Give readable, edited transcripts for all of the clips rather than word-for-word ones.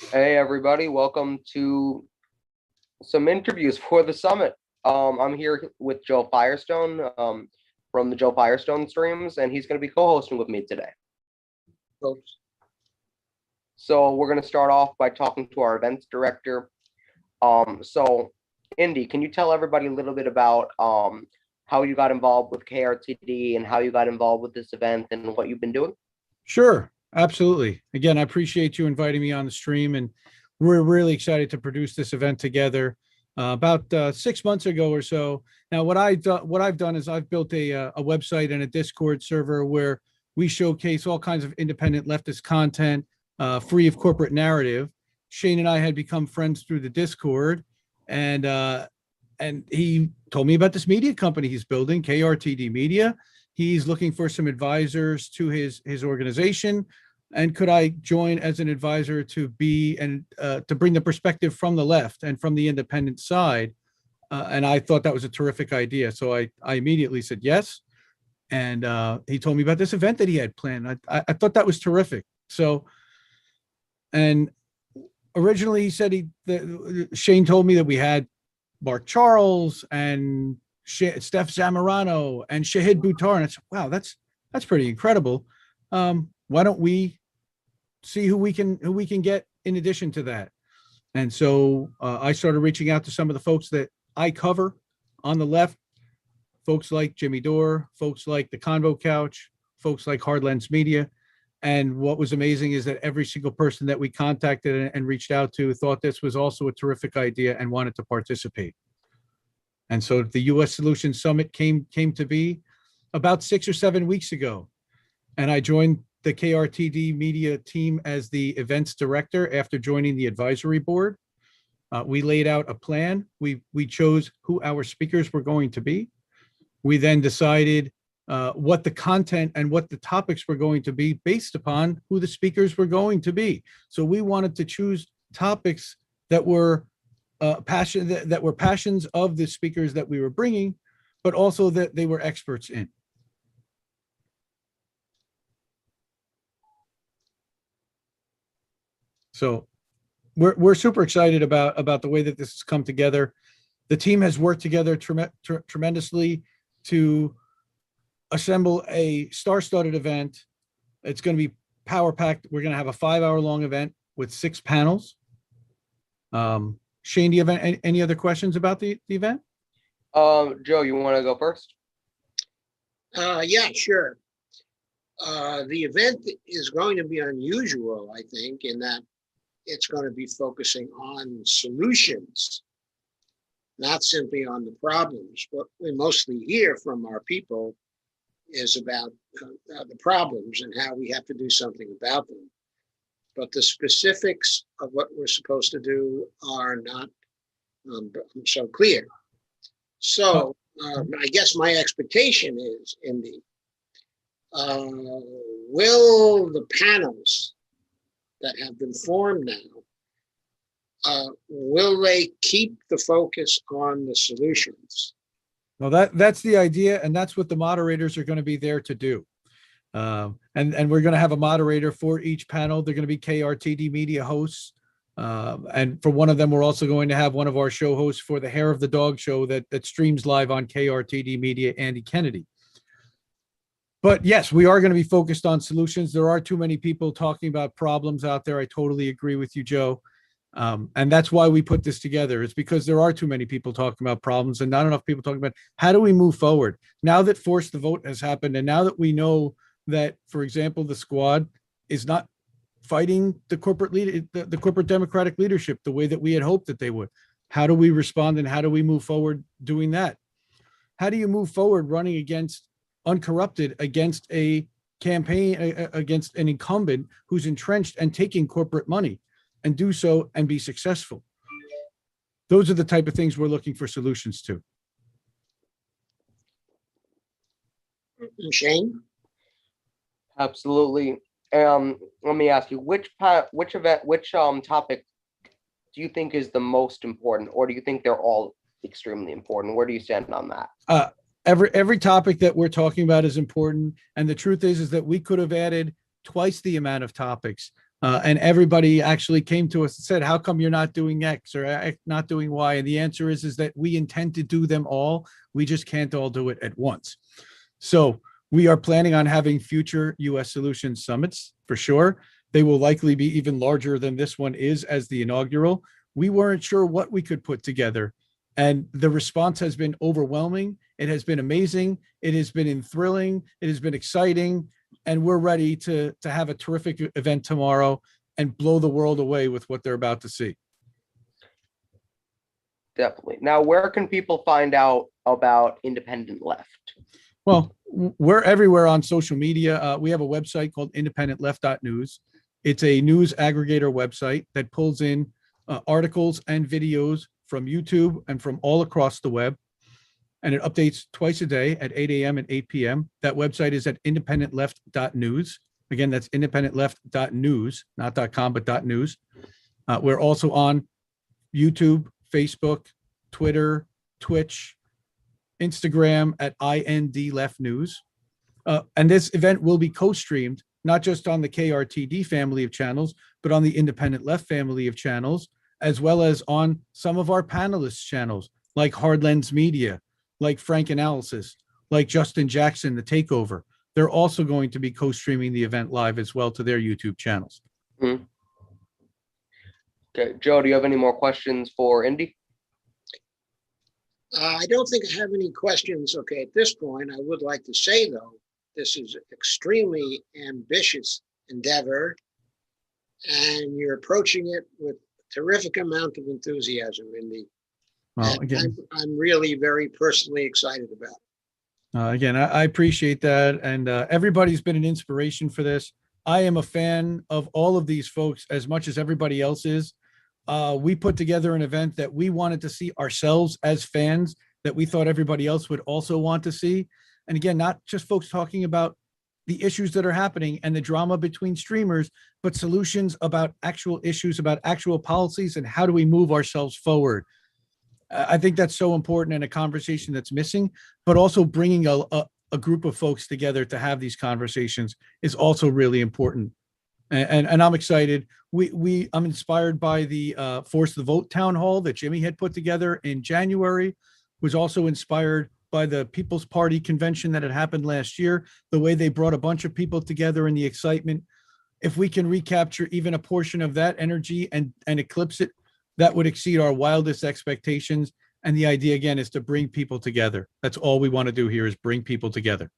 Hey everybody, welcome to some interviews for the summit. I'm here with Joe Firestone from the Joe Firestone streams, and he's going to be co-hosting with me today. So we're going to start off by talking to our events director. So Indy, can you tell everybody a little bit about how you got involved with KRTD and how you got involved with this event and what you've been doing? Sure, absolutely. Again, I appreciate you inviting me on the stream, and we're really excited to produce this event together. About 6 months ago or so. Now, what I've done is I've built a website and a Discord server where we showcase all kinds of independent leftist content, free of corporate narrative. Shane and I had become friends through the Discord, and he told me about this media company he's building, KRTD Media. He's looking for some advisors to his organization, and could I join as an advisor to be and to bring the perspective from the left and from the independent side? And I thought that was a terrific idea, so I immediately said yes. And he told me about this event that he had planned. I thought that was terrific. So, and originally he said Shane told me that we had Mark Charles and Steph Zamorano and Shahid Buttar, and I said, wow, that's pretty incredible. Why don't we see who we can get in addition to that? And so I started reaching out to some of the folks that I cover on the left, folks like Jimmy Dore, folks like the Convo Couch, folks like Hardlens Media. And what was amazing is that every single person that we contacted and reached out to thought this was also a terrific idea and wanted to participate. And so the U.S. Solutions Summit came to be about 6 or 7 weeks ago. And I joined the KRTD Media team as the events director after joining the advisory board. We laid out a plan. We chose who our speakers were going to be. We then decided what the content and what the topics were going to be based upon who the speakers were going to be. So we wanted to choose topics that were passions of the speakers that we were bringing, but also that they were experts in. So we're super excited about the way that this has come together. The team has worked together tremendously to assemble a star-studded event. It's going to be power-packed. We're going to have a 5-hour-long event with 6 panels. Shane, do you have any other questions about the event? Joe, you want to go first? Yeah, sure. The event is going to be unusual, I think, in that it's going to be focusing on solutions, not simply on the problems. What we mostly hear from our people is about the problems and how we have to do something about them. But the specifics of what we're supposed to do are not so clear. So I guess my expectation is, Indy, will the panels that have been formed now, will they keep the focus on the solutions? Well, that's the idea, and that's what the moderators are going to be there to do. And we're going to have a moderator for each panel. They're going to be KRTD Media hosts. And for one of them, we're also going to have one of our show hosts for the Hair of the Dog show that streams live on KRTD Media, Andy Kennedy. But yes, we are going to be focused on solutions. There are too many people talking about problems out there. I totally agree with you, Joe. And that's why we put this together. It's because there are too many people talking about problems and not enough people talking about how do we move forward. Now that Force the Vote has happened, and now that we know that, for example, the squad is not fighting the corporate Democratic leadership the way that we had hoped that they would. How do we respond, and how do we move forward doing that? How do you move forward running against uncorrupted against a campaign, against an incumbent who's entrenched and taking corporate money, and do so and be successful? Those are the type of things we're looking for solutions to. Shane? Absolutely. Let me ask you, which topic do you think is the most important, or do you think they're all extremely important? Where do you stand on that? Every topic that we're talking about is important, and the truth is that we could have added twice the amount of topics, And everybody actually came to us and said, how come you're not doing X or not doing Y? And the answer is that we intend to do them all. We just can't all do it at once. So we are planning on having future US Solutions Summits for sure. They will likely be even larger than this one is as the inaugural. We weren't sure what we could put together. And the response has been overwhelming. It has been amazing. It has been thrilling. It has been exciting. And we're ready to have a terrific event tomorrow and blow the world away with what they're about to see. Definitely. Now, where can people find out about Independent Left? Well, we're everywhere on social media. We have a website called independentleft.news. It's a news aggregator website that pulls in articles and videos from YouTube and from all across the web. And it updates twice a day at 8 a.m. and 8 p.m. That website is at independentleft.news. Again, that's independentleft.news, not .com, but .news. We're also on YouTube, Facebook, Twitter, Twitch, Instagram at IND Left News. And this event will be co-streamed, not just on the KRTD family of channels, but on the Independent Left family of channels, as well as on some of our panelists channels, like Hard Lens Media, like Frank Analysis, like Justin Jackson, The Takeover. They're also going to be co-streaming the event live as well to their YouTube channels. Okay, Joe, do you have any more questions for Indy? I don't think I have any questions. Okay, at this point, I would like to say, though, this is an extremely ambitious endeavor, and you're approaching it with a terrific amount of enthusiasm, Indy. Well, again, I'm really very personally excited about it. Again, I appreciate that. And everybody's been an inspiration for this. I am a fan of all of these folks as much as everybody else is. We put together an event that we wanted to see ourselves as fans, that we thought everybody else would also want to see. And again, not just folks talking about the issues that are happening and the drama between streamers, but solutions about actual issues, about actual policies, and how do we move ourselves forward. I think that's so important in a conversation that's missing, but also bringing a group of folks together to have these conversations is also really important. And I'm excited. I'm inspired by the Force the Vote town hall that Jimmy had put together in January, was also inspired by the People's Party convention that had happened last year, the way they brought a bunch of people together and the excitement. If we can recapture even a portion of that energy and eclipse it, that would exceed our wildest expectations. And the idea, again, is to bring people together. That's all we want to do here, is bring people together.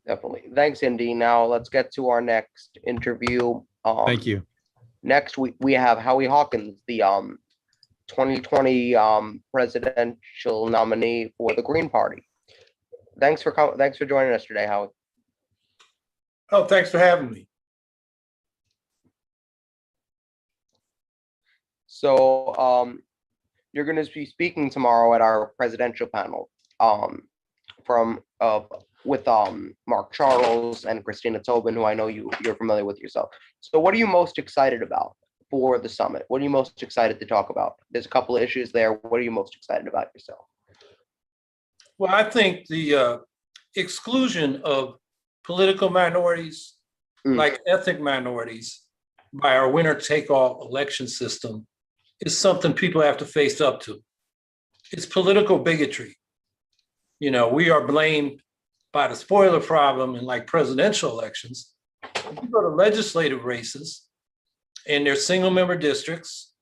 Definitely. Thanks, Indy. Now let's get to our next interview. Thank you. Next, we have Howie Hawkins, the 2020 presidential nominee for the Green Party. Thanks for joining us today, Howie. Oh, thanks for having me. So you're going to be speaking tomorrow at our presidential panel with Mark Charles and Christina Tobin, who I know you're familiar with yourself. So what are you most excited about for the summit? What are you most excited to talk about? There's a couple of issues there. What are you most excited about yourself? Well, I think the exclusion of political minorities, like ethnic minorities, by our winner-take-all election system is something people have to face up to. It's political bigotry. You know, we are blamed by the spoiler problem in like presidential elections. If you go to legislative races and they're single member districts,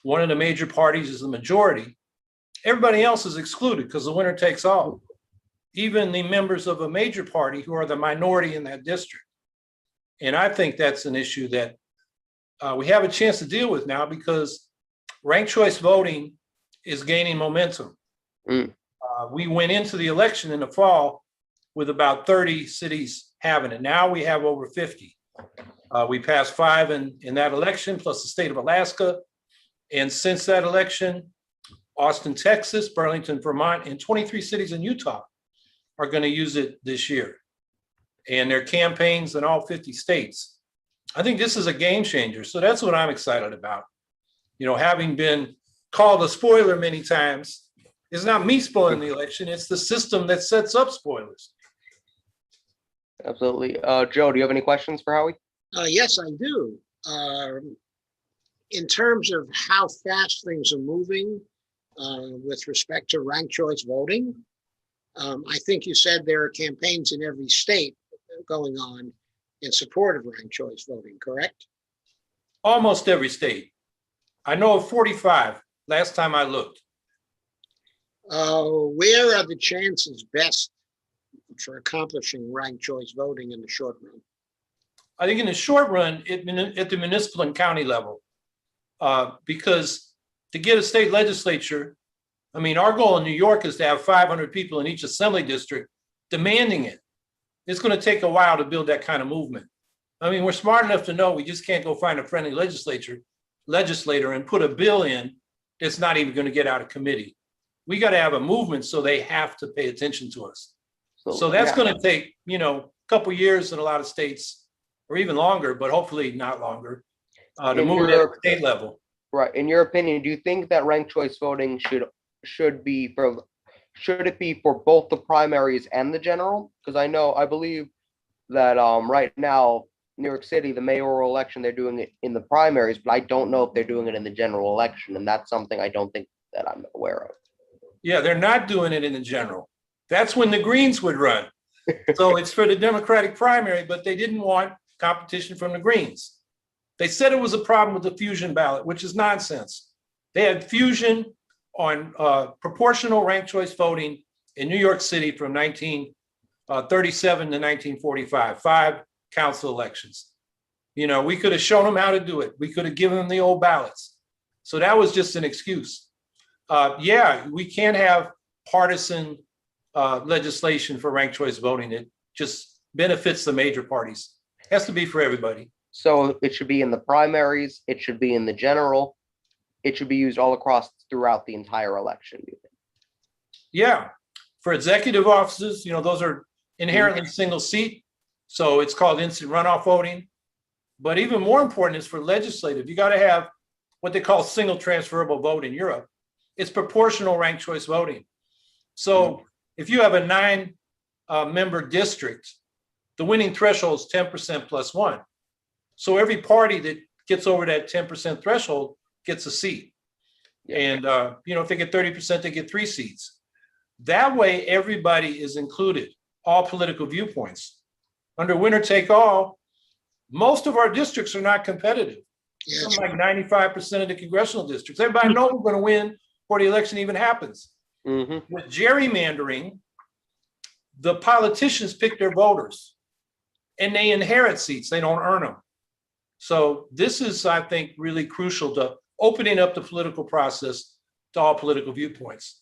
one of the major parties is the majority, everybody else is excluded because the winner takes all. Even the members of a major party who are the minority in that district. And I think that's an issue that we have a chance to deal with now because ranked choice voting is gaining momentum. We went into the election in the fall with about 30 cities having it. Now we have over 50. We passed 5 in that election, plus the state of Alaska. And since that election, Austin, Texas, Burlington, Vermont, and 23 cities in Utah are going to use it this year. And there are campaigns in all 50 states. I think this is a game changer. So that's what I'm excited about. You know, having been called a spoiler many times, it's not me spoiling the election, it's the system that sets up spoilers. Absolutely. Joe, do you have any questions for Howie? Yes, I do. In terms of how fast things are moving with respect to ranked choice voting, I think you said there are campaigns in every state going on in support of ranked choice voting, correct? Almost every state. I know of 45 last time I looked. Where are the chances best for accomplishing ranked choice voting in the short run? I think in the short run, at the municipal and county level, because to get a state legislature, I mean, our goal in New York is to have 500 people in each assembly district demanding it. It's going to take a while to build that kind of movement. I mean, we're smart enough to know we just can't go find a friendly legislator and put a bill in that's not even going to get out of committee. We got to have a movement so they have to pay attention to us. So that's going to take, a couple years in a lot of states, or even longer, but hopefully not longer, to move at state level. Right. In your opinion, do you think that ranked choice voting should it be for both the primaries and the general? Because I believe that right now, New York City, the mayoral election, they're doing it in the primaries, but I don't know if they're doing it in the general election, and that's something I don't think that I'm aware of. Yeah, they're not doing it in the general. That's when the Greens would run. So it's for the Democratic primary, but they didn't want competition from the Greens. They said it was a problem with the fusion ballot, which is nonsense. They had fusion on proportional ranked choice voting in New York City from 1937 to 1945, 5 council elections. We could have shown them how to do it. We could have given them the old ballots. So that was just an excuse. Yeah, we can't have partisan legislation for ranked choice voting. It just benefits the major parties. It has to be for everybody. So it should be in the primaries, it should be in the general, it should be used all across throughout the entire election. Yeah, for executive offices, those are inherently single seat. So it's called instant runoff voting. But even more important is for legislative. You got to have what they call single transferable vote in Europe. It's proportional ranked choice voting. So if you have a 9-member district, the winning threshold is 10% plus 1. So every party that gets over that 10% threshold gets a seat. And, if they get 30%, they get 3 seats. That way, everybody is included, all political viewpoints. Under winner take all, most of our districts are not competitive. Yes. Something like 95% of the congressional districts. Everybody knows we're going to win before the election even happens. Mm-hmm. With gerrymandering, the politicians pick their voters and they inherit seats. They don't earn them. So this is, I think, really crucial to opening up the political process to all political viewpoints.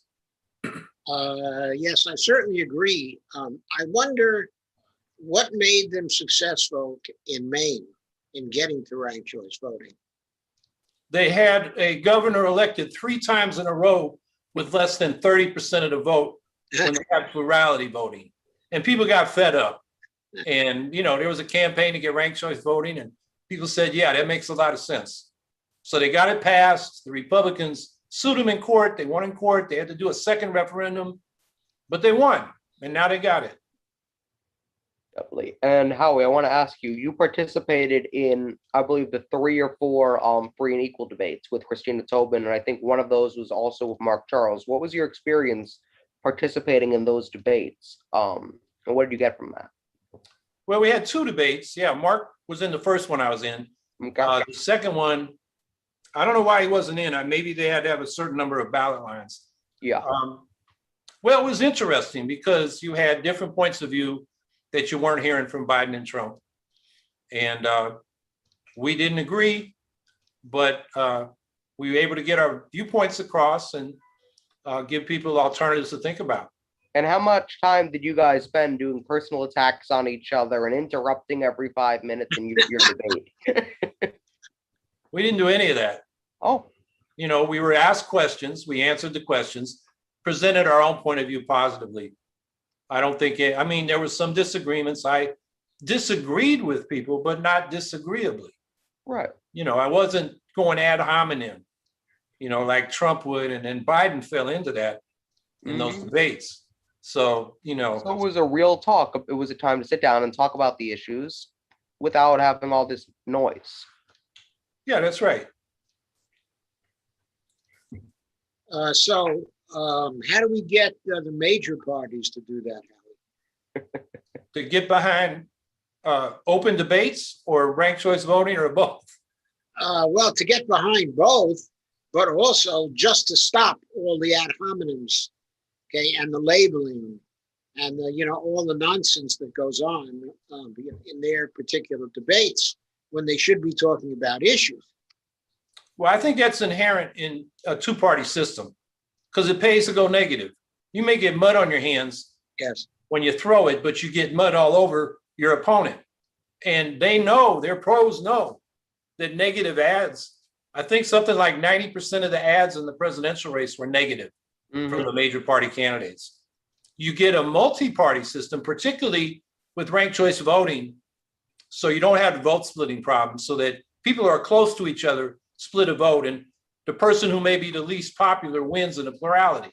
Yes, I certainly agree. I wonder what made them successful in Maine in getting to ranked choice voting. They had a governor elected 3 times in a row with less than 30% of the vote when they had plurality voting. And people got fed up. And, there was a campaign to get ranked choice voting, and people said, yeah, that makes a lot of sense. So they got it passed. The Republicans sued them in court. They won in court. They had to do a second referendum, but they won. And now they got it. Definitely. And Howie, I want to ask you, you participated in, I believe, the 3 or 4 free and equal debates with Christina Tobin, and I think one of those was also with Mark Charles. What was your experience participating in those debates? And what did you get from that? Well, we had 2 debates. Yeah, Mark was in the first one I was in. Okay. The second one, I don't know why he wasn't in. Maybe they had to have a certain number of ballot lines. Yeah. Well, it was interesting because you had different points of view that you weren't hearing from Biden and Trump. And we didn't agree, but we were able to get our viewpoints across and give people alternatives to think about. And how much time did you guys spend doing personal attacks on each other and interrupting every 5 minutes in your debate? We didn't do any of that. Oh. We were asked questions, we answered the questions, presented our own point of view positively. I don't think there was some disagreements. I disagreed with people, but not disagreeably. Right. I wasn't going ad hominem, like Trump would, and then Biden fell into that in those debates. So, So it was a real talk. It was a time to sit down and talk about the issues without having all this noise. Yeah, that's right. How do we get the major parties to do that, Howie? To get behind open debates or ranked choice voting or both? Well, to get behind both, but also just to stop all the ad hominems, okay, and the labeling, and the, all the nonsense that goes on in their particular debates when they should be talking about issues. Well, I think that's inherent in a two-party system because it pays to go negative. You may get mud on your hands Yes. when you throw it, but you get mud all over your opponent. And they know, their pros know that negative ads, I think something like 90% of the ads in the presidential race were negative from the major party candidates. You get a multi-party system, particularly with ranked choice voting, so you don't have the vote splitting problem, so that people are close to each other, split a vote, and the person who may be the least popular wins in a plurality.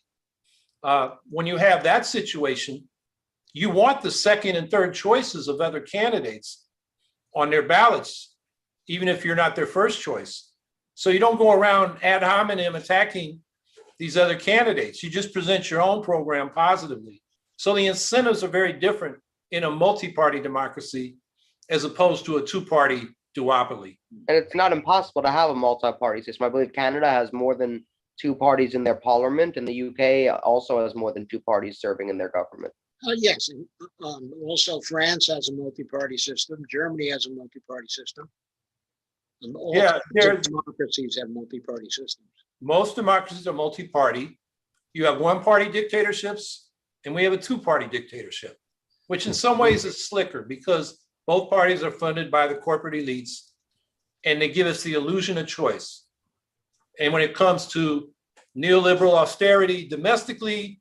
When you have that situation, you want the second and third choices of other candidates on their ballots, even if you're not their first choice. So you don't go around ad hominem attacking these other candidates. You just present your own program positively. So the incentives are very different in a multi-party democracy as opposed to a two-party duopoly. And it's not impossible to have a multi-party system. I believe Canada has more than two parties in their parliament, and the UK also has more than two parties serving in their government. Yes, and also France has a multi-party system. Germany has a multi-party system. All democracies have multi-party systems. Most democracies are multi-party. You have one-party dictatorships, and we have a two-party dictatorship, which in some ways is slicker because both parties are funded by the corporate elites, and they give us the illusion of choice. And when it comes to neoliberal austerity domestically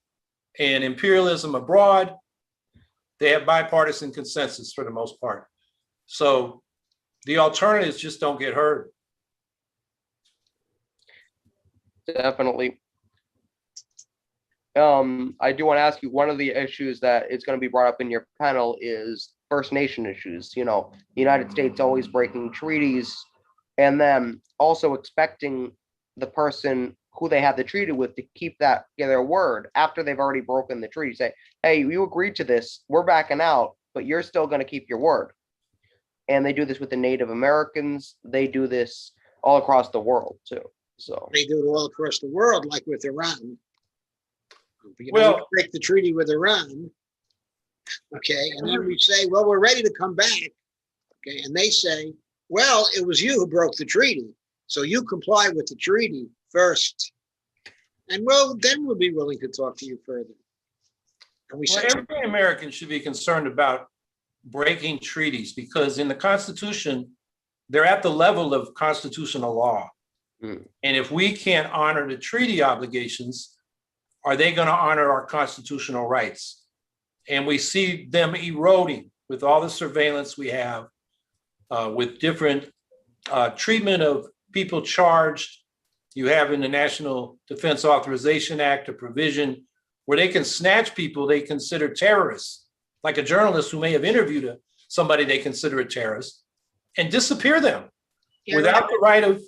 and imperialism abroad, they have bipartisan consensus for the most part. So the alternatives just don't get heard. Definitely. I do want to ask you, one of the issues that is going to be brought up in your panel is First Nation issues. The United States always breaking treaties and then also expecting the person who they have the treaty with to keep their word after they've already broken the treaty. Say, hey, you agreed to this, we're backing out, but you're still going to keep your word. And they do this with the Native Americans. They do this all across the world too. So they do it all across the world, like with Iran. Well, we break the treaty with Iran, okay, and then we say, well, we're ready to come back, okay, and they say, well, it was you who broke the treaty, so you comply with the treaty first, and well, then we'll be willing to talk to you further. And we say, every American should be concerned about breaking treaties because in the Constitution, they're at the level of constitutional law. And if we can't honor the treaty obligations, are they going to honor our constitutional rights? And we see them eroding with all the surveillance we have, with different treatment of people charged. You have in the National Defense Authorization Act a provision where they can snatch people they consider terrorists, like a journalist who may have interviewed somebody they consider a terrorist, and disappear them without the right of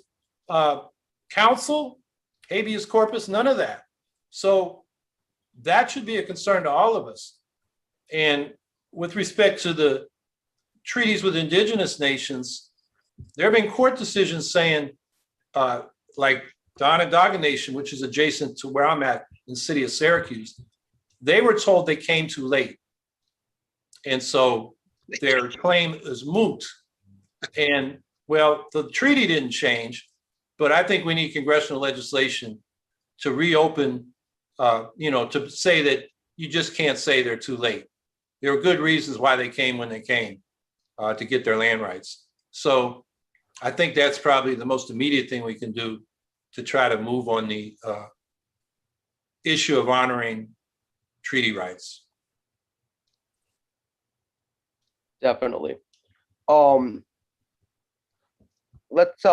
counsel, habeas corpus, none of that. So that should be a concern to all of us. And with respect to the treaties with indigenous nations, there have been court decisions saying, like the Onondaga Nation, which is adjacent to where I'm at in the city of Syracuse, they were told they came too late. And so their claim is moot. And well, the treaty didn't change, but I think we need congressional legislation to reopen, to say that you just can't say they're too late. There are good reasons why they came when they came, to get their land rights. So I think that's probably the most immediate thing we can do to try to move on the issue of honoring treaty rights. Definitely. Let's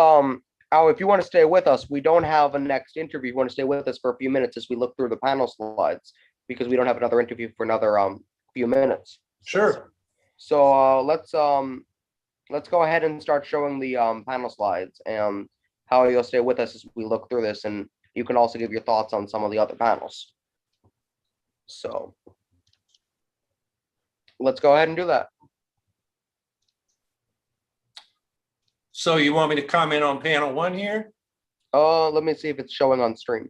Al, if you want to stay with us, we don't have a next interview. You want to stay with us for a few minutes as we look through the panel slides, because we don't have another interview for another few minutes. Sure. So let's let's go ahead and start showing the panel slides and how you'll stay with us as we look through this, and you can also give your thoughts on some of the other panels. So let's go ahead and do that. So you want me to comment on panel 1 here? Let me see if it's showing on stream.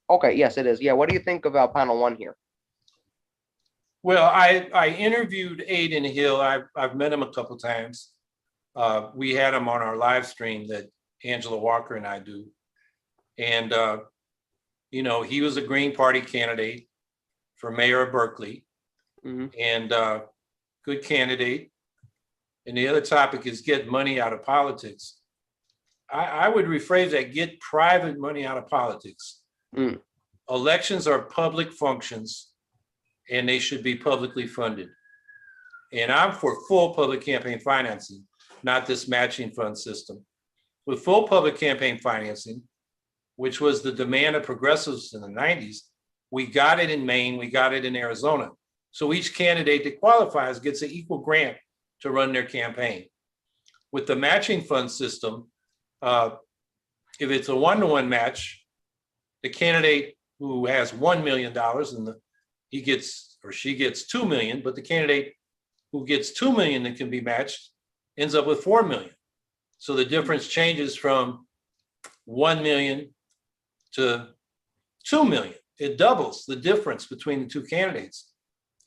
Okay, yes, it is. Yeah, what do you think about panel 1 here? Well, I interviewed Aiden Hill. I've met him a couple times. We had him on our live stream that Angela Walker and I do. And, you know, he was a Green Party candidate for mayor of Berkeley. Mm-hmm. And good candidate. And the other topic is get money out of politics. I would rephrase that, get private money out of politics. Mm. Elections are public functions and they should be publicly funded. And I'm for full public campaign financing, not this matching fund system. With full public campaign financing, which was the demand of progressives in the 90s, we got it in Maine, we got it in Arizona. So each candidate that qualifies gets an equal grant to run their campaign. With the matching fund system, if it's a 1-to-1 match, the candidate who has $1 million and he gets or she gets 2 million, but the candidate who gets 2 million that can be matched ends up with 4 million. So the difference changes from 1 million to 2 million. It doubles the difference between the two candidates.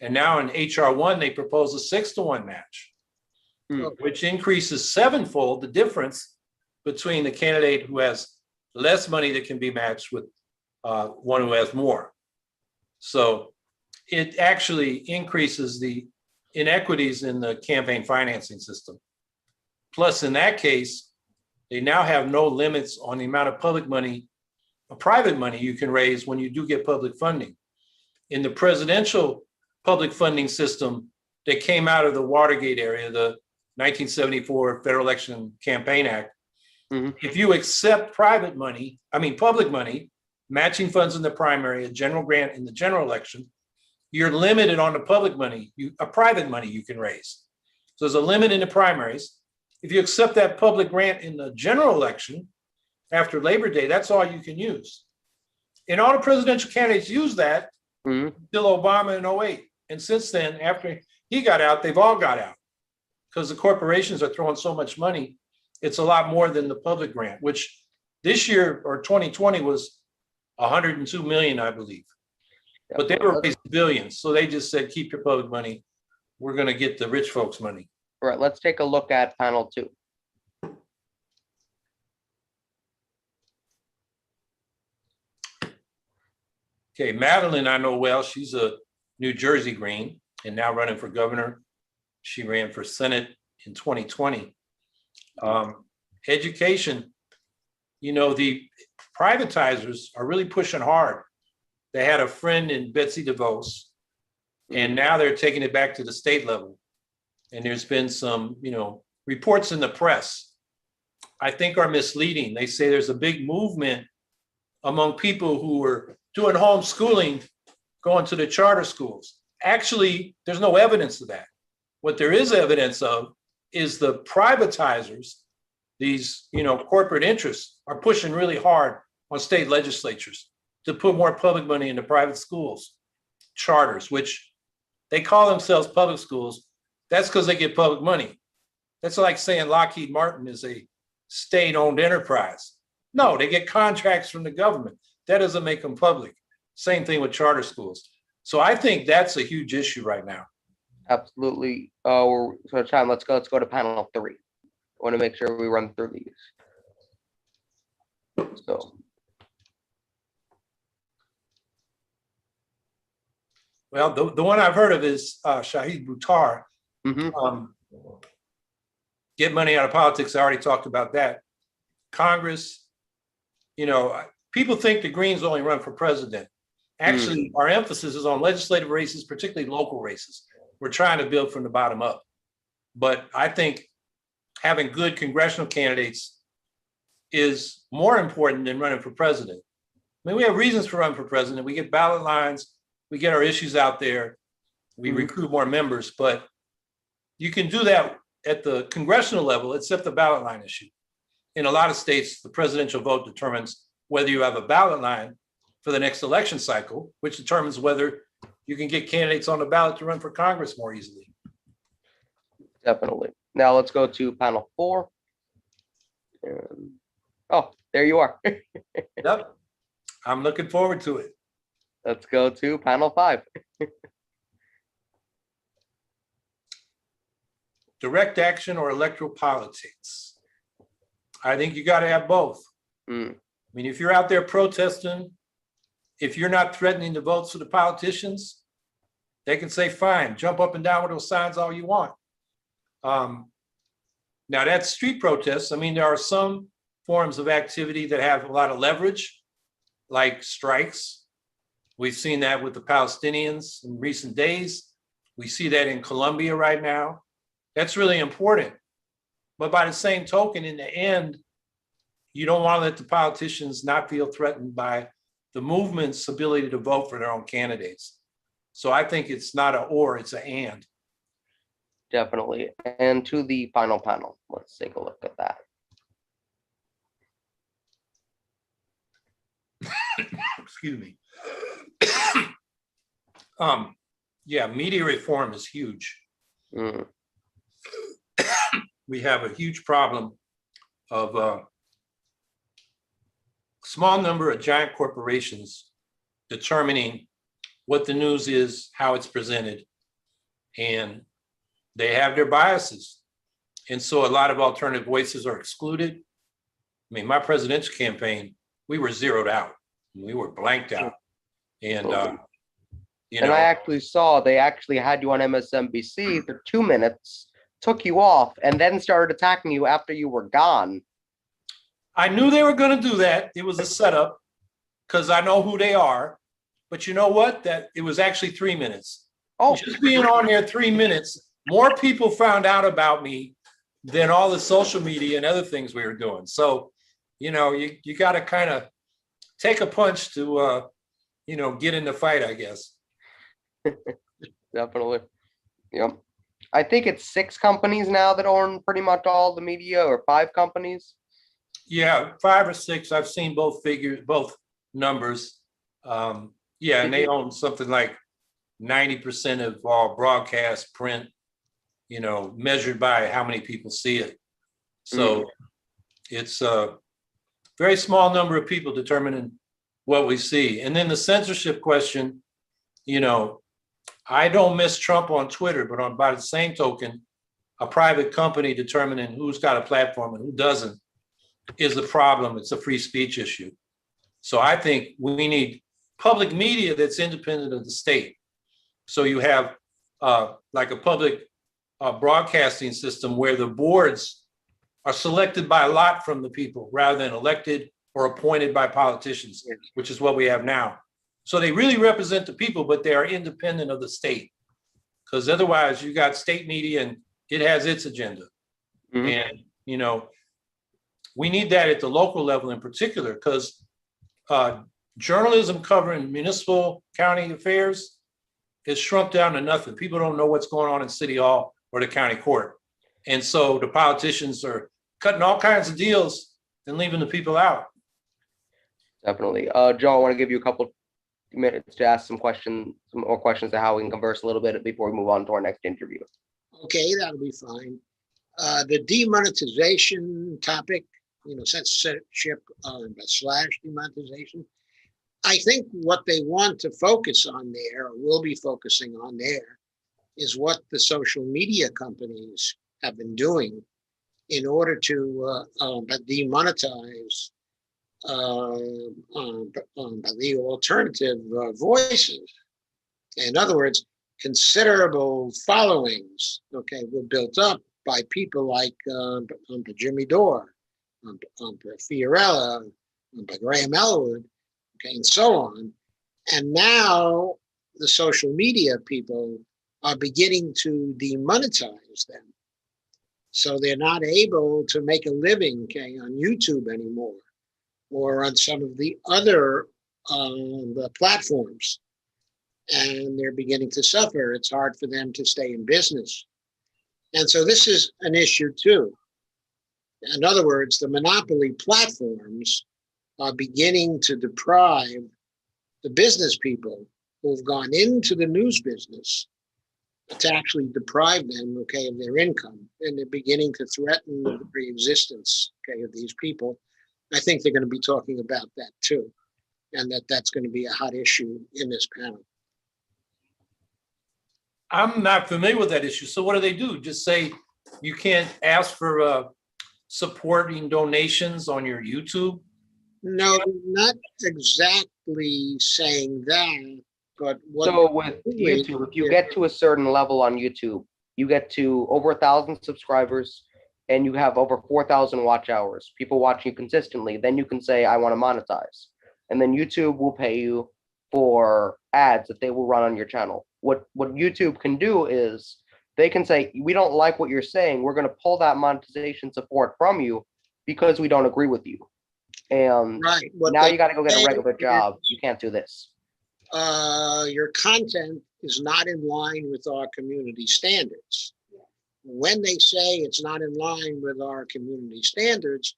And now in HR 1, they propose a 6-to-1 match, which increases 7-fold the difference between the candidate who has less money that can be matched with one who has more. So it actually increases the inequities in the campaign financing system. Plus, in that case, they now have no limits on the amount of public money or private money you can raise when you do get public funding. In the presidential public funding system that came out of the Watergate area, the 1974 Federal Election Campaign Act, if you accept private money, public money, matching funds in the primary, a general grant in the general election, you're limited on the public money, private money you can raise. So there's a limit in the primaries. If you accept that public grant in the general election after Labor Day, that's all you can use. And all the presidential candidates use that until Obama in 08. And since then, after he got out, they've all got out because the corporations are throwing so much money. It's a lot more than the public grant, which this year or 2020 was 102 million, I believe. But they were raising billions. So they just said, keep your public money. We're going to get the rich folks' money. All right, let's take a look at panel 2. Okay, Madeleine, I know well. She's a New Jersey Green and now running for governor. She ran for Senate in 2020. Education, you know, the privatizers are really pushing hard. They had a friend in Betsy DeVos, and now they're taking it back to the state level. And there's been some, you know, reports in the press, I think are misleading. They say there's a big movement among people who are doing homeschooling, going to the charter schools. Actually, there's no evidence of that. What there is evidence of is the privatizers, these, you know, corporate interests are pushing really hard on state legislatures to put more public money into private schools, charters, which they call themselves public schools. That's because they get public money. That's like saying Lockheed Martin is a state-owned enterprise. No, they get contracts from the government. That doesn't make them public. Same thing with charter schools. So I think that's a huge issue right now. Absolutely. So Sean, let's go to panel 3. I want to make sure we run through these. So. Well, the one I've heard of is Shahid Buttar. Get money out of politics. I already talked about that. Congress, you know, people think the Greens only run for president. Actually, our emphasis is on legislative races, particularly local races. We're trying to build from the bottom up. But I think having good congressional candidates is more important than running for president. I mean, we have reasons for running for president. We get ballot lines, we get our issues out there, we recruit more members, but you can do that at the congressional level, except the ballot line issue. In a lot of states, the presidential vote determines whether you have a ballot line for the next election cycle, which determines whether you can get candidates on the ballot to run for Congress more easily. Definitely. Now let's go to panel 4. Oh, there you are. Yep, I'm looking forward to it. Let's go to panel 5. Direct action or electoral politics. I think you got to have both. I mean, if you're out there protesting, if you're not threatening the votes of the politicians, they can say, fine, jump up and down with those signs all you want. Now that's street protests. I mean, there are some forms of activity that have a lot of leverage, like strikes. We've seen that with the Palestinians in recent days. We see that in Colombia right now. That's really important. But by the same token, in the end, you don't want to let the politicians not feel threatened by the movement's ability to vote for their own candidates. So I think it's not an or, it's an and. Definitely. And to the final panel, let's take a look at that. Excuse me. Yeah, media reform is huge. We have a huge problem of a small number of giant corporations determining what the news is, how it's presented, and they have their biases. And so a lot of alternative voices are excluded. I mean, my presidential campaign, we were zeroed out. We were blanked out. And, you know. And I actually saw they actually had you on MSNBC for 2 minutes, took you off, and then started attacking you after you were gone. I knew they were going to do that. It was a setup because I know who they are. But you know what? That it was actually 3 minutes. Oh, just being on there 3 minutes, more people found out about me than all the social media and other things we were doing. So, you know, you got to kind of take a punch to, you know, get in the fight, I guess. definitely. Yep. I think it's 6 companies now that own pretty much all the media, or 5 companies. Yeah, 5 or 6. I've seen both figures, both numbers. Yeah, and they own something like 90% of all broadcast print, you know, measured by how many people see it. So it's a very small number of people determining what we see. And then the censorship question, you know, I don't miss Trump on Twitter, but by the same token, a private company determining who's got a platform and who doesn't is a problem. It's a free speech issue. So I think we need public media that's independent of the state. So you have like a public broadcasting system where the boards are selected by a lot from the people rather than elected or appointed by politicians, which is what we have now. So they really represent the people, but they are independent of the state. Because otherwise you got state media and it has its agenda. And, you know, we need that at the local level in particular, because journalism covering municipal county affairs is shrunk down to nothing. People don't know what's going on in City Hall or the county court. And so the politicians are cutting all kinds of deals and leaving the people out. Definitely. Joe, I want to give you a couple minutes to ask some more questions to how we can converse a little bit before we move on to our next interview. Okay, that'll be fine. The demonetization topic, you know, censorship / demonetization. I think what they want to focus on there, or will be focusing on there, is what the social media companies have been doing in order to demonetize the alternative voices. In other words, considerable followings, okay, were built up by people like Jimmy Dore, Fiorella, Graham Elwood, okay, and so on. And now the social media people are beginning to demonetize them. So they're not able to make a living, okay, on YouTube anymore, or on some of the other platforms. and they're beginning to suffer. It's hard for them to stay in business. And so this is an issue too. In other words, the monopoly platforms are beginning to deprive the business people who've gone into the news business to actually deprive them, okay, of their income. And they're beginning to threaten the very existence, okay, of these people. I think they're going to be talking about that too, and that's going to be a hot issue in this panel. I'm not familiar with that issue. So what do? Just say you can't ask for supporting donations on your YouTube? No, not exactly saying that, but what So with YouTube, if you get to a certain level on YouTube, you get to over 1,000 subscribers and you have over 4,000 watch hours, people watching you consistently, then you can say, I want to monetize. And then YouTube will pay you for ads that they will run on your channel. What YouTube can do is they can say, we don't like what you're saying. We're going to pull that monetization support from you because we don't agree with you. And right. now you got to go get a regular job. You can't do this. Your content is not in line with our community standards. When they say it's not in line with our community standards,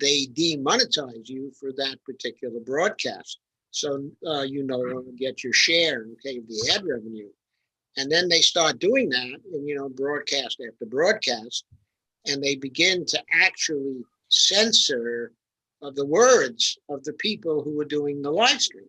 they demonetize you for that particular broadcast. So you no longer get your share, okay, of the ad revenue. And then they start doing that in, broadcast after broadcast, and they begin to actually censor the words of the people who are doing the live stream.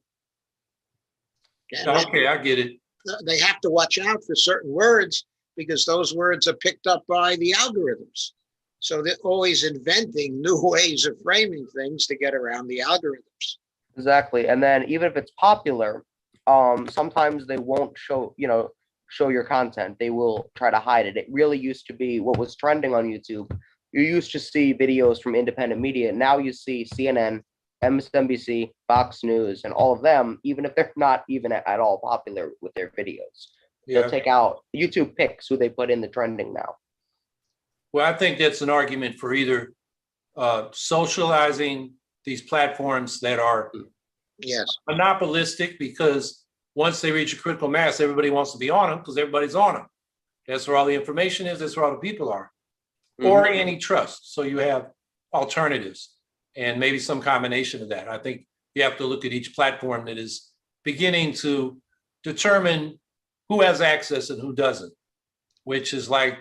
Okay, I get it. They have to watch out for certain words because those words are picked up by the algorithms. So they're always inventing new ways of framing things to get around the algorithms. Exactly. And then even if it's popular, sometimes they won't show your content. They will try to hide it. It really used to be what was trending on YouTube. You used to see videos from independent media. Now you see CNN, MSNBC, Fox News, and all of them, even if they're not even at all popular with their videos. Yeah. They'll take out YouTube picks who they put in the trending now. Well, I think that's an argument for either socializing these platforms that are monopolistic, because once they reach a critical mass, everybody wants to be on them because everybody's on them. That's where all the information is. That's where all the people are. Mm-hmm. Or antitrust. So you have alternatives and maybe some combination of that. I think you have to look at each platform that is beginning to determine who has access and who doesn't, which is like,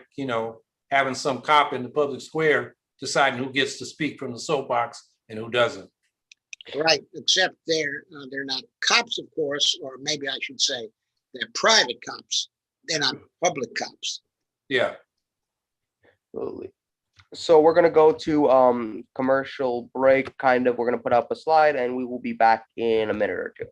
having some cop in the public square deciding who gets to speak from the soapbox and who doesn't. Right, except they're not cops, of course, or maybe I should say they're private cops. They're not public cops. Yeah. Absolutely. So we're going to go to commercial break, We're going to put up a slide and we will be back in a minute or two.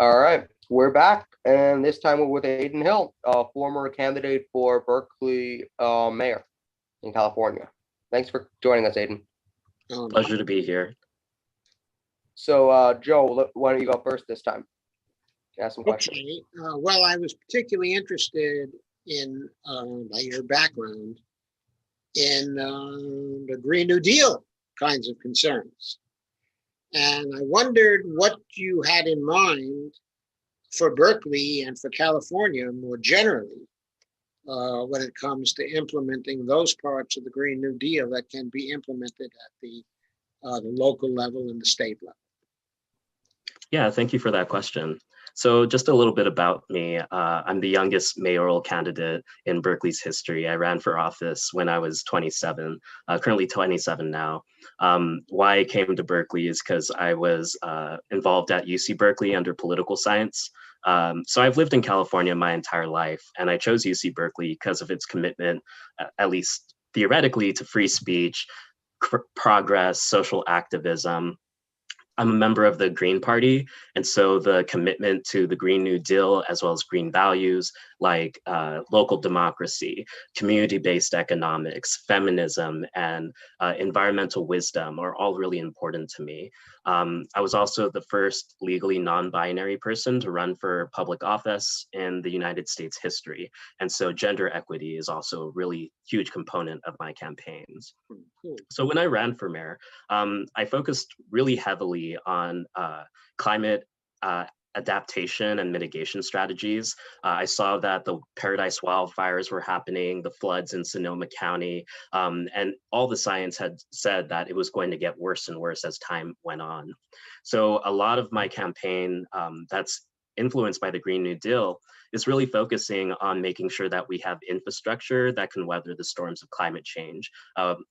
All right, we're back, and this time we're with Aiden Hill, a former candidate for Berkeley mayor in California. Thanks for joining us, Aiden. Pleasure to be here. So, Joe, why don't you go first this time? Ask some questions. Okay. Well, I was particularly interested in, by your background, in the Green New Deal kinds of concerns. And I wondered what you had in mind for Berkeley and for California more generally when it comes to implementing those parts of the Green New Deal that can be implemented at the local level and the state level. Yeah, thank you for that question. So just a little bit about me. I'm the youngest mayoral candidate in Berkeley's history. I ran for office when I was 27, currently 27 now. Why I came to Berkeley is because I was involved at UC Berkeley under political science. So I've lived in California my entire life, and I chose UC Berkeley because of its commitment, at least theoretically, to free speech, progress, social activism. I'm a member of the Green Party, and so the commitment to the Green New Deal, as well as green values like local democracy, community-based economics, feminism, and environmental wisdom are all really important to me. I was also the first legally non-binary person to run for public office in the United States history, and so gender equity is also a really huge component of my campaigns. So when I ran for mayor, I focused really heavily on climate adaptation and mitigation strategies. I saw that the Paradise wildfires were happening, the floods in Sonoma County, and all the science had said that it was going to get worse and worse as time went on. So a lot of my campaign that's influenced by the Green New Deal is really focusing on making sure that we have infrastructure that can weather the storms of climate change,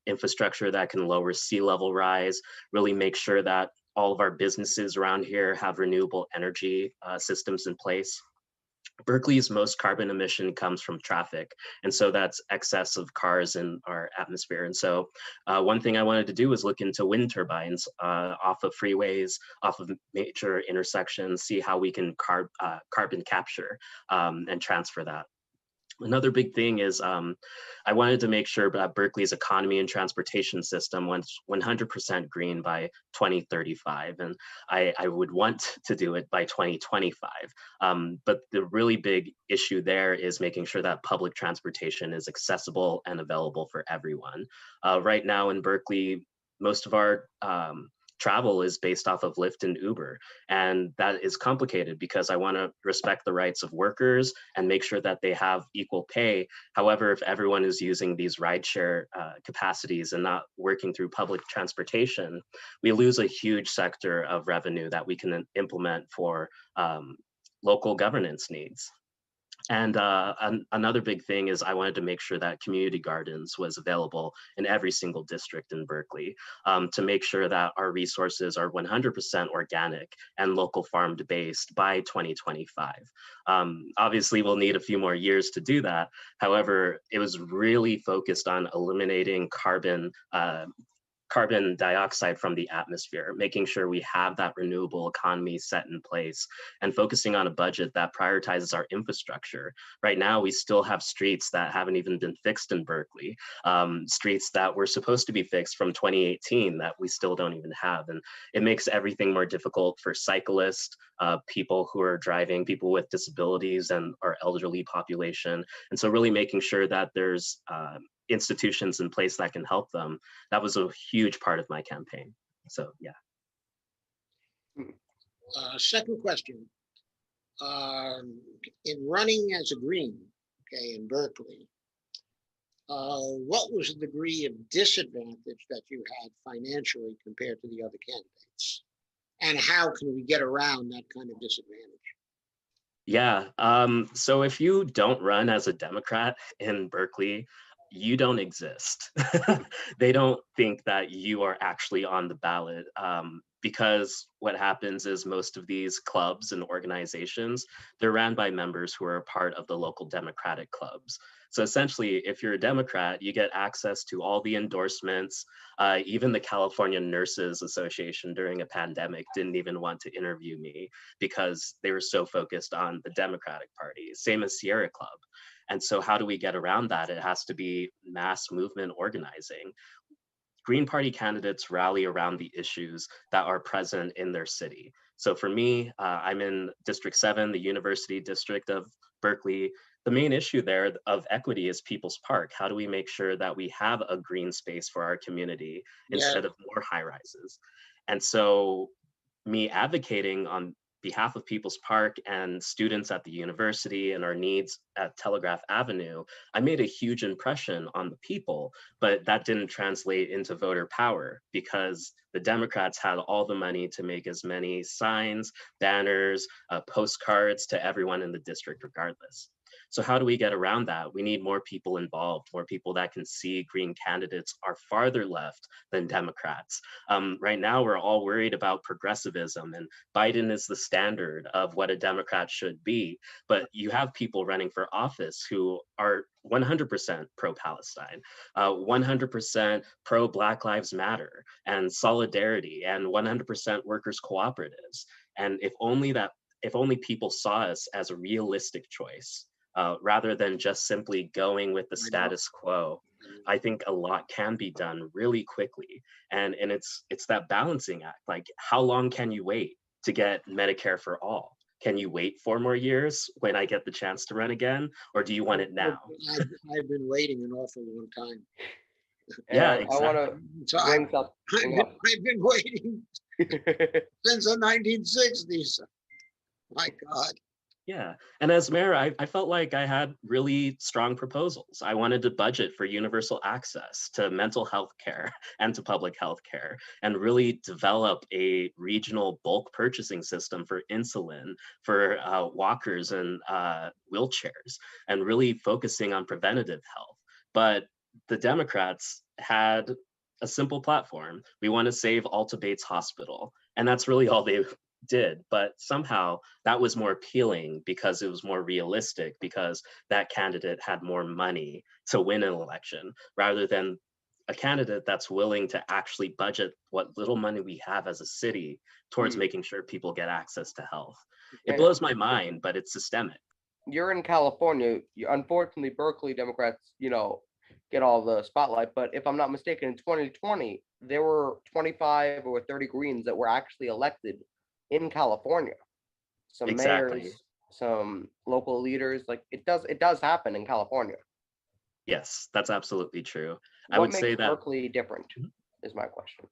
infrastructure that can lower sea level rise, really make sure that all of our businesses around here have renewable energy systems in place. Berkeley's most carbon emission comes from traffic, and so that's excess of cars in our atmosphere. And so one thing I wanted to do was look into wind turbines off of freeways, off of major intersections, see how we can carbon capture and transfer that. Another big thing is I wanted to make sure that Berkeley's economy and transportation system went 100% green by 2035, and I would want to do it by 2025. But the really big issue there is making sure that public transportation is accessible and available for everyone. Right now in Berkeley, most of our travel is based off of Lyft and Uber. And that is complicated because I want to respect the rights of workers and make sure that they have equal pay. However, if everyone is using these rideshare capacities and not working through public transportation, we lose a huge sector of revenue that we can implement for local governance needs. And another big thing is I wanted to make sure that community gardens was available in every single district in Berkeley to make sure that our resources are 100% organic and local farmed based by 2025. Obviously, we'll need a few more years to do that. However, it was really focused on eliminating carbon dioxide from the atmosphere, making sure we have that renewable economy set in place, and focusing on a budget that prioritizes our infrastructure. Right now, we still have streets that haven't even been fixed in Berkeley, streets that were supposed to be fixed from 2018 that we still don't even have. And it makes everything more difficult for cyclists, people who are driving, people with disabilities, and our elderly population. And so really making sure that there's institutions in place that can help them. That was a huge part of my campaign. So, yeah. Second question. In running as a Green, okay, in Berkeley, what was the degree of disadvantage that you had financially compared to the other candidates? And how can we get around that kind of disadvantage? Yeah, so if you don't run as a Democrat in Berkeley, you don't exist. They don't think that you are actually on the ballot, because what happens is most of these clubs and organizations, they're ran by members who are a part of the local Democratic clubs. So essentially, if you're a Democrat, you get access to all the endorsements. Even the California Nurses Association during a pandemic didn't even want to interview me because they were so focused on the Democratic Party, same as Sierra Club. And so how do we get around that? It has to be mass movement organizing. Green Party candidates rally around the issues that are present in their city. So for me, I'm in District 7, the University District of Berkeley. The main issue there of equity is People's Park. How do we make sure that we have a green space for our community instead of more high rises? And so me advocating on behalf of People's Park and students at the university and our needs at Telegraph Avenue, I made a huge impression on the people, but that didn't translate into voter power because the Democrats had all the money to make as many signs, banners, postcards to everyone in the district regardless. So how do we get around that? We need more people involved, more people that can see green candidates are farther left than Democrats. Right now, we're all worried about progressivism, and Biden is the standard of what a Democrat should be. But you have people running for office who are 100% pro-Palestine, 100% pro-Black Lives Matter and solidarity, and 100% workers cooperatives. And if only people saw us as a realistic choice, rather than just simply going with the status quo, I think a lot can be done really quickly. And it's that balancing act. Like, how long can you wait to get Medicare for all? Can you wait 4 more years when I get the chance to run again? Or do you want it now? I've been waiting an awful long time. Yeah, And exactly. I want So to bring something up. I've been waiting since the 1960s. My God. Yeah, and as mayor, I felt like I had really strong proposals. I wanted to budget for universal access to mental health care and to public health care, and really develop a regional bulk purchasing system for insulin, for walkers and wheelchairs, and really focusing on preventative health. But the Democrats had a simple platform. We want to save Alta Bates Hospital, and that's really all they did. But somehow that was more appealing because it was more realistic, because that candidate had more money to win an election, rather than a candidate that's willing to actually budget what little money we have as a city towards making sure people get access to health. It blows my mind, but it's systemic. You're in California. Unfortunately, Berkeley Democrats, get all the spotlight. But if I'm not mistaken, in 2020, there were 25 or 30 Greens that were actually elected in California. Some Exactly. mayors, some local leaders. Like it does happen in California. Yes, that's absolutely true. What I would makes say that Berkeley different is my question.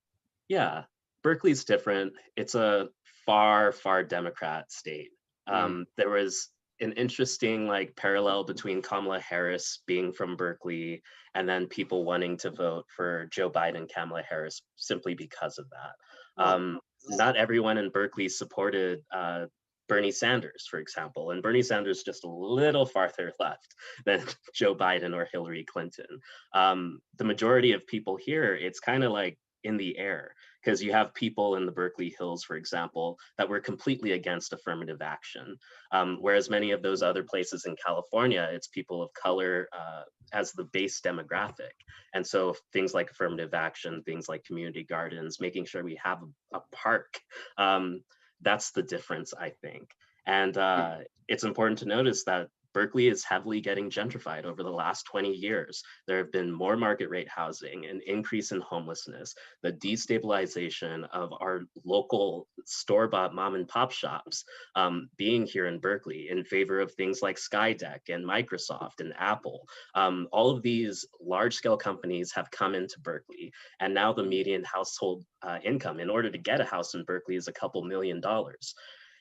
Yeah, Berkeley's different. It's a far, far Democrat state. There was an interesting parallel between Kamala Harris being from Berkeley and then people wanting to vote for Joe Biden, Kamala Harris, simply because of that. Not everyone in Berkeley supported Bernie Sanders, for example, and Bernie Sanders just a little farther left than Joe Biden or Hillary Clinton. The majority of people here, it's kind of like in the air, because you have people in the Berkeley Hills, for example, that were completely against affirmative action. Whereas many of those other places in California, it's people of color as the base demographic. And so things like affirmative action, things like community gardens, making sure we have a park, that's the difference, I think. And it's important to notice that Berkeley is heavily getting gentrified over the last 20 years. There have been more market rate housing, an increase in homelessness, the destabilization of our local store-bought mom and pop shops being here in Berkeley in favor of things like Skydeck and Microsoft and Apple. All of these large-scale companies have come into Berkeley, and now the median household income in order to get a house in Berkeley is a couple $1 million.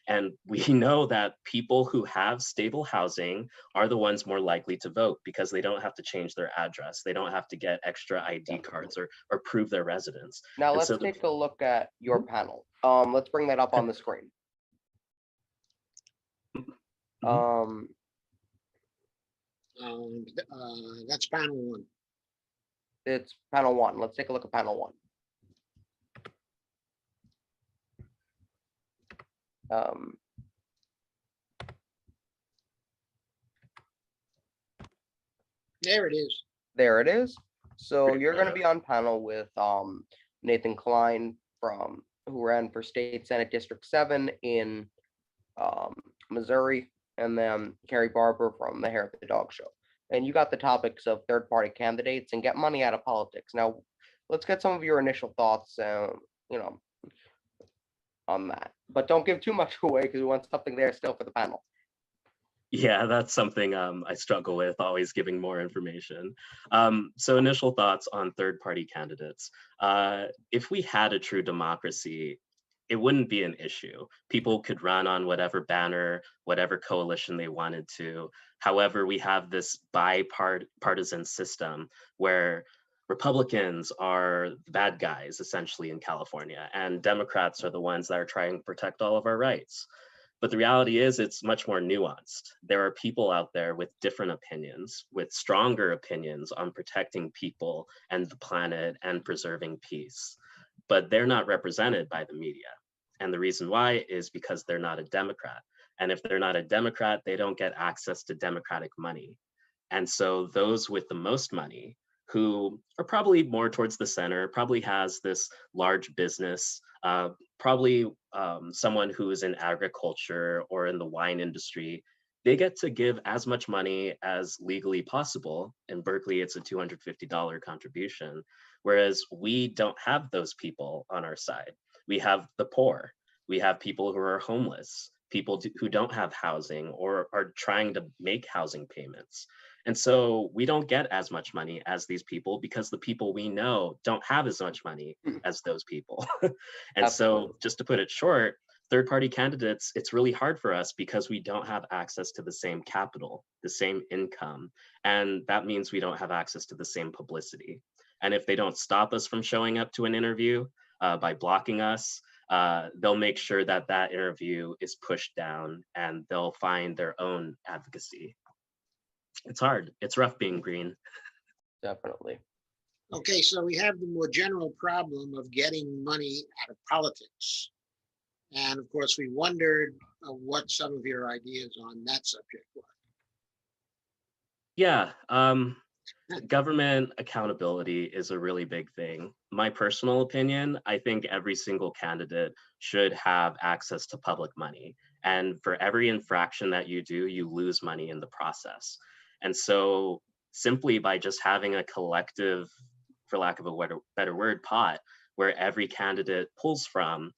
And we know that people who have stable housing are the ones more likely to vote because they don't have to change their address. They don't have to get extra ID cards or prove their residence. Now And let's so take a look at your panel. Let's bring that up on the screen. That's panel 1. It's panel one. Let's take a look at panel one. There it is. There it is. So Great you're going to photo. be on panel with Nathan Klein who ran for State Senate District 7 in Missouri, and then Carrie Barber from the Hair of the Dog Show. And you got the topics of third-party candidates and get money out of politics. Now, let's get some of your initial thoughts, on that. But don't give too much away because we want something there still for the panel. Yeah, that's something I struggle with, always giving more information. So initial thoughts on third-party candidates. If we had a true democracy, it wouldn't be an issue. People could run on whatever banner, whatever coalition they wanted to. However, we have this bipartisan system where Republicans are the bad guys, essentially, in California, and Democrats are the ones that are trying to protect all of our rights. But the reality is it's much more nuanced. There are people out there with different opinions, with stronger opinions on protecting people and the planet and preserving peace. But they're not represented by the media. And the reason why is because they're not a Democrat. And if they're not a Democrat, they don't get access to Democratic money. And so those with the most money, who are probably more towards the center, probably has this large business, probably someone who is in agriculture or in the wine industry, they get to give as much money as legally possible. In Berkeley, it's a $250 contribution, whereas we don't have those people on our side. We have the poor, we have people who are homeless, people who don't have housing or are trying to make housing payments. And so we don't get as much money as these people because the people we know don't have as much money as those people. And so just to put it short, third-party candidates, it's really hard for us because we don't have access to the same capital, the same income. And that means we don't have access to the same publicity. And if they don't stop us from showing up to an interview by blocking us, they'll make sure that that interview is pushed down and they'll find their own advocacy. It's hard. It's rough being green. Definitely. Okay, so we have the more general problem of getting money out of politics. And of course, we wondered what some of your ideas on that subject were. Yeah, government accountability is a really big thing. My personal opinion, I think every single candidate should have access to public money. And for every infraction that you do, you lose money in the process. And so simply by just having a collective, for lack of a better word, pot, where every candidate pulls from,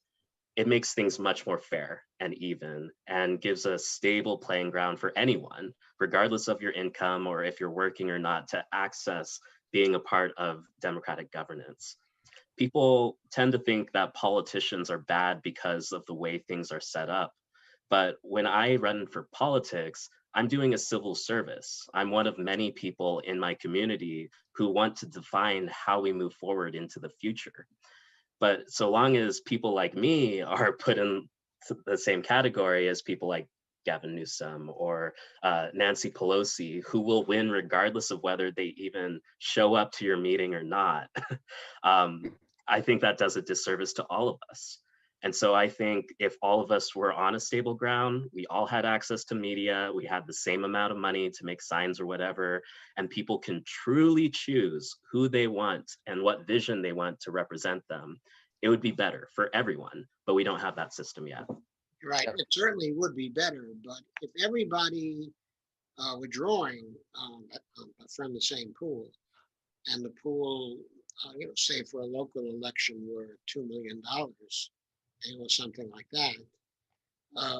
it makes things much more fair and even and gives a stable playing ground for anyone, regardless of your income or if you're working or not, to access being a part of democratic governance. People tend to think that politicians are bad because of the way things are set up. But when I run for politics, I'm doing a civil service. I'm one of many people in my community who want to define how we move forward into the future. But so long as people like me are put in the same category as people like Gavin Newsom or Nancy Pelosi, who will win regardless of whether they even show up to your meeting or not, I think that does a disservice to all of us. And so I think if all of us were on a stable ground, we all had access to media, we had the same amount of money to make signs or whatever, and people can truly choose who they want and what vision they want to represent them, it would be better for everyone, but we don't have that system yet. Right, it certainly would be better, but if everybody were drawing from the same pool, and the pool, say for a local election were $2 million, or something like that,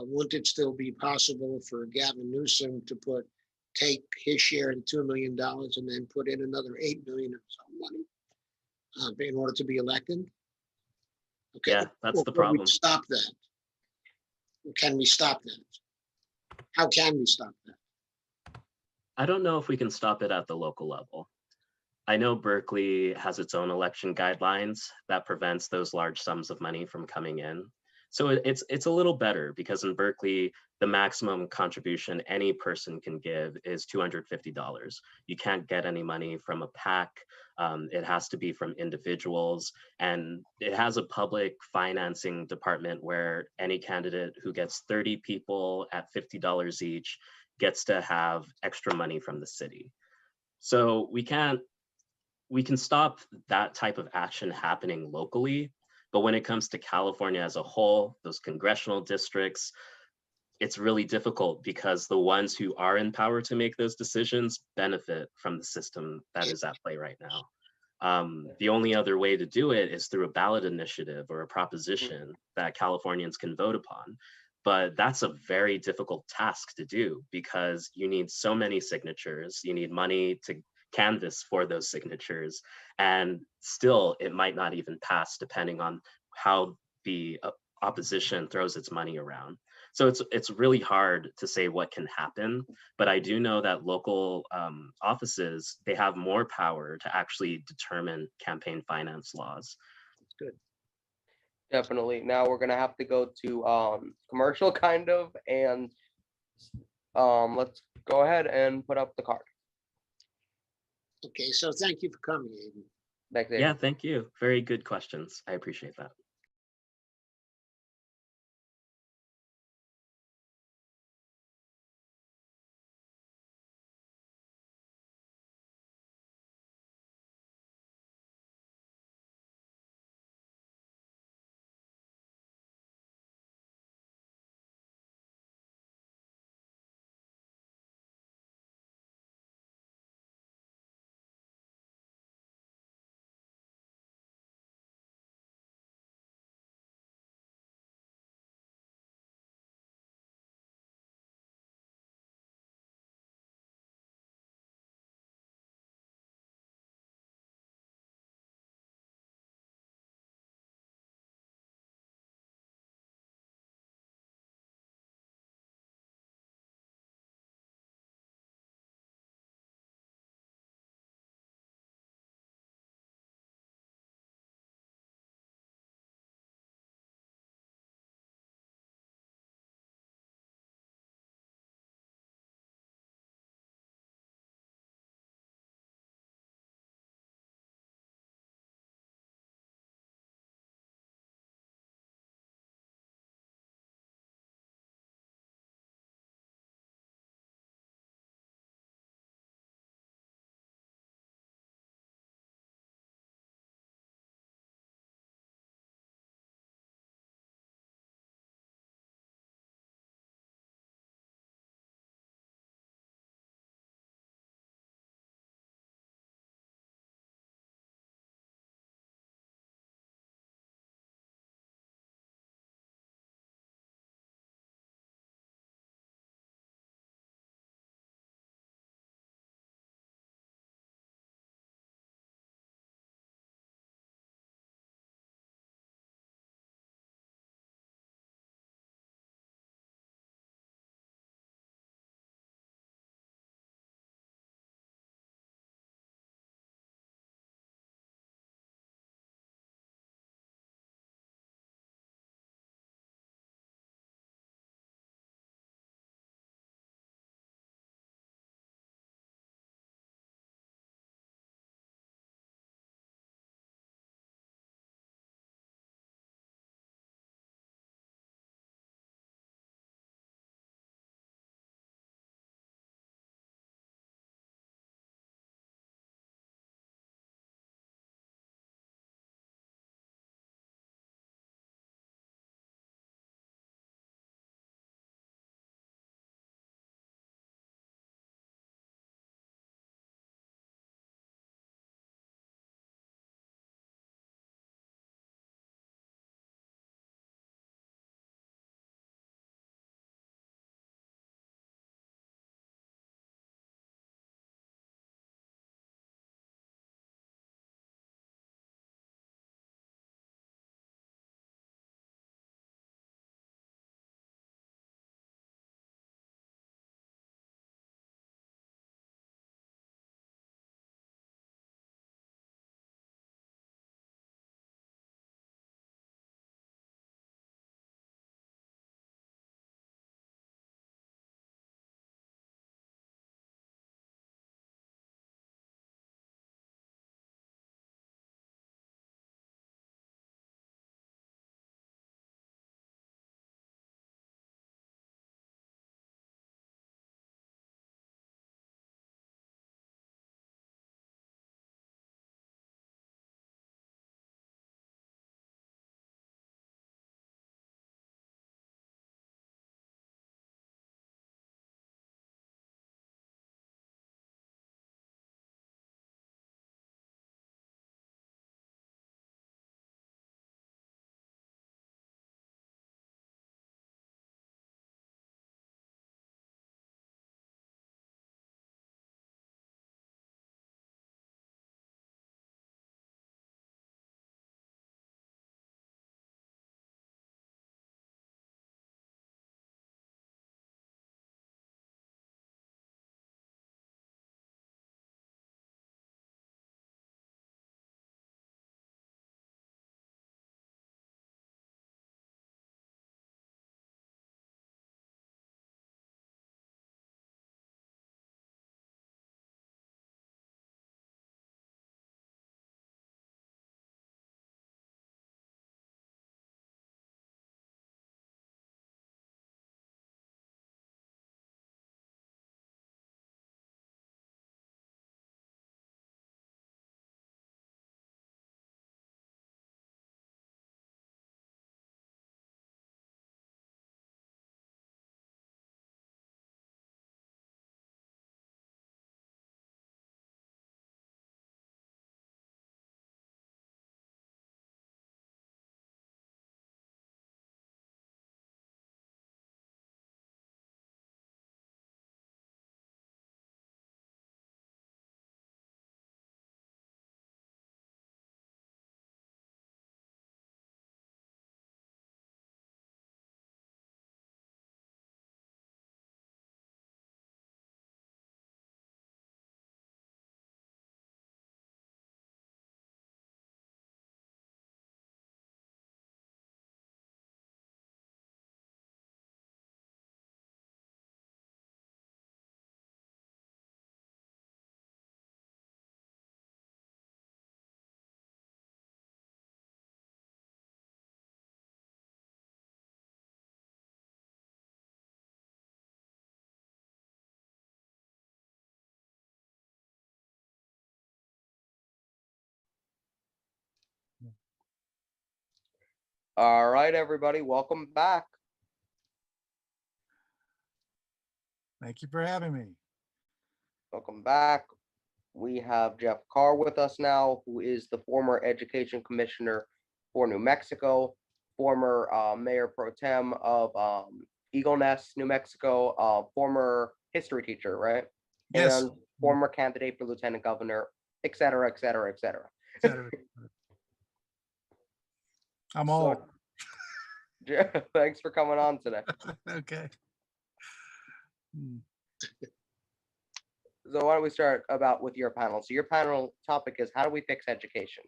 wouldn't it still be possible for Gavin Newsom to take his share of the $2 million and then put in another $8 million of his own money in order to be elected? Okay. Yeah, that's the problem. We stop that. Can we stop that? How can we stop that? I don't know if we can stop it at the local level. I know Berkeley has its own election guidelines that prevents those large sums of money from coming in. So it's a little better because in Berkeley, the maximum contribution any person can give is $250. You can't get any money from a PAC. It has to be from individuals, and it has a public financing department where any candidate who gets 30 people at $50 each gets to have extra money from the city. So we can stop that type of action happening locally. But when it comes to California as a whole, those congressional districts, it's really difficult because the ones who are in power to make those decisions benefit from the system that is at play right now. The only other way to do it is through a ballot initiative or a proposition that Californians can vote upon. But that's a very difficult task to do because you need so many signatures, you need money to canvas for those signatures, and still it might not even pass depending on how the opposition throws its money around. So it's really hard to say what can happen, but I do know that local offices, they have more power to actually determine campaign finance laws. Good. Definitely. Now we're gonna have to go to commercial kind of, and let's go ahead and put up the card. Okay, so thank you for coming, Aiden. Back there. Yeah, thank you. Very good questions. I appreciate that. All right, everybody, welcome back. Thank you for having me. Welcome back. We have Jeff Carr with us now, who is the former Education Commissioner for New Mexico, former Mayor Pro Tem of Eagle Nest, New Mexico, former history teacher, right? Yes. And former candidate for Lieutenant Governor, et cetera, et cetera, et cetera. I'm So, old. Jeff, thanks for coming on today. Okay. So why don't we start with your panel? So your panel topic is how do we fix education?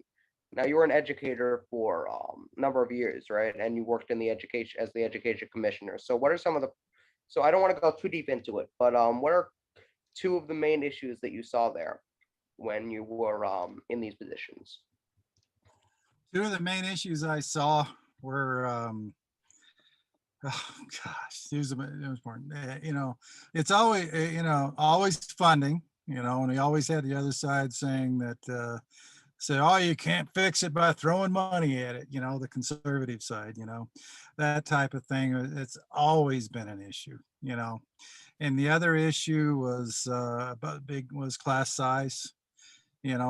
Now you were an educator for a number of years, right? And you worked in the education as the education commissioner. So what are some of the? So I don't want to go too deep into it, but what are two of the main issues that you saw there when you were in these positions? Two of the main issues I saw were, oh gosh, it was important. You know, it's always, always funding, and we always had the other side saying that, say, oh, you can't fix it by throwing money at it, the conservative side, that type of thing. It's always been an issue, and the other issue was was class size, and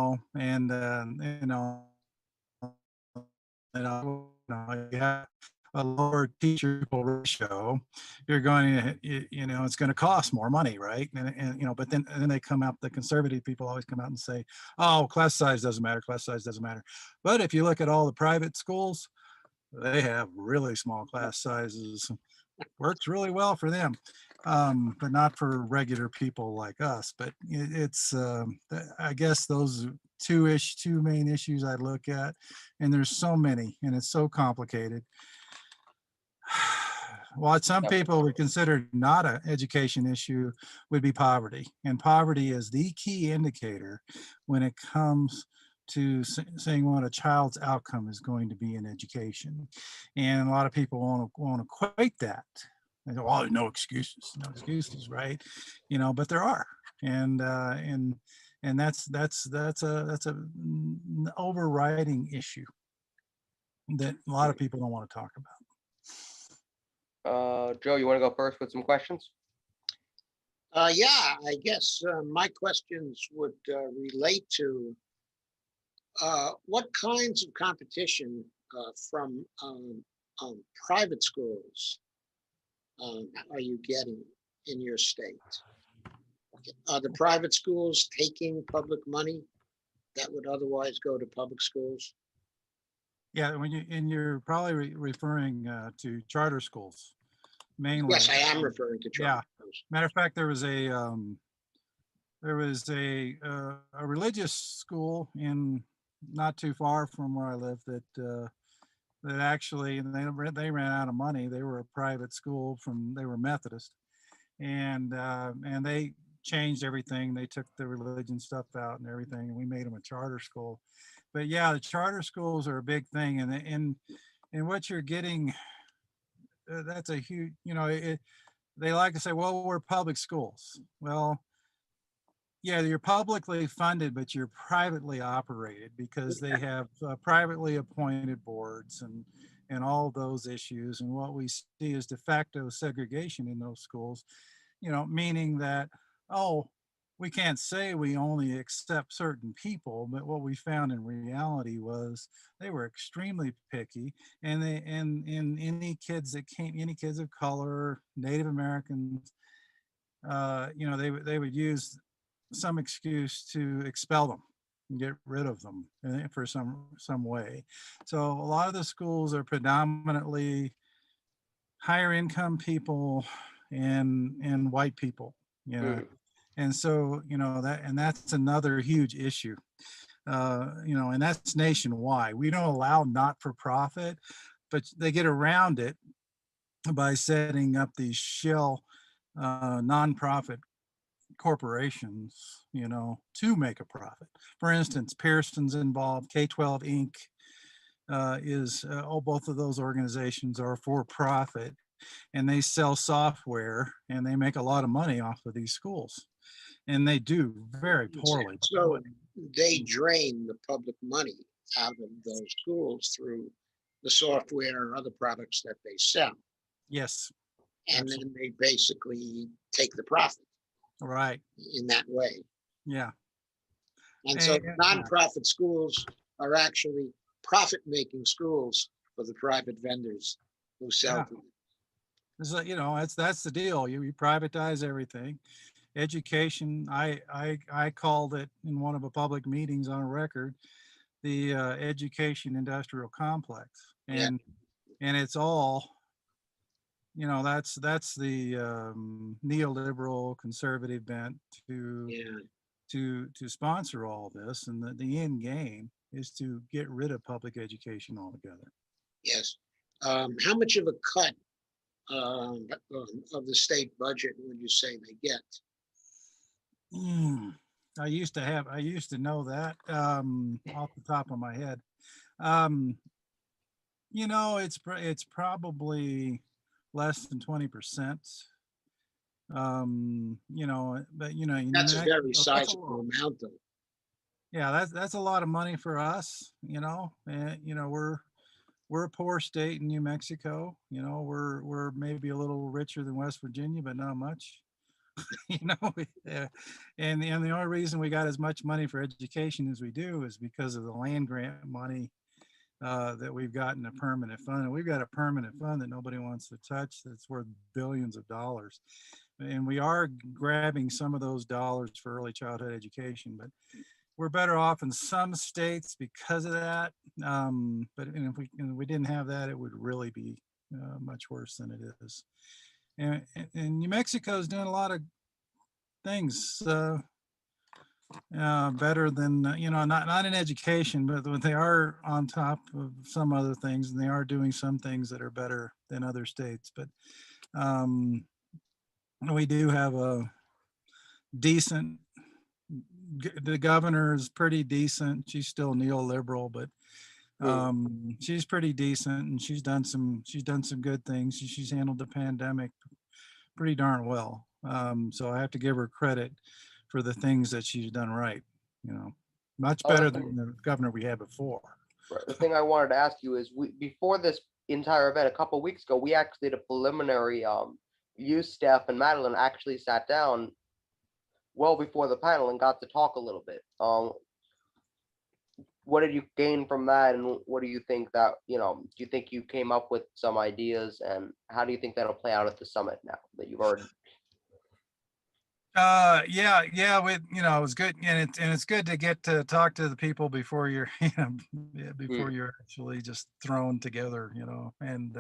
you have a lower teacher pupil ratio, you're going to, it's going to cost more money, right? And but then they come out, the conservative people always come out and say, oh, class size doesn't matter, class size doesn't matter. But if you look at all the private schools, they have really small class sizes. Works really well for them, but not for regular people like us. But it's, I guess those two main issues I look at, and there's so many, and it's so complicated. What some people would consider not an education issue would be poverty, and poverty is the key indicator when it comes to saying what a child's outcome is going to be in education. And a lot of people won't equate that. They go, oh, no excuses, right? But there are, and that's a overriding issue that a lot of people don't want to talk about. Joe, you want to go first with some questions? Yeah, I guess my questions would relate to what kinds of competition from private schools are you getting in your state? Are the private schools taking public money that would otherwise go to public schools? Yeah, you're probably referring to charter schools mainly. Yes, I am referring to charter schools. Matter of fact, there was a religious school in not too far from where I live that actually, and they ran out of money. They were a private school they were Methodist, and they changed everything. They took the religion stuff out and everything, and we made them a charter school. But yeah, the charter schools are a big thing, and what you're getting, that's a huge, they like to say, well, we're public schools. Well, yeah, you're publicly funded, but you're privately operated because they have privately appointed boards and all those issues. And what we see is de facto segregation in those schools, meaning that, oh, we can't say we only accept certain people, but what we found in reality was they were extremely picky, and any kids of color, Native Americans, they would use some excuse to expel them and get rid of them for some way. So a lot of the schools are predominantly higher income people and white people, and so that's another huge issue, and that's nationwide. We don't allow not-for-profit, but they get around it by setting up these shell nonprofit corporations, to make a profit. For instance, Pearson's involved, K-12 Inc. Is both of those organizations are for profit, and they sell software and they make a lot of money off of these schools, and they do very poorly. So they drain the public money out of those schools through the software or other products that they sell. Yes, And then they basically take the profit right. in that way. Yeah. And so Yeah. nonprofit schools are actually profit-making schools for the private vendors who sell Yeah. to them. It's like, you know, that's the deal. You privatize everything. Education, I called it in one of the public meetings on record, the education industrial complex. Yeah. And it's all, you know, that's the neoliberal conservative bent to Yeah. to sponsor all this, and the end game is to get rid of public education altogether. Yes. How much of a cut of the state budget would you say they get? I used to know that off the top of my head. Um, you know, it's probably less than 20%. You know, but you know, That's a very that's a lot. sizable amount, though. Yeah, that's a lot of money for us, you know. And you know, we're a poor state in New Mexico. You know, we're maybe a little richer than West Virginia, but not much. You know, and the only reason we got as much money for education as we do is because of the land grant money that we've got in a permanent fund. And we've got a permanent fund that nobody wants to touch that's worth billions of dollars. And we are grabbing some of those dollars for early childhood education, but we're better off in some states because of that. But if we didn't have that, it would really be much worse than it is. And New Mexico is doing a lot of things better than, you know, not in education, but they are on top of some other things, and they are doing some things that are better than other states. But we do have a decent, the governor is pretty decent. She's still neoliberal, but she's pretty decent, and she's done some good things. She's handled the pandemic pretty darn well. So I have to give her credit for the things that she's done right, you know, much better than the governor we had before. Right. The thing I wanted to ask you is, before this entire event, a couple of weeks ago, we actually did a preliminary. You, Steph, and Madeleine actually sat down well before the panel and got to talk a little bit. What did you gain from that, and what do you think that, you know, do you think you came up with some ideas, and how do you think that'll play out at the summit now that you've already? Yeah, you know, it was good, and it's good to get to talk to the people before you're, you know, before you're actually just thrown together, you know, and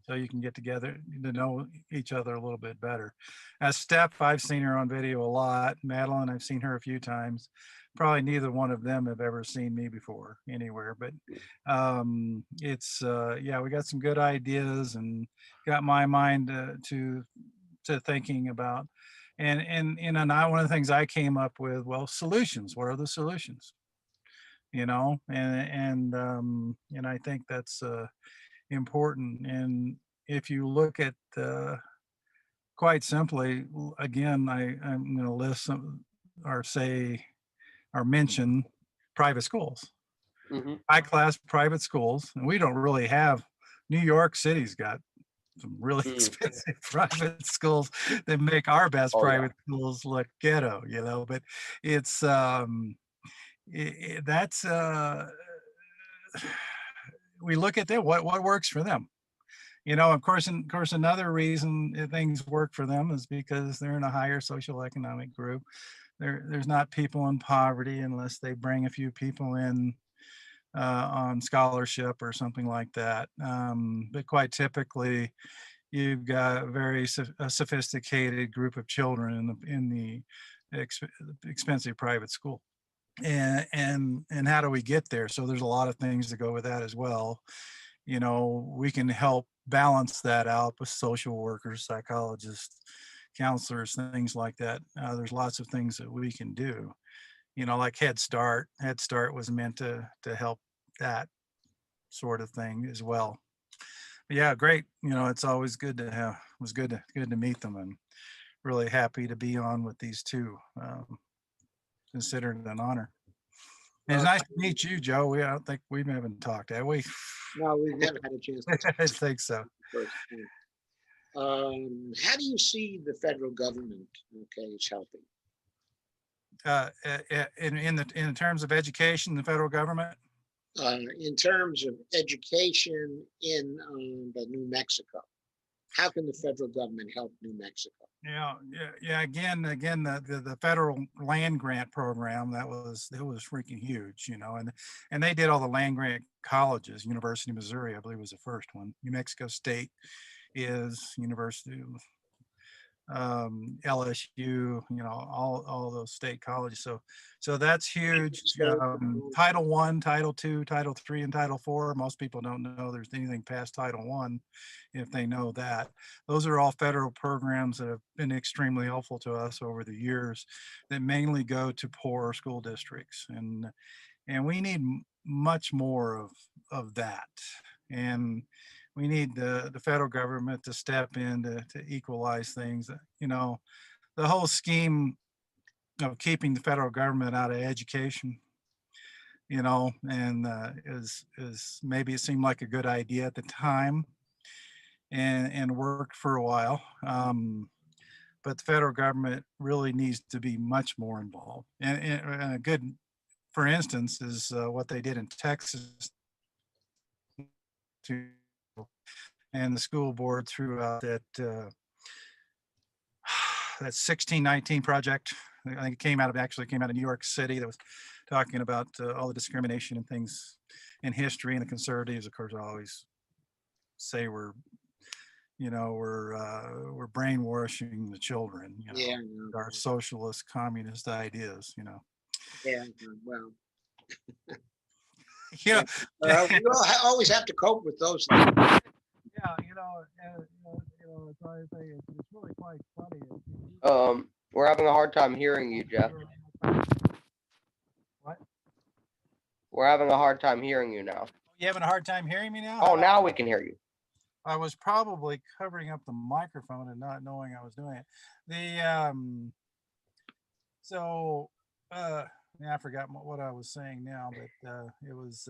so you can get together to know each other a little bit better. As Steph, I've seen her on video a lot. Madeleine, I've seen her a few times. Probably neither one of them have ever seen me before anywhere, but it's yeah, we got some good ideas and got my mind to thinking about. And you know, now one of the things I came up with, well, solutions. What are the solutions? You know, and I think that's important. And if you look at quite simply, again, I'm going to list some, or say, or mention private schools, high class private schools, and we don't really have. New York City's got some really expensive private schools that make our best private schools look ghetto, you know, but it's that's we look at that, what works for them, you know. Of course, another reason things work for them is because they're in a higher social economic group. There's not people in poverty unless they bring a few people in on scholarship or something like that. But quite typically, you've got a very sophisticated group of children in the expensive private school. And how do we get there? So there's a lot of things to go with that as well. You know, we can help balance that out with social workers, psychologists, counselors, things like that. There's lots of things that we can do. You know, like Head Start. Head Start was meant to help that sort of thing as well. But yeah, great. You know, it's always good to have. It was good to meet them, and really happy to be on with these two. Considered an honor. It's nice to meet you, Joe. I don't think we haven't talked, have we? No, we've never had a chance to talk I think so. first. How do you see the federal government, okay, is helping? In terms of education, the federal government? In terms of education in the New Mexico, how can the federal government help New Mexico? Yeah. Again, the federal land grant program it was freaking huge, you know, and they did all the land grant colleges. University of Missouri, I believe, was the first one. New Mexico State is University of LSU, you know, all those state colleges. So that's huge. Title I, Title II, Title III, and Title IV. Most people don't know there's anything past Title I, if they know that. Those are all federal programs that have been extremely helpful to us over the years that mainly go to poor school districts. And we need much more of that. And we need the federal government to step in to equalize things. You know, the whole scheme of keeping the federal government out of education, you know, and is maybe it seemed like a good idea at the time and worked for a while. But the federal government really needs to be much more involved. And a good, for instance, is what they did in Texas and the school board threw out that that 1619 project. I think it came out of New York City, that was talking about all the discrimination and things in history. And the conservatives, of course, always say we're brainwashing the children, you know, Yeah, our socialist communist ideas, you know. yeah, well. Yeah. We always have to cope with those things. Yeah, it's really quite funny. We're having a hard time hearing you, Jeff. What? We're having a hard time hearing you now. You having a hard time hearing me now? Oh, now we can hear you. I was probably covering up the microphone and not knowing I was doing it. I forgot what I was saying now, but it was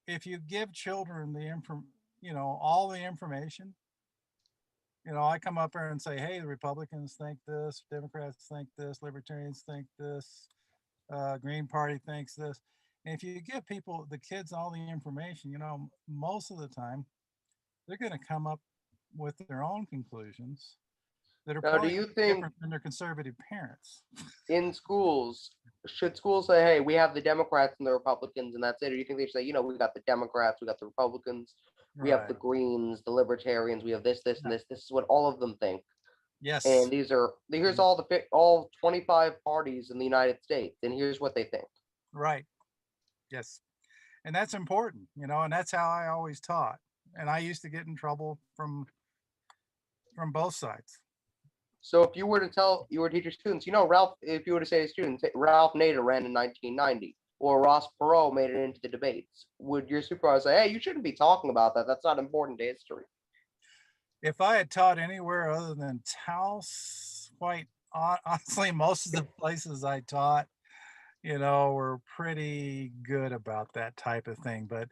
if you give children all the information, you know, I come up there and say, hey, the Republicans think this, Democrats think this, Libertarians think this, Green Party thinks this. And if you give the kids all the information, you know, most of the time they're going to come up with their own conclusions that are Now, probably do you think different than their conservative parents. in schools, should schools say, hey, we have the Democrats and the Republicans and that's it? Or do you think they should say, you know, we got the Democrats, we got the Republicans, we have the Greens, the Libertarians, we have this, and this. This is what all of them think. Yes. And here's all 25 parties in the United States, and here's what they think. Right. Yes. And that's important, you know, and that's how I always taught. And I used to get in trouble from both sides. So if you were to teach your students, you know, if you were to say to students, Ralph Nader ran in 1990, or Ross Perot made it into the debates, would your supervisor say, hey, you shouldn't be talking about that? That's not important to history. If I had taught anywhere other than Taos, quite honestly, most of the places I taught, you know, were pretty good about that type of thing. But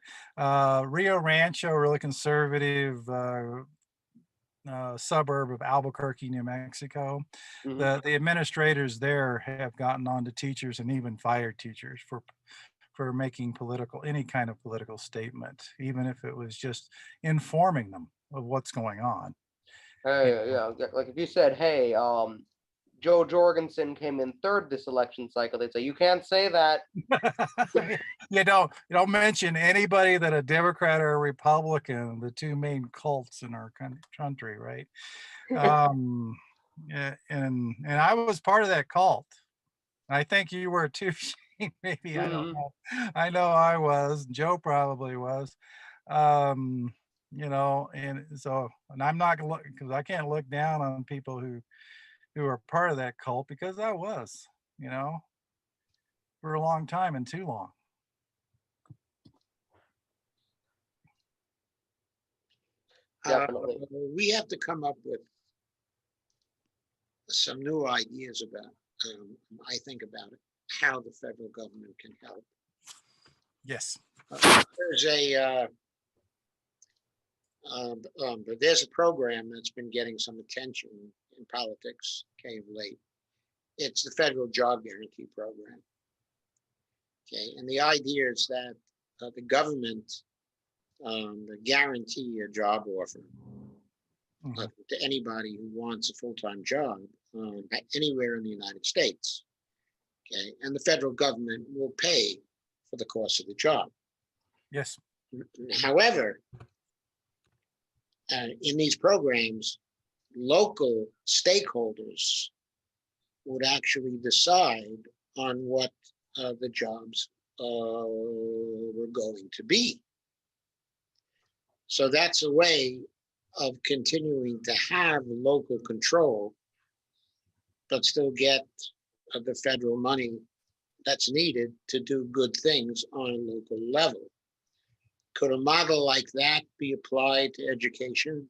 Rio Rancho, really conservative suburb of Albuquerque, New Mexico. Mhm. The administrators there have gotten on to teachers and even fired teachers for making any kind of political statement, even if it was just informing them of what's going on. Hey, yeah, like if you said, hey, Joe Jorgensen came in third this election cycle, they'd say, you can't say that. You don't mention anybody that a Democrat or a Republican, the two main cults in our country, right? And I was part of that cult. I think you were too. Maybe, I don't know. I know I was. Joe probably was. You know, and I'm not gonna look, because I can't look down on people who are part of that cult, because I was, you know, for a long time and too long. Definitely. We have to come up with some new ideas about, I think about it. how the federal government can help. Yes. There's a program that's been getting some attention in politics, okay, of late. It's the federal job guarantee program. Okay, and the idea is that the government guarantee a job offer to anybody who wants a full-time job anywhere in the United States. Okay, and the federal government will pay for the cost of the job. Yes. However, in these programs, local stakeholders would actually decide on what the jobs were going to be. So that's a way of continuing to have local control, but still get the federal money that's needed to do good things on a local level. Could a model like that be applied to education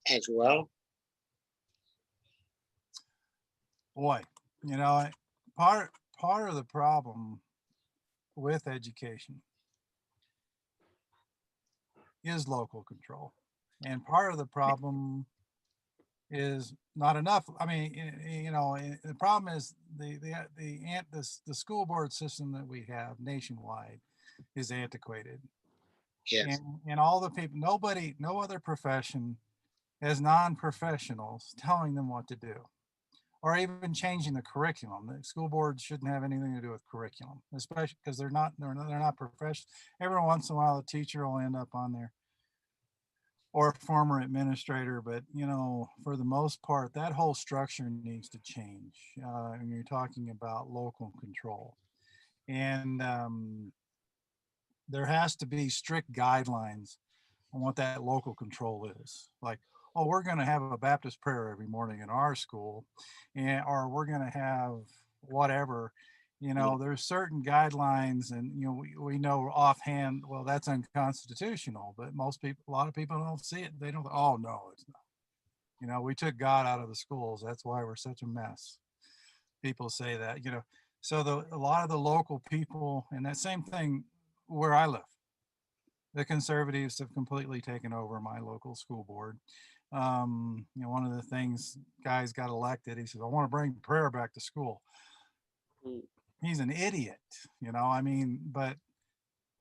as well? Boy, you know, part of the problem with education is local control, and part of the problem is not enough. I mean, you know, the problem is the school board system that we have nationwide is antiquated. Yes. And all the people, no other profession has non-professionals telling them what to do, or even changing the curriculum. The school board shouldn't have anything to do with curriculum, especially because they're not professional. Every once in a while, a teacher will end up on there, or a former administrator, but you know, for the most part, that whole structure needs to change. And you're talking about local control, and there has to be strict guidelines on what that local control is. Like, oh, we're going to have a Baptist prayer every morning in our school, and or we're going to have whatever. You know, there's certain guidelines, and you know, we know offhand, well, that's unconstitutional, but most people, a lot of people don't see it. They don't, oh no, it's not. You know, we took God out of the schools. That's why we're such a mess. People say that, you know. So a lot of the local people, and that same thing where I live, the conservatives have completely taken over my local school board. You know, one of the things, guys got elected, he says, I want to bring prayer back to school. He's an idiot, you know, I mean, but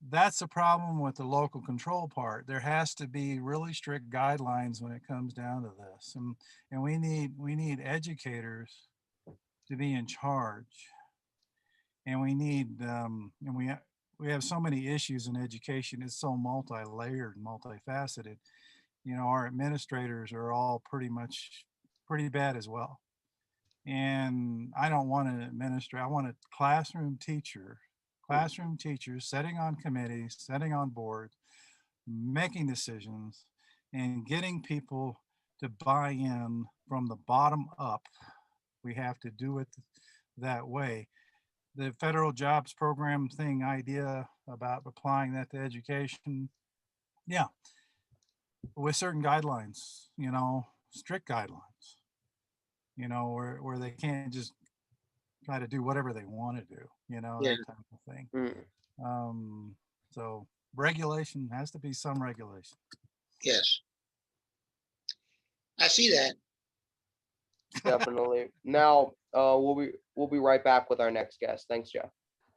that's the problem with the local control part. There has to be really strict guidelines when it comes down to this. And we need educators to be in charge. And we need, and we have so many issues in education. It's so multi-layered, multifaceted. You know, our administrators are all pretty bad as well. And I don't want an administrator. I want a classroom teachers sitting on committees, sitting on boards, making decisions, and getting people to buy in from the bottom up. We have to do it that way. The federal jobs program thing idea about applying that to education, yeah, with certain guidelines, you know, strict guidelines, you know, where they can't just try to do whatever they want to do, you know, Yeah. that type of thing. So regulation has to be some regulation. Yes. I see that. Definitely. Now, we'll be right back with our next guest. Thanks, Jeff.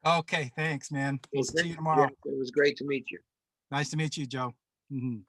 Okay, thanks, man. We'll see you tomorrow. It was great to meet you. Nice to meet you, Joe. Mhm.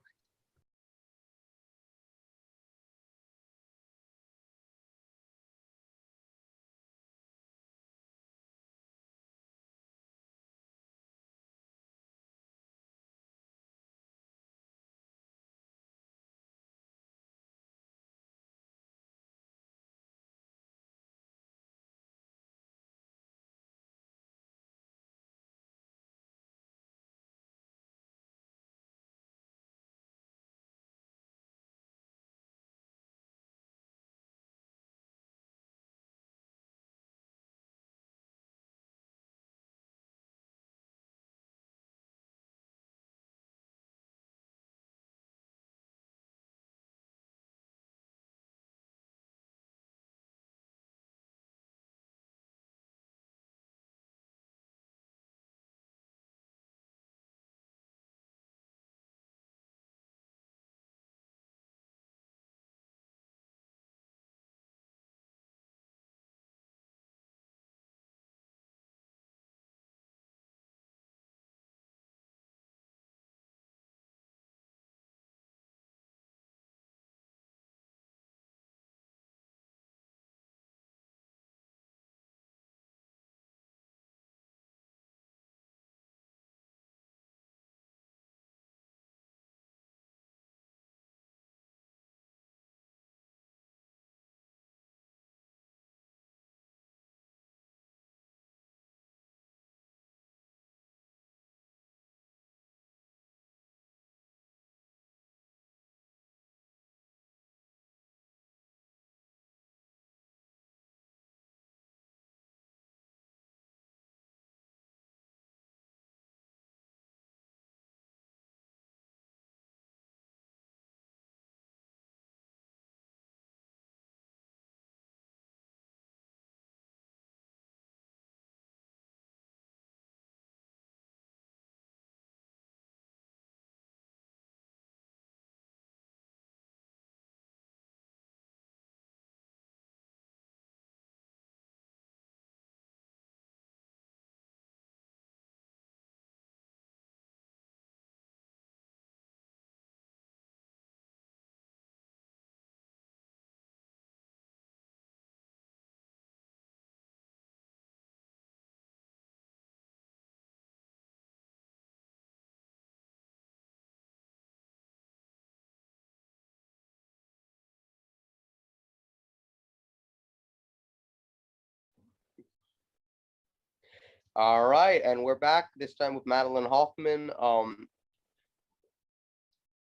All right, and we're back this time with Madeleine Hoffman,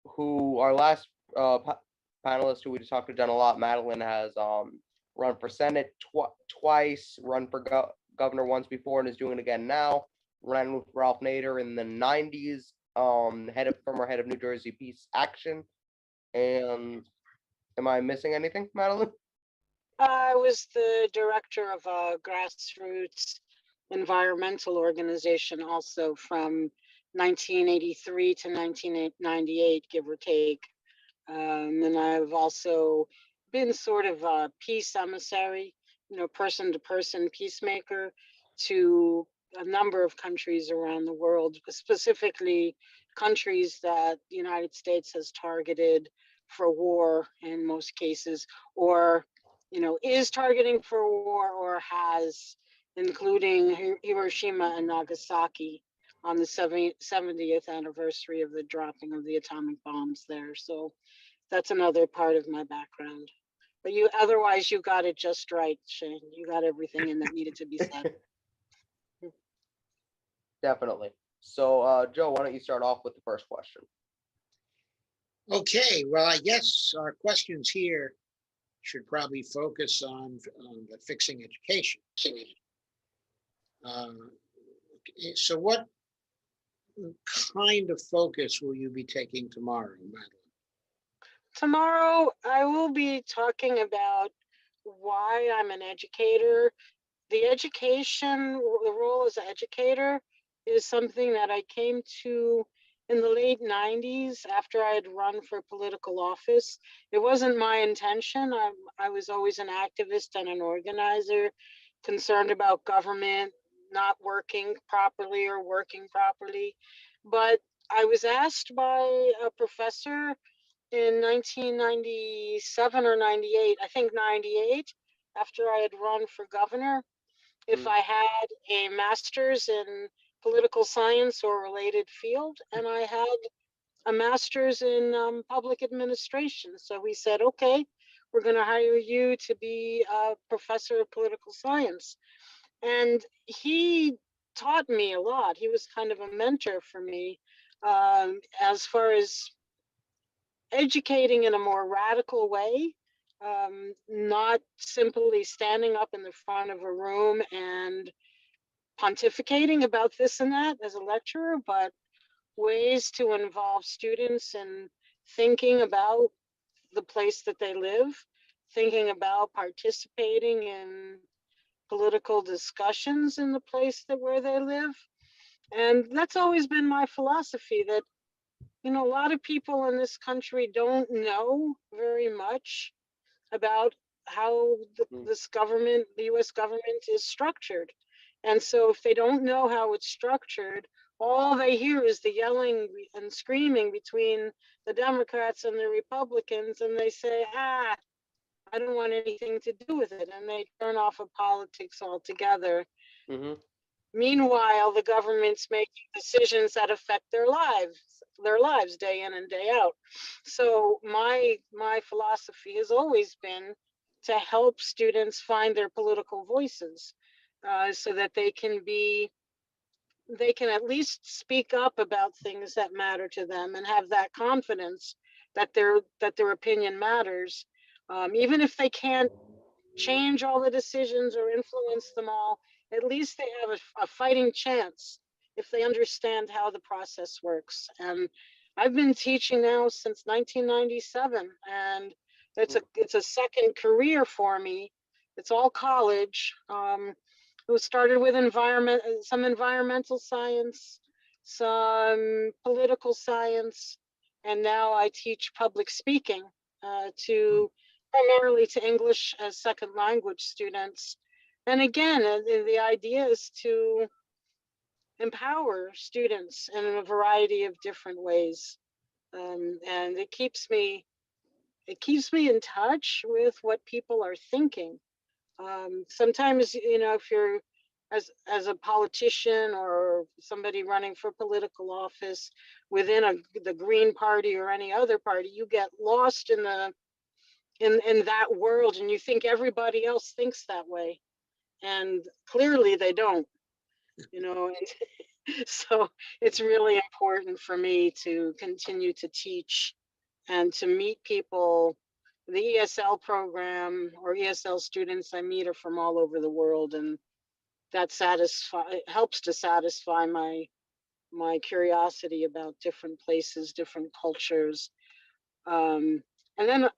who our last panelist who we just talked to done a lot. Madeleine has run for Senate twice, run for governor once before, and is doing it again now. Ran with Ralph Nader in the 90s, former head of New Jersey Peace Action. And am I missing anything, Madeleine? I was the director of a grassroots environmental organization also from 1983 to 1998, give or take. And I've also been sort of a peace emissary, person to person peacemaker to a number of countries around the world, specifically countries that the United States has targeted for war in most cases, or is targeting for war or has, including Hiroshima and Nagasaki on the 70th anniversary of the dropping of the atomic bombs there. So that's another part of my background. But otherwise you got it just right, Shane. You got everything in that needed to be said. Definitely. So, Joe, why don't you start off with the first question? Okay, well, I guess our questions here should probably focus on the fixing education. So what kind of focus will you be taking tomorrow, Madeleine? Tomorrow, I will be talking about why I'm an educator. The role as an educator is something that I came to in the late 90s after I had run for political office. It wasn't my intention. I was always an activist and an organizer, concerned about government not working properly or working properly. But I was asked by a professor in 1997 or 98, I think 98, after I had run for governor, if I had a master's in political science or related field, and I had a master's in public administration. So he said, okay, we're going to hire you to be a professor of political science. And he taught me a lot. He was kind of a mentor for me as far as educating in a more radical way, not simply standing up in the front of a room and pontificating about this and that as a lecturer, but ways to involve students in thinking about the place that they live, thinking about participating in political discussions in the place where they live. And that's always been my philosophy, that a lot of people in this country don't know very much about how this government, the US government, is structured. And so if they don't know how it's structured, all they hear is the yelling and screaming between the Democrats and the Republicans, and they say, I don't want anything to do with it. And they turn off of politics altogether. Meanwhile, the government's making decisions that affect their lives day in and day out. So my philosophy has always been to help students find their political voices, so that they can at least speak up about things that matter to them and have that confidence that their opinion matters, even if they can't change all the decisions or influence them all. At least they have a fighting chance if they understand how the process works. And I've been teaching now since 1997, and it's a second career for me. It's all college. It was started with some environmental science, some political science, and now I teach public speaking primarily to English as second language students. And again, the idea is to empower students in a variety of different ways. And it keeps me in touch with what people are thinking. Sometimes, if you're as a politician or somebody running for political office within the Green Party or any other party, you get lost in that world, and you think everybody else thinks that way, and clearly they don't. you know, and so it's really important for me to continue to teach and to meet people. The ESL program or ESL students I meet are from all over the world, and that helps to satisfy my curiosity about different places, different cultures. And then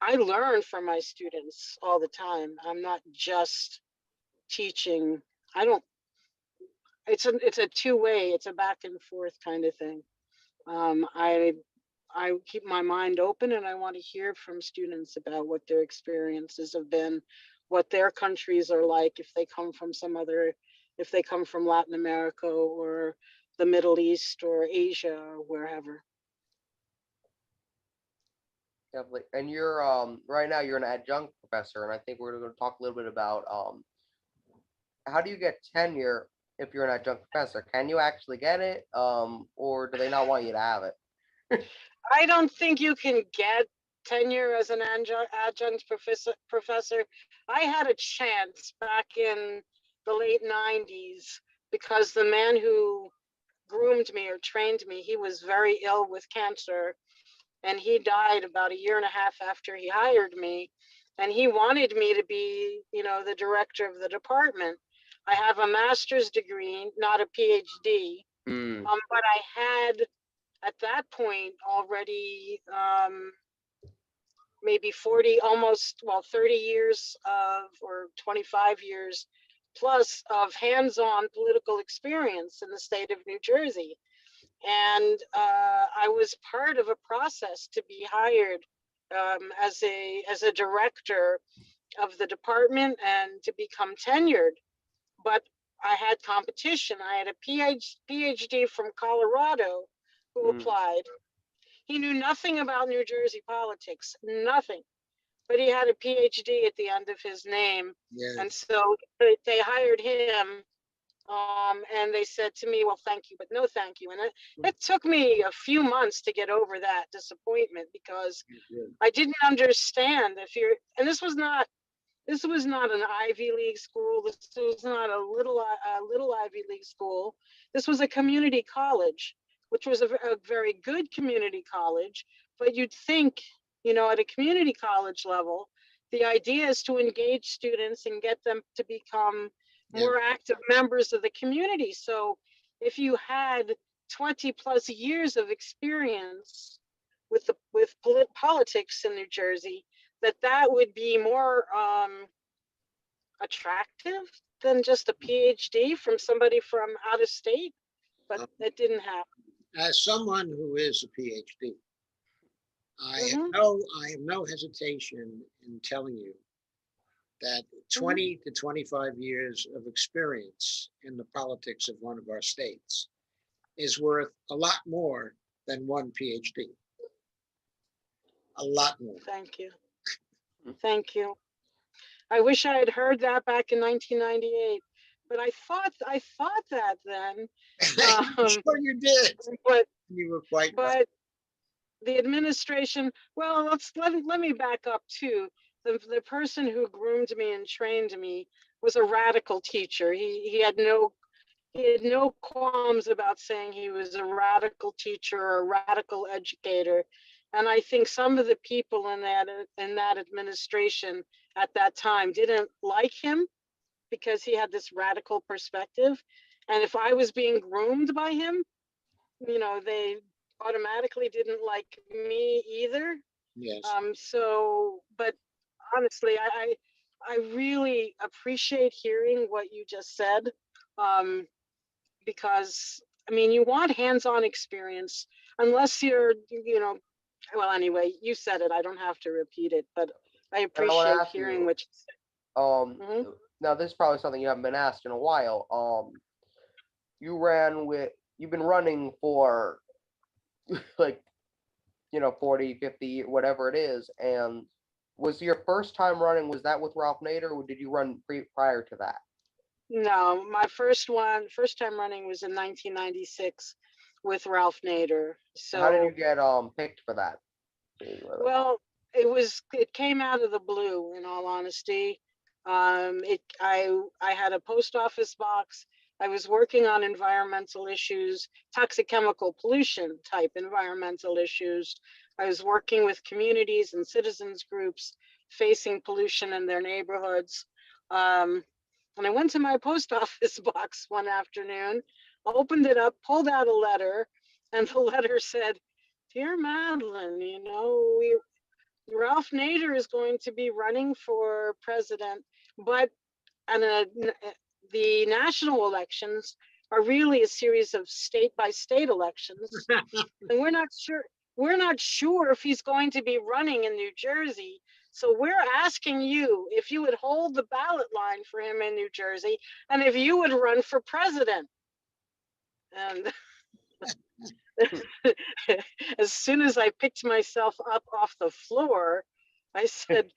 I learn from my students all the time. I'm not just teaching. I don't, it's a two-way, it's a back and forth kind of thing. I keep my mind open, and I want to hear from students about what their experiences have been, what their countries are like, if they come from if they come from Latin America or the Middle East or Asia or wherever. Definitely. And you're right now you're an adjunct professor, and I think we're going to talk a little bit about how do you get tenure if you're an adjunct professor? Can you actually get it, or do they not want you to have it? I don't think you can get tenure as an adjunct professor. I had a chance back in the late 90s because the man who groomed me or trained me, he was very ill with cancer, and he died about a year and a half after he hired me. And he wanted me to be, you know, the director of the department. I have a master's degree, not a PhD, but I had at that point already maybe 40, almost, well, 30 years of, or 25 years plus of hands-on political experience in the state of New Jersey. And I was part of a process to be hired as a director of the department and to become tenured. But I had competition. I had a PhD from Colorado who applied. He knew nothing about New Jersey politics, nothing, but he had a PhD at the end of his name. Yeah. And so they hired him, and they said to me, well, thank you, but no thank you. And it took me a few months to get over that disappointment, because I didn't understand and this was not an Ivy League school. This was not a little Ivy League school. This was a community college, which was a very good community college. But you'd think, you know, at a community college level, the idea is to engage students and get them to become more active members of the community. So if you had 20 plus years of experience with politics in New Jersey, that would be more attractive than just a PhD from somebody from out of state, but it didn't happen. As someone who is a PhD, I have no hesitation in telling you that 20 to 25 years of experience in the politics of one of our states is worth a lot more than one PhD. A lot more. Thank you. Thank you. I wish I had heard that back in 1998, but I thought that then. I'm sure you did. But you were quite but right. The administration, well, let me back up too. The person who groomed me and trained me was a radical teacher. He had no qualms about saying he was a radical teacher or a radical educator. And I think some of the people in that administration at that time didn't like him because he had this radical perspective. And if I was being groomed by him, you know, they automatically didn't like me either. Yes. But honestly, I really appreciate hearing what you just said. Because I mean, you want hands-on experience, unless you're, you know, well, anyway, you said it, I don't have to repeat it, but I appreciate hearing what you said. Now this is probably something you haven't been asked in a while. You've been running for like, you know, 40, 50, whatever it is. And was your first time running, was that with Ralph Nader, or did you run prior to that? No, my first time running was in 1996 with Ralph Nader. So how did you get picked for that? Well, it came out of the blue, in all honesty. I had a post office box I was working on environmental issues, toxic chemical pollution type environmental issues. I was working with communities and citizens groups facing pollution in their neighborhoods. And I went to my post office box one afternoon, opened it up, pulled out a letter, and the letter said, "Dear Madeleine, you know, Ralph Nader is going to be running for president, but the national elections are really a series of state by state elections, and we're not sure if he's going to be running in New Jersey. So we're asking you if you would hold the ballot line for him in New Jersey, and if you would run for president." And as soon as I picked myself up off the floor, I said,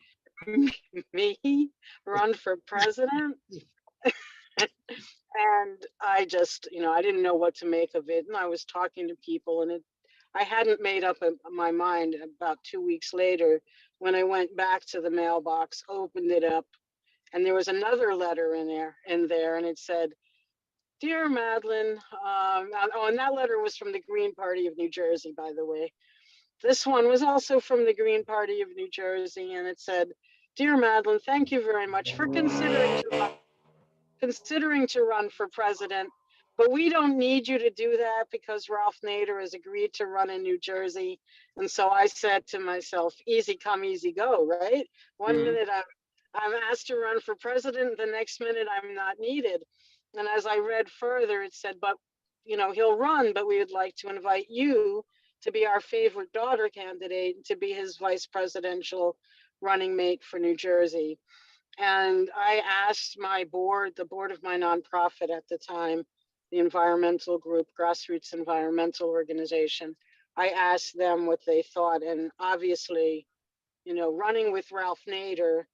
"Me run for president?" And I just, I didn't know what to make of it. And I was talking to people, and I hadn't made up my mind. About 2 weeks later, when I went back to the mailbox, opened it up, and there was another letter in there, and it said, "Dear Madeleine," and that letter was from the Green Party of New Jersey, by the way. This one was also from the Green Party of New Jersey, and it said, "Dear Madeleine, thank you very much for considering to run for president, but we don't need you to do that because Ralph Nader has agreed to run in New Jersey." And so I said to myself, easy come, easy go, right? One minute I'm asked to run for president, the next minute I'm not needed. And as I read further, it said, "But he'll run, but we would like to invite you to be our favorite daughter candidate, to be his vice presidential running mate for New Jersey." And I asked my board, the board of my nonprofit at the time, the environmental group, Grassroots Environmental Organization, I asked them what they thought. And obviously, running with Ralph Nader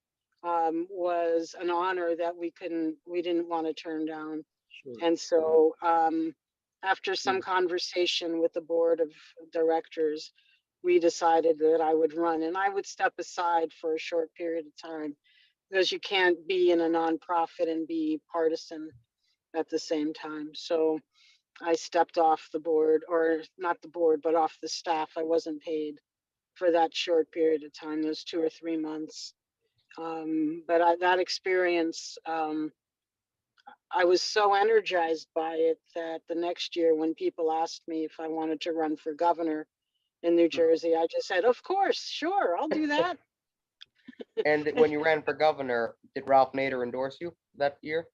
was an honor that we didn't want to turn down. Sure. And so after some conversation with the board of directors, we decided that I would run, and I would step aside for a short period of time, because you can't be in a nonprofit and be partisan at the same time. So I stepped off the board, or not the board, but off the staff. I wasn't paid for that short period of time, those 2 or 3 months. But that experience, I was so energized by it that the next year when people asked me if I wanted to run for governor in New Jersey, I just said, "Of course, sure, I'll do that." And when you ran for governor, did Ralph Nader endorse you that year?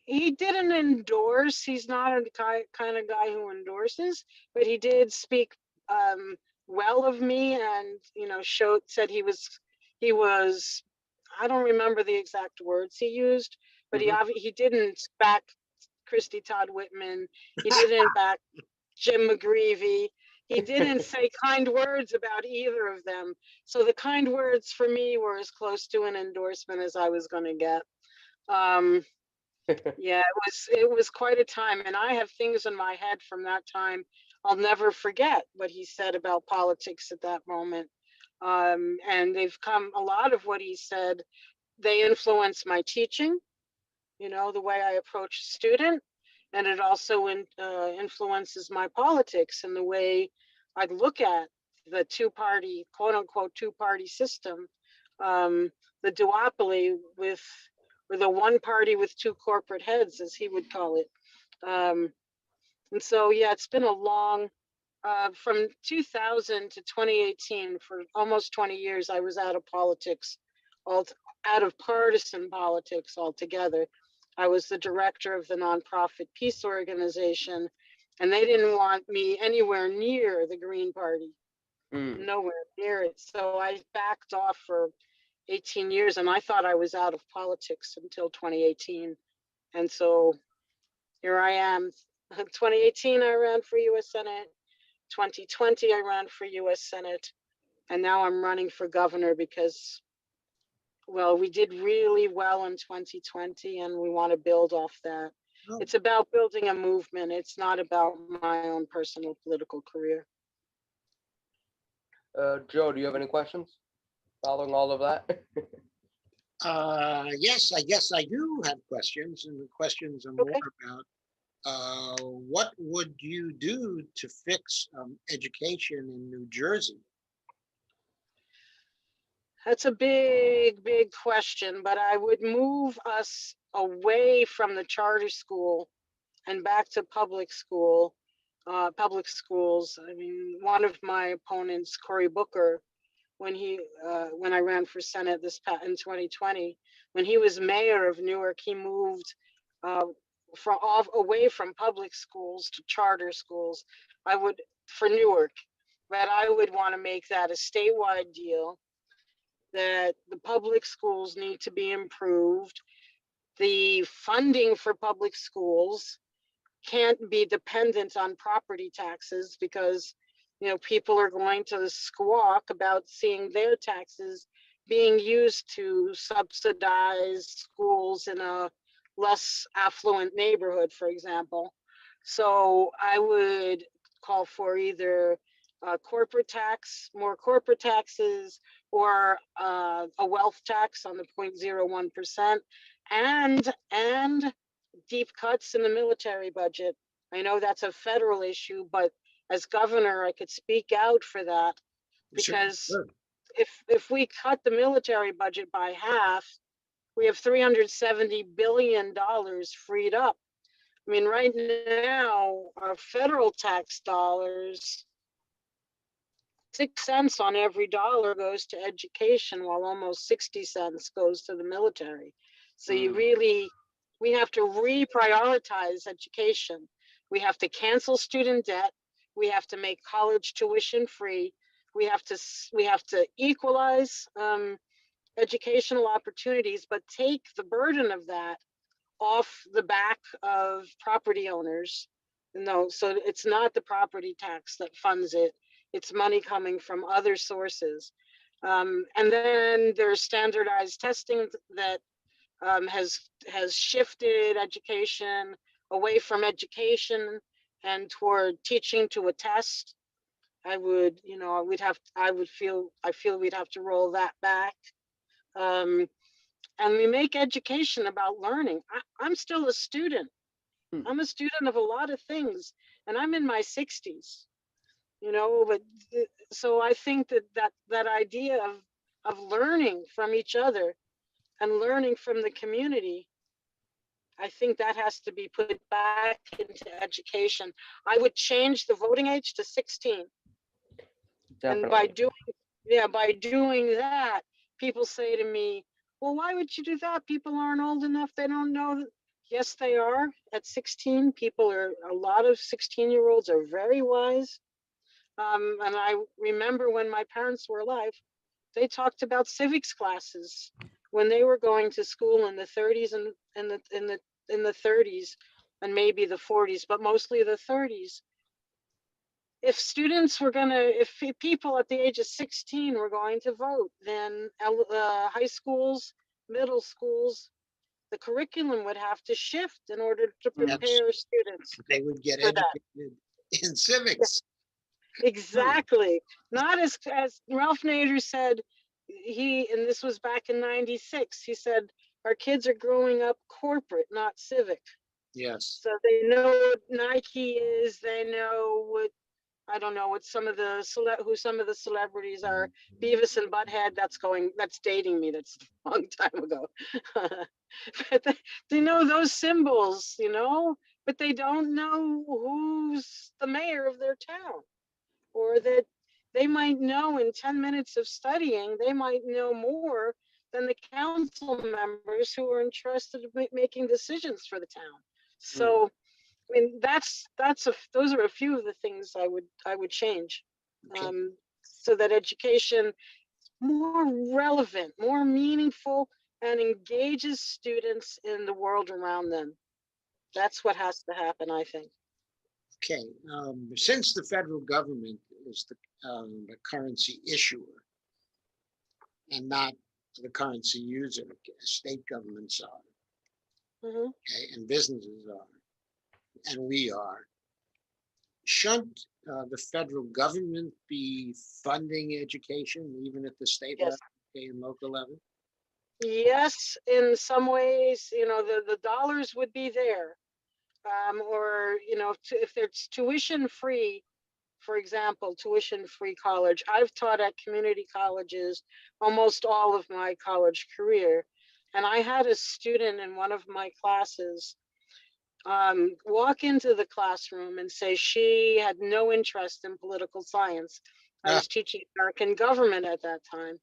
He didn't endorse. He's not a kind of guy who endorses, but he did speak well of me, and said he was. I don't remember the exact words he used, but he didn't back Christy Todd Whitman. He didn't back Jim McGreevey. He didn't say kind words about either of them. So the kind words for me were as close to an endorsement as I was going to get. Yeah, it was quite a time, and I have things in my head from that time. I'll never forget what he said about politics at that moment. And a lot of what he said, they influence my teaching, the way I approach a student, and it also influences my politics and the way I look at the two-party, quote unquote, two-party system, the duopoly or the one party with two corporate heads, as he would call it. And so, yeah, it's been a long, from 2000 to 2018, for almost 20 years, I was out of politics, out of partisan politics altogether. I was the director of the nonprofit peace organization, and they didn't want me anywhere near the Green Party, nowhere near it. So I backed off for 18 years, and I thought I was out of politics until 2018. And so here I am. 2018, I ran for US Senate. 2020, I ran for US Senate. And now I'm running for governor because, well, we did really well in 2020, and we want to build off that. Oh. It's about building a movement. It's not about my own personal political career. Joe, do you have any questions following all of that? Yes, I guess I do have questions, and the questions are more Okay. about what would you do to fix education in New Jersey? That's a big, big question, but I would move us away from the charter school and back to public school, public schools. I mean, one of my opponents, Cory Booker, when I ran for Senate in 2020, when he was mayor of Newark, he moved away from public schools to charter schools. I would, for Newark, but I would want to make that a statewide deal, that the public schools need to be improved. The funding for public schools can't be dependent on property taxes, because people are going to squawk about seeing their taxes being used to subsidize schools in a less affluent neighborhood, for example. So I would call for either corporate tax, more corporate taxes, or a wealth tax on the 0.01%, and deep cuts in the military budget. I know that's a federal issue, but as governor, I could speak out for that, because Sure. if we cut the military budget by half, we have $370 billion freed up. I mean, right now, our federal tax dollars, 6 cents on every dollar goes to education, while almost 60 cents goes to the military. So we have to reprioritize education. We have to cancel student debt. We have to make college tuition free. We have to equalize educational opportunities, but take the burden of that off the back of property owners. No, so it's not the property tax that funds it. It's money coming from other sources. And then there's standardized testing that has shifted education away from education and toward teaching to a test. I feel we'd have to roll that back. And we make education about learning. I'm still a student. I'm a student of a lot of things, and I'm in my 60s, but so I think that idea of learning from each other and learning from the community, I think that has to be put back into education. I would change the voting age to 16. Definitely. And by doing that, people say to me, well, why would you do that? People aren't old enough. They don't know. Yes, they are. At 16, a lot of 16-year-olds are very wise. And I remember when my parents were alive, they talked about civics classes when they were going to school in the 30s and in the 30s and maybe the 40s, but mostly the 30s. If people at the age of 16 were going to vote, then high schools, middle schools, the curriculum would have to shift in order to prepare students. They would get for that. educated in civics. Exactly. Not as Ralph Nader said, and this was back in '96, he said, our kids are growing up corporate, not civic. Yes. So they know what Nike is, they know what, I don't know what who some of the celebrities are. Beavis and Butthead, that's dating me, that's a long time ago. But they know those symbols, but they don't know who's the mayor of their town. Or that they might know in 10 minutes of studying, they might know more than the council members who are entrusted with making decisions for the town. So, I mean, those are a few of the things I would change, Okay. so that education more relevant, more meaningful, and engages students in the world around them. That's what has to happen, I think. Okay. Since the federal government is the currency issuer and not the currency user, state governments are, okay, and businesses are, and we are, shouldn't the federal government be funding education even at the state Yes. level and local level? yes, in some ways, the dollars would be there. Or, if it's tuition free, for example, tuition free college. I've taught at community colleges almost all of my college career. And I had a student in one of my classes walk into the classroom and say she had no interest in political science. I was teaching American government at that time.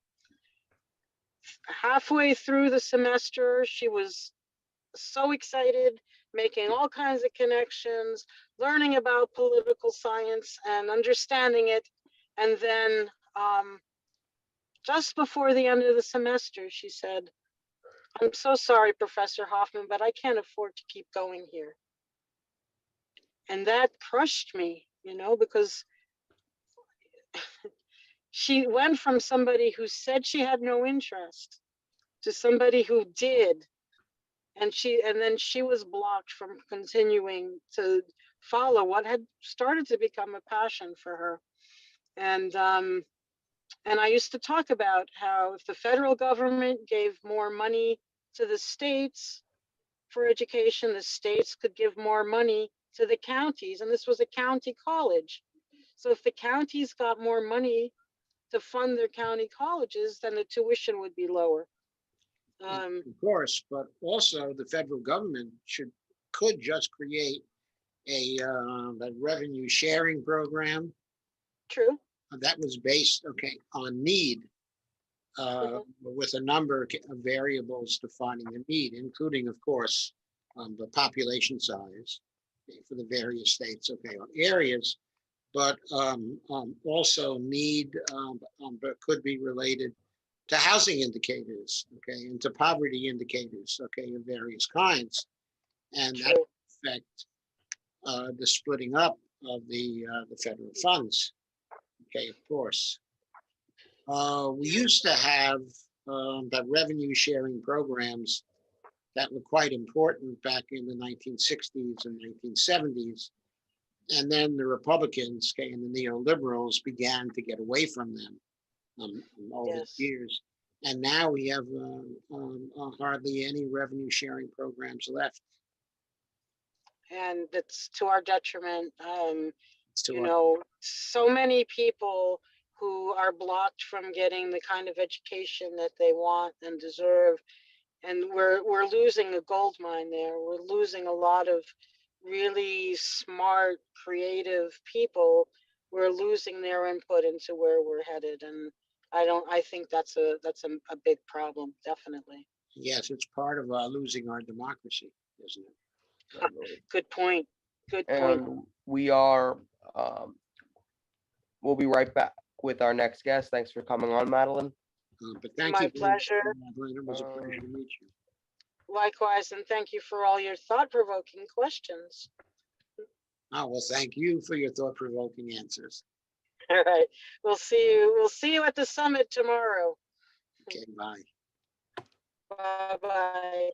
Halfway through the semester, she was so excited, making all kinds of connections, learning about political science and understanding it. And then just before the end of the semester, she said, "I'm so sorry, Professor Hoffman, but I can't afford to keep going here." And that crushed me, because she went from somebody who said she had no interest to somebody who did. And then she was blocked from continuing to follow what had started to become a passion for her. And I used to talk about how if the federal government gave more money to the states for education, the states could give more money to the counties. And this was a county college. So if the counties got more money to fund their county colleges, then the tuition would be lower. Of course, but also the federal government could just create a revenue sharing program. True. That was based, on need, with a number of variables defining the need, including, of course, the population size for the various states, or areas, but also need but could be related to housing indicators, and to poverty indicators, of various kinds, and that True. affect the splitting up of the federal funds. Of course. We used to have the revenue sharing programs that were quite important back in the 1960s and 1970s. And then the Republicans and the neoliberals began to get away from them over Yes. the years. And now we have hardly any revenue sharing programs left. And it's to our detriment. To our- So many people who are blocked from getting the kind of education that they want and deserve. And we're losing a gold mine there. We're losing a lot of really smart, creative people. We're losing their input into where we're headed. And I think that's a big problem, definitely. Yes, it's part of losing our democracy, isn't it? Good point. Good point. And we'll be right back with our next guest. Thanks for coming on, Madeleine. But thank My you. pleasure. Madeleine. It was a pleasure to meet you. Likewise, and thank you for all your thought-provoking questions. Oh, well, thank you for your thought-provoking answers. All right. We'll see you at the summit tomorrow. Okay, bye. Bye-bye.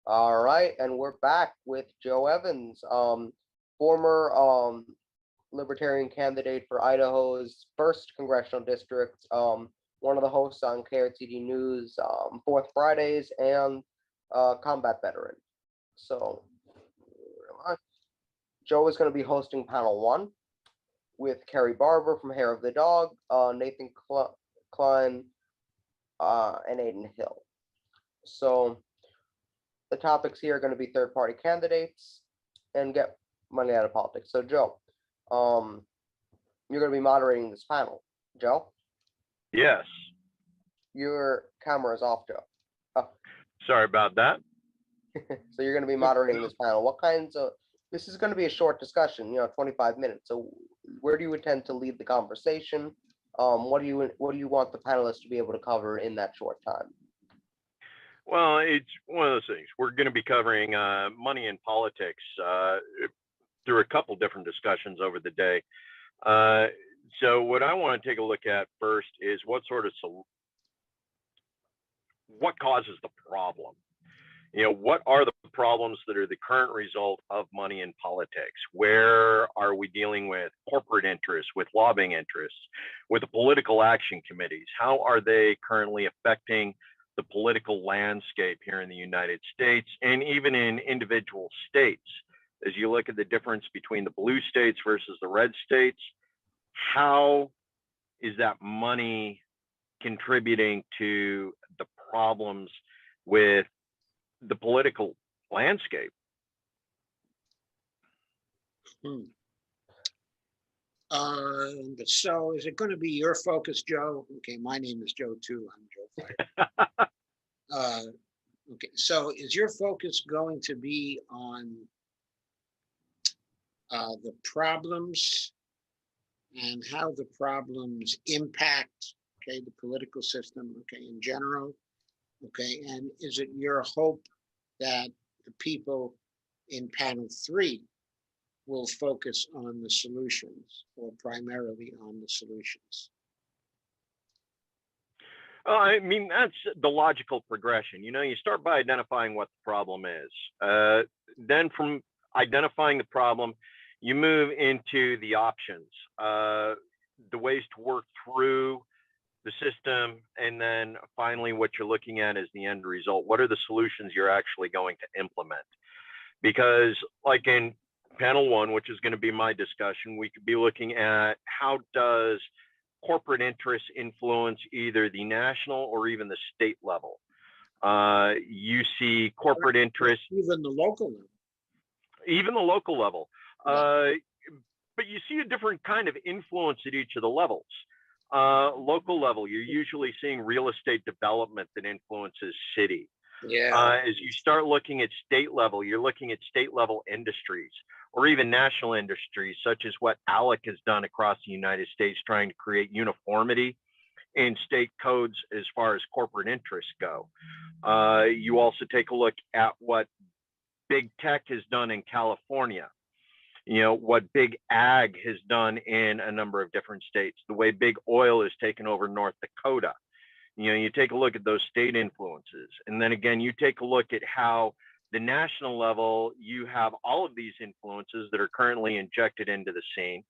All right, and we're back with Joe Evans, former Libertarian candidate for Idaho's first congressional district, one of the hosts on KRTD News, Fourth Fridays, and combat veteran. So Joe is going to be hosting panel 1 with Carrie Barber from Hair of the Dog, Nathan Klein, and Aiden Hill. So the topics here are going to be third-party candidates and get money out of politics. So Joe, you're going to be moderating this panel. Joe? Yes. Your camera is off, Joe. Oh. Sorry about that. So you're going to be moderating this panel. What kinds of, this is going to be a short discussion, 25 minutes. So where do you intend to lead the conversation? What do you want the panelists to be able to cover in that short time? Well, it's one of those things. We're going to be covering money in politics through a couple different discussions over the day. So what I want to take a look at first is what causes the problem? What are the problems that are the current result of money in politics? Where are we dealing with corporate interests, with lobbying interests, with the political action committees? How are they currently affecting the political landscape here in the United States and even in individual states? As you look at the difference between the blue states versus the red states, how is that money contributing to the problems with the political landscape? So is it going to be your focus, Joe? Okay, my name is Joe too. I'm Joe. Okay, so is your focus going to be on the problems and how the problems impact, okay, the political system, okay, in general? Okay, and is it your hope that the people in panel 3 will focus on the solutions, or primarily on the solutions? I mean, that's the logical progression. You start by identifying what the problem is. Then from identifying the problem, you move into the options, the ways to work through the system, and then finally what you're looking at is the end result. What are the solutions you're actually going to implement? Because like in panel 1, which is going to be my discussion, we could be looking at how does corporate interests influence either the national or even the state level. You see corporate interests, even the local level. Even the local level. Yeah. But you see a different kind of influence at each of the levels. Local level, you're usually seeing real estate development that influences city. Yeah. As you start looking at state level, you're looking at state level industries or even national industries, such as what ALEC has done across the United States, trying to create uniformity in state codes as far as corporate interests go. You also take a look at what big tech has done in California, what big ag has done in a number of different states, the way big oil has taken over North Dakota. You take a look at those state influences. And then again, you take a look at how the national level, you have all of these influences that are currently injected into the scene,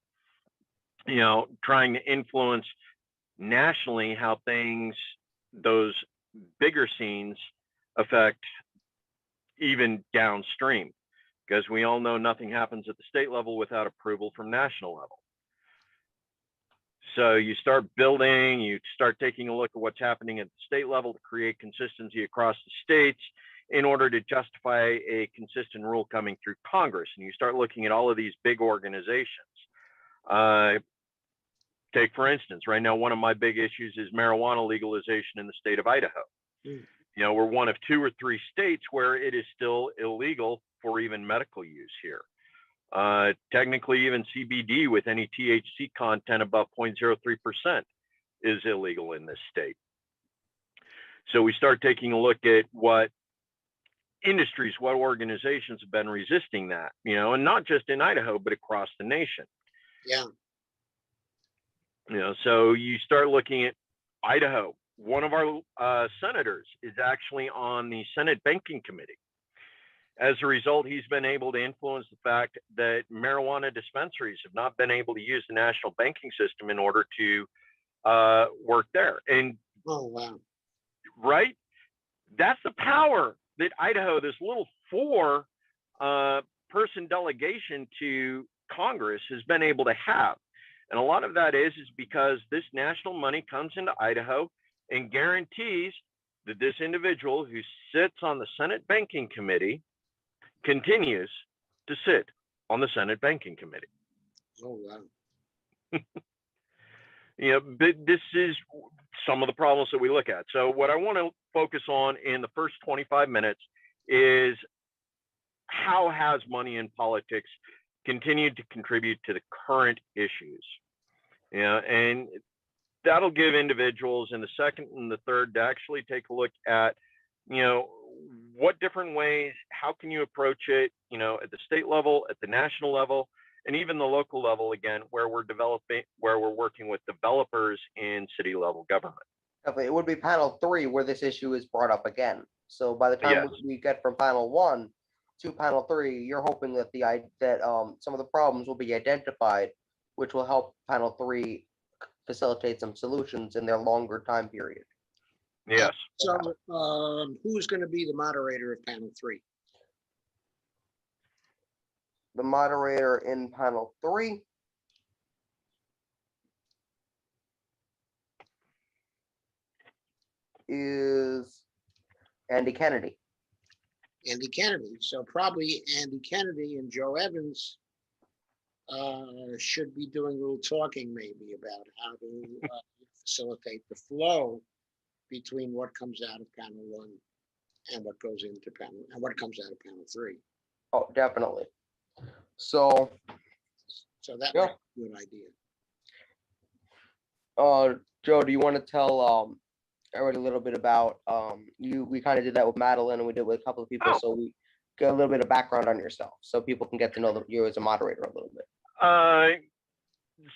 trying to influence nationally how those bigger scenes affect even downstream, because we all know nothing happens at the state level without approval from national level. So you start building, you start taking a look at what's happening at the state level to create consistency across the states in order to justify a consistent rule coming through Congress. And you start looking at all of these big organizations. Take, for instance, right now, one of my big issues is marijuana legalization in the state of Idaho. We're one of 2 or 3 states where it is still illegal for even medical use here. Technically, even CBD with any THC content above 0.03% is illegal in this state. So we start taking a look at what industries, what organizations have been resisting that, and not just in Idaho, but across the nation. Yeah. So you start looking at Idaho. One of our senators is actually on the Senate Banking Committee. As a result, he's been able to influence the fact that marijuana dispensaries have not been able to use the national banking system in order to work there. And Oh, wow. right, that's the power that Idaho, this little 4-person delegation to Congress, has been able to have. And a lot of that is because this national money comes into Idaho and guarantees that this individual who sits on the Senate Banking Committee continues to sit on the Senate Banking Committee. Oh, wow. You know, but this is some of the problems that we look at. So what I want to focus on in the first 25 minutes is how has money in politics continued to contribute to the current issues? You know, and that'll give individuals in the second and the third to actually take a look at, you know, what different ways, how can you approach it, you know, at the state level, at the national level, and even the local level, again, where we're working with developers in city level government. Definitely. It would be panel 3 where this issue is brought up again. So by the time Yes. we get from panel 1 to panel 3, you're hoping that some of the problems will be identified, which will help panel 3 facilitate some solutions in their longer time period. Yes. So who's going to be the moderator of panel 3? The moderator in panel 3 is Andy Kennedy. Andy Kennedy. So probably Andy Kennedy and Joe Evans should be doing a little talking maybe about how to facilitate the flow between what comes out of panel 1 and what goes into panel and what comes out of panel 3. Oh, definitely. So that yeah. might be a good idea. Joe, do you want to tell everybody a little bit about we kind of did that with Madeleine and we did it with a couple of people, so we get a little bit of background on yourself so people can get to know you as a moderator a little bit.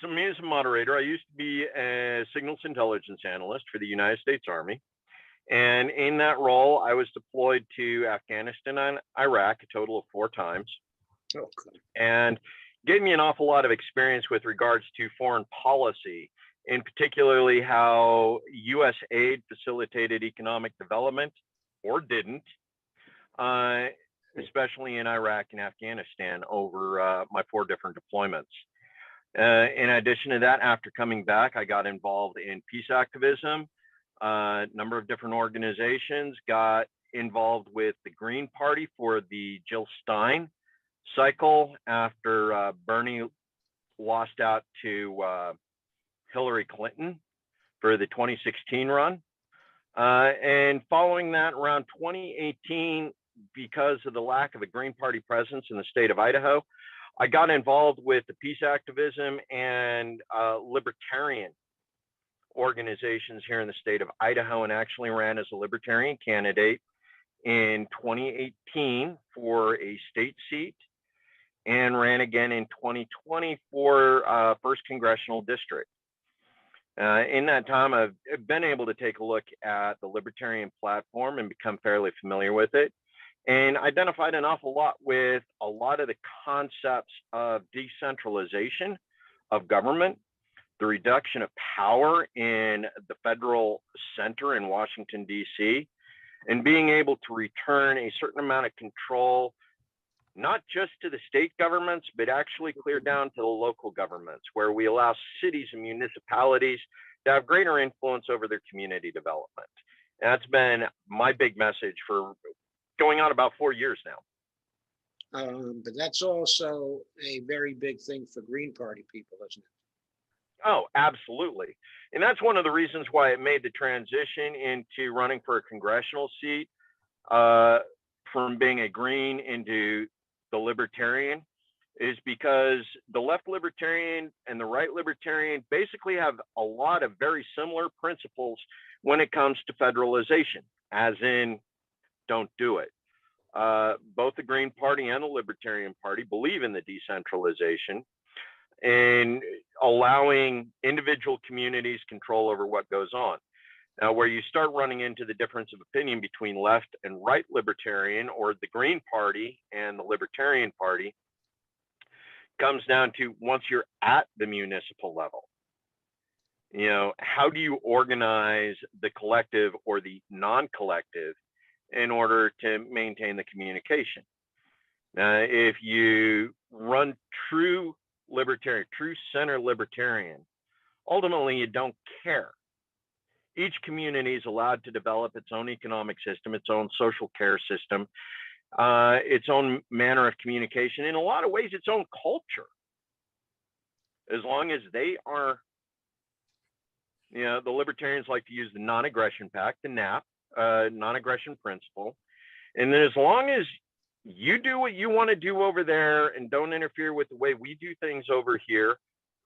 So me as a moderator, I used to be a signals intelligence analyst for the United States Army. And in that role, I was deployed to Afghanistan and Iraq a total of 4 times. Okay. And gave me an awful lot of experience with regards to foreign policy, in particularly how U.S. aid facilitated economic development or didn't, especially in Iraq and Afghanistan over my 4 different deployments. In addition to that, after coming back, I got involved in peace activism, a number of different organizations, got involved with the Green Party for the Jill Stein cycle after Bernie lost out to Hillary Clinton for the 2016 run. And following that, around 2018, because of the lack of a Green Party presence in the state of Idaho, I got involved with the peace activism and libertarian organizations here in the state of Idaho and actually ran as a libertarian candidate in 2018 for a state seat and ran again in 2020 for first congressional district. In that time, I've been able to take a look at the libertarian platform and become fairly familiar with it, and identified an awful lot with a lot of the concepts of decentralization of government, the reduction of power in the federal center in Washington, D.C., and being able to return a certain amount of control, not just to the state governments, but actually clear down to the local governments, where we allow cities and municipalities to have greater influence over their community development. And that's been my big message for going on about 4 years now. But that's also a very big thing for Green Party people, isn't it? Oh, absolutely. And that's one of the reasons why it made the transition into running for a congressional seat from being a Green into the Libertarian, is because the left Libertarian and the right Libertarian basically have a lot of very similar principles when it comes to federalization, as in, don't do it. Both the Green Party and the Libertarian Party believe in the decentralization and allowing individual communities control over what goes on. Now, where you start running into the difference of opinion between left and right libertarian, or the Green Party and the Libertarian Party, comes down to once you're at the municipal level. You know, how do you organize the collective or the non-collective in order to maintain the communication? If you run true libertarian, true center libertarian, ultimately you don't care. Each community is allowed to develop its own economic system, its own social care system, its own manner of communication, in a lot of ways, its own culture. As long as they are, you know, the libertarians like to use the non-aggression pact, the NAP, non-aggression principle. And then as long as you do what you want to do over there and don't interfere with the way we do things over here,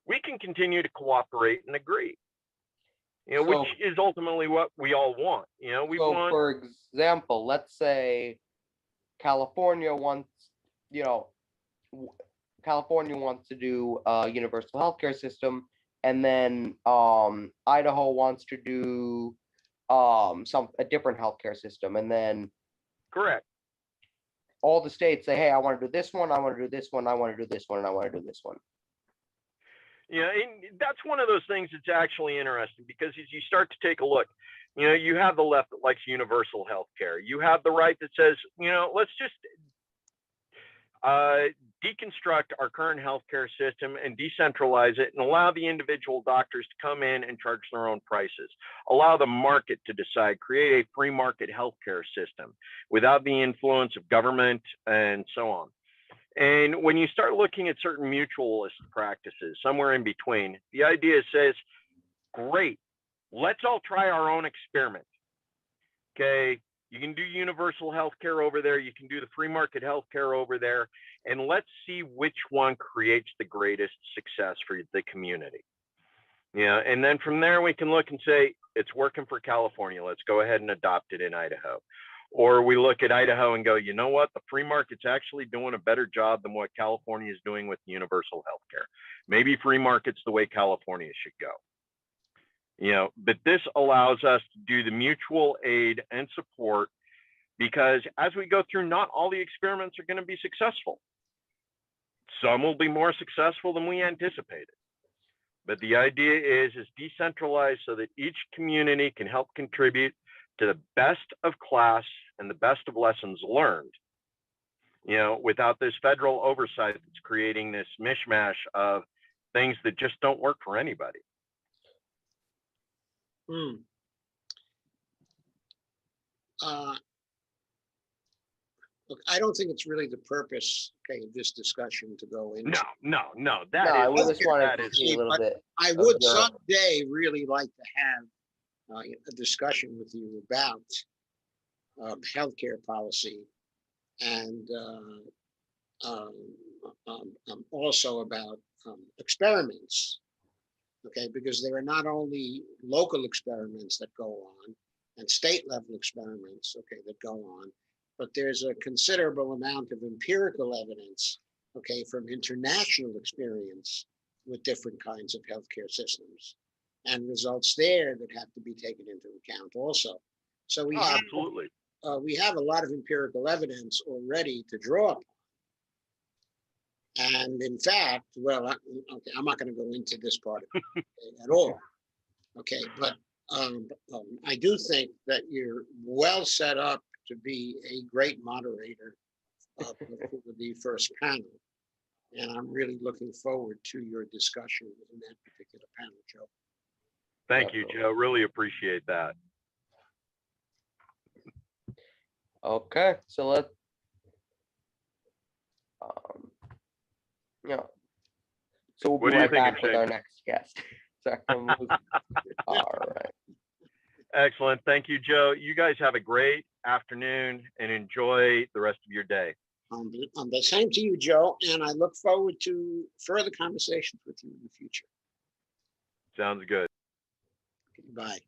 we can continue to cooperate and agree. You know, which is ultimately what we all want. You know, we want. For example, let's say California wants, you know, California wants to do a universal healthcare system, and then Idaho wants to do a different healthcare system, and then Correct. all the states say, hey, I want to do this one, I want to do this one, I want to do this one, and I want to do this one. Yeah, and that's one of those things that's actually interesting, because as you start to take a look, you know, you have the left that likes universal health care. You have the right that says, you know, let's just deconstruct our current healthcare system and decentralize it and allow the individual doctors to come in and charge their own prices. Allow the market to decide, create a free market healthcare system without the influence of government and so on. And when you start looking at certain mutualist practices, somewhere in between, the idea says, great, let's all try our own experiment. Okay, you can do universal health care over there, you can do the free market health care over there, and let's see which one creates the greatest success for the community. Yeah, and then from there we can look and say, it's working for California, let's go ahead and adopt it in Idaho. Or we look at Idaho and go, you know what, the free market's actually doing a better job than what California is doing with universal health care. Maybe free market's the way California should go. You know, but this allows us to do the mutual aid and support, because as we go through, not all the experiments are going to be successful. Some will be more successful than we anticipated. But the idea is decentralized so that each community can help contribute to the best of class and the best of lessons learned, you know, without this federal oversight that's creating this mishmash of things that just don't work for anybody. Look, I don't think it's really the purpose, okay, of this discussion to go into. No. No, I just wanted to see a little bit. I would someday really like to have a discussion with you about healthcare policy, and also about experiments, okay, because there are not only local experiments that go on and state level experiments, okay, that go on, but there's a considerable amount of empirical evidence, okay, from international experience with different kinds of healthcare systems, and results there that have to be taken into account also. So we have, absolutely. We have a lot of empirical evidence already to draw upon. And in fact, well, okay, I'm not going to go into this part of it at all. Okay, but I do think that you're well set up to be a great moderator for the first panel. And I'm really looking forward to your discussion in that particular panel, Joe. Thank you, Joe. Really appreciate that. Okay, so let's, yeah. So we'll be right back with our next guest. All right. Excellent. Thank you, Joe. You guys have a great afternoon and enjoy the rest of your day. The same to you, Joe, and I look forward to further conversations with you in the future. Sounds good. Bye.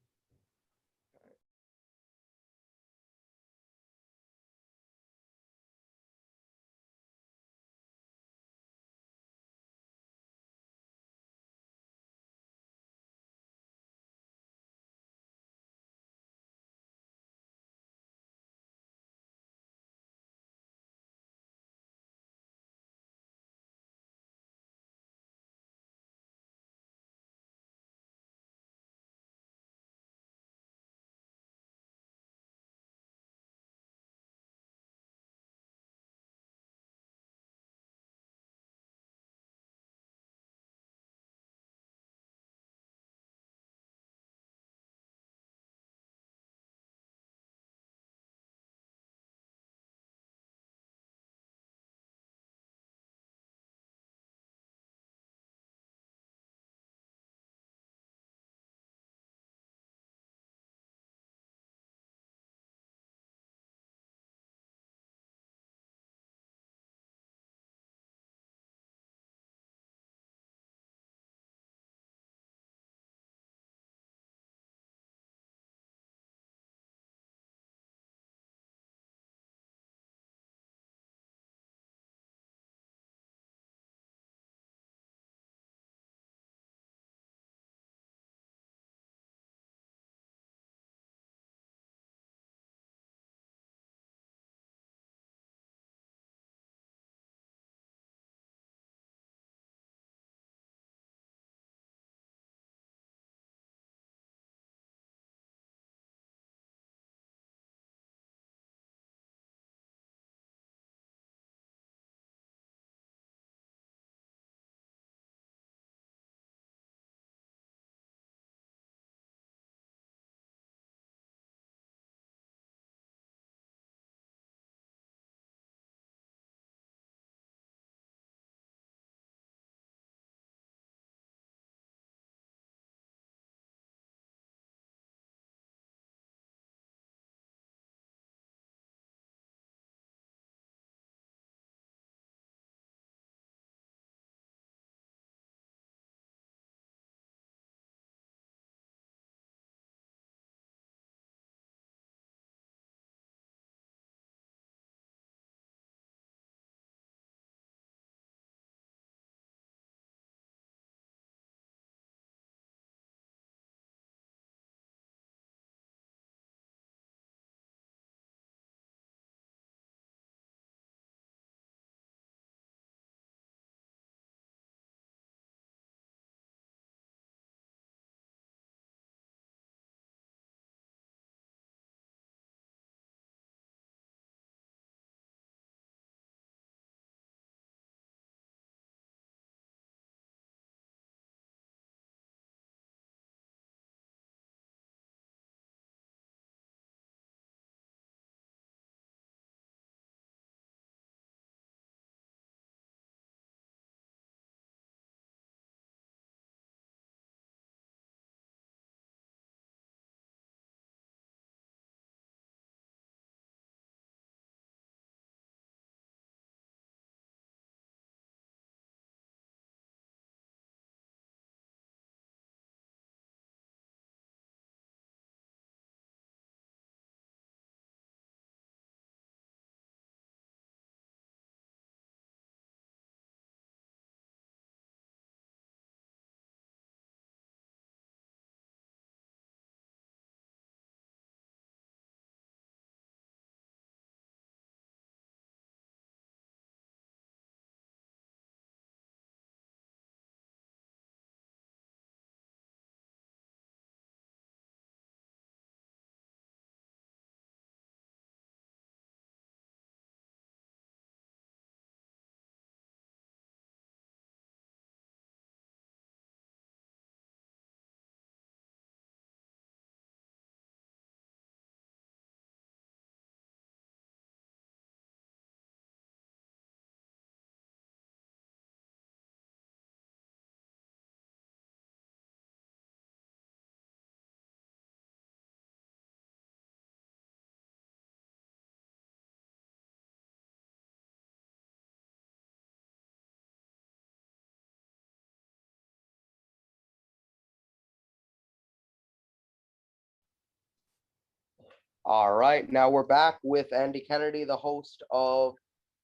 All right, now we're back with Andy Kennedy, the host of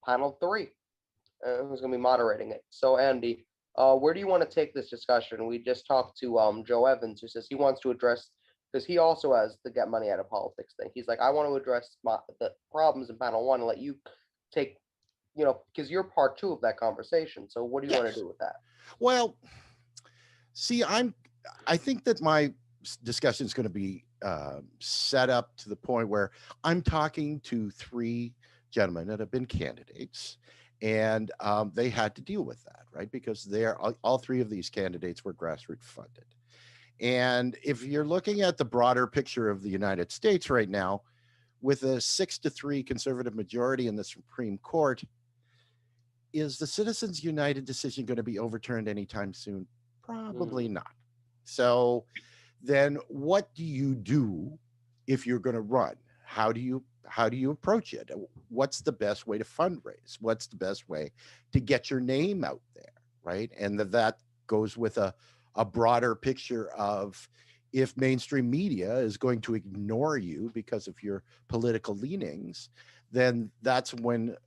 Panel 3, who's going to be moderating it. So, Andy, where do you want to take this discussion? We just talked to Joe Evans, who says he wants to address, because he also has the get money out of politics thing. He's like, I want to address the problems in Panel 1 and let you take, because you're part 2 of that conversation. So, what do you want to do with that? Well, see, I think that my discussion is going to be set up to the point where I'm talking to 3 gentlemen that have been candidates, and they had to deal with that, right? Because all 3 of these candidates were grassroots funded. And if you're looking at the broader picture of the United States right now, with a 6-3 conservative majority in the Supreme Court, is the Citizens United decision going to be overturned anytime soon? Probably not. So then what do you do if you're going to run? How do you approach it? What's the best way to fundraise? What's the best way to get your name out there, right? And that goes with a broader picture of, if mainstream media is going to ignore you because of your political leanings, then that's when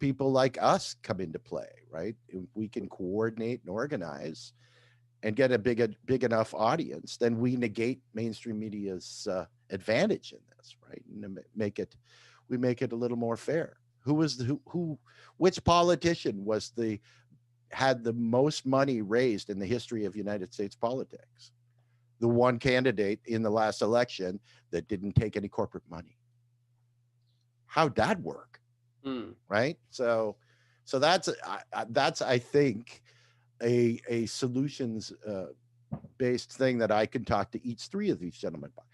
people like us come into play, right? If we can coordinate and organize and get a big enough audience, then we negate mainstream media's advantage in this, right? And we make it a little more fair. Which politician had the most money raised in the history of United States politics? The one candidate in the last election that didn't take any corporate money. How'd that work? Right? So that's I think a solutions based thing that I can talk to each 3 of these gentlemen about.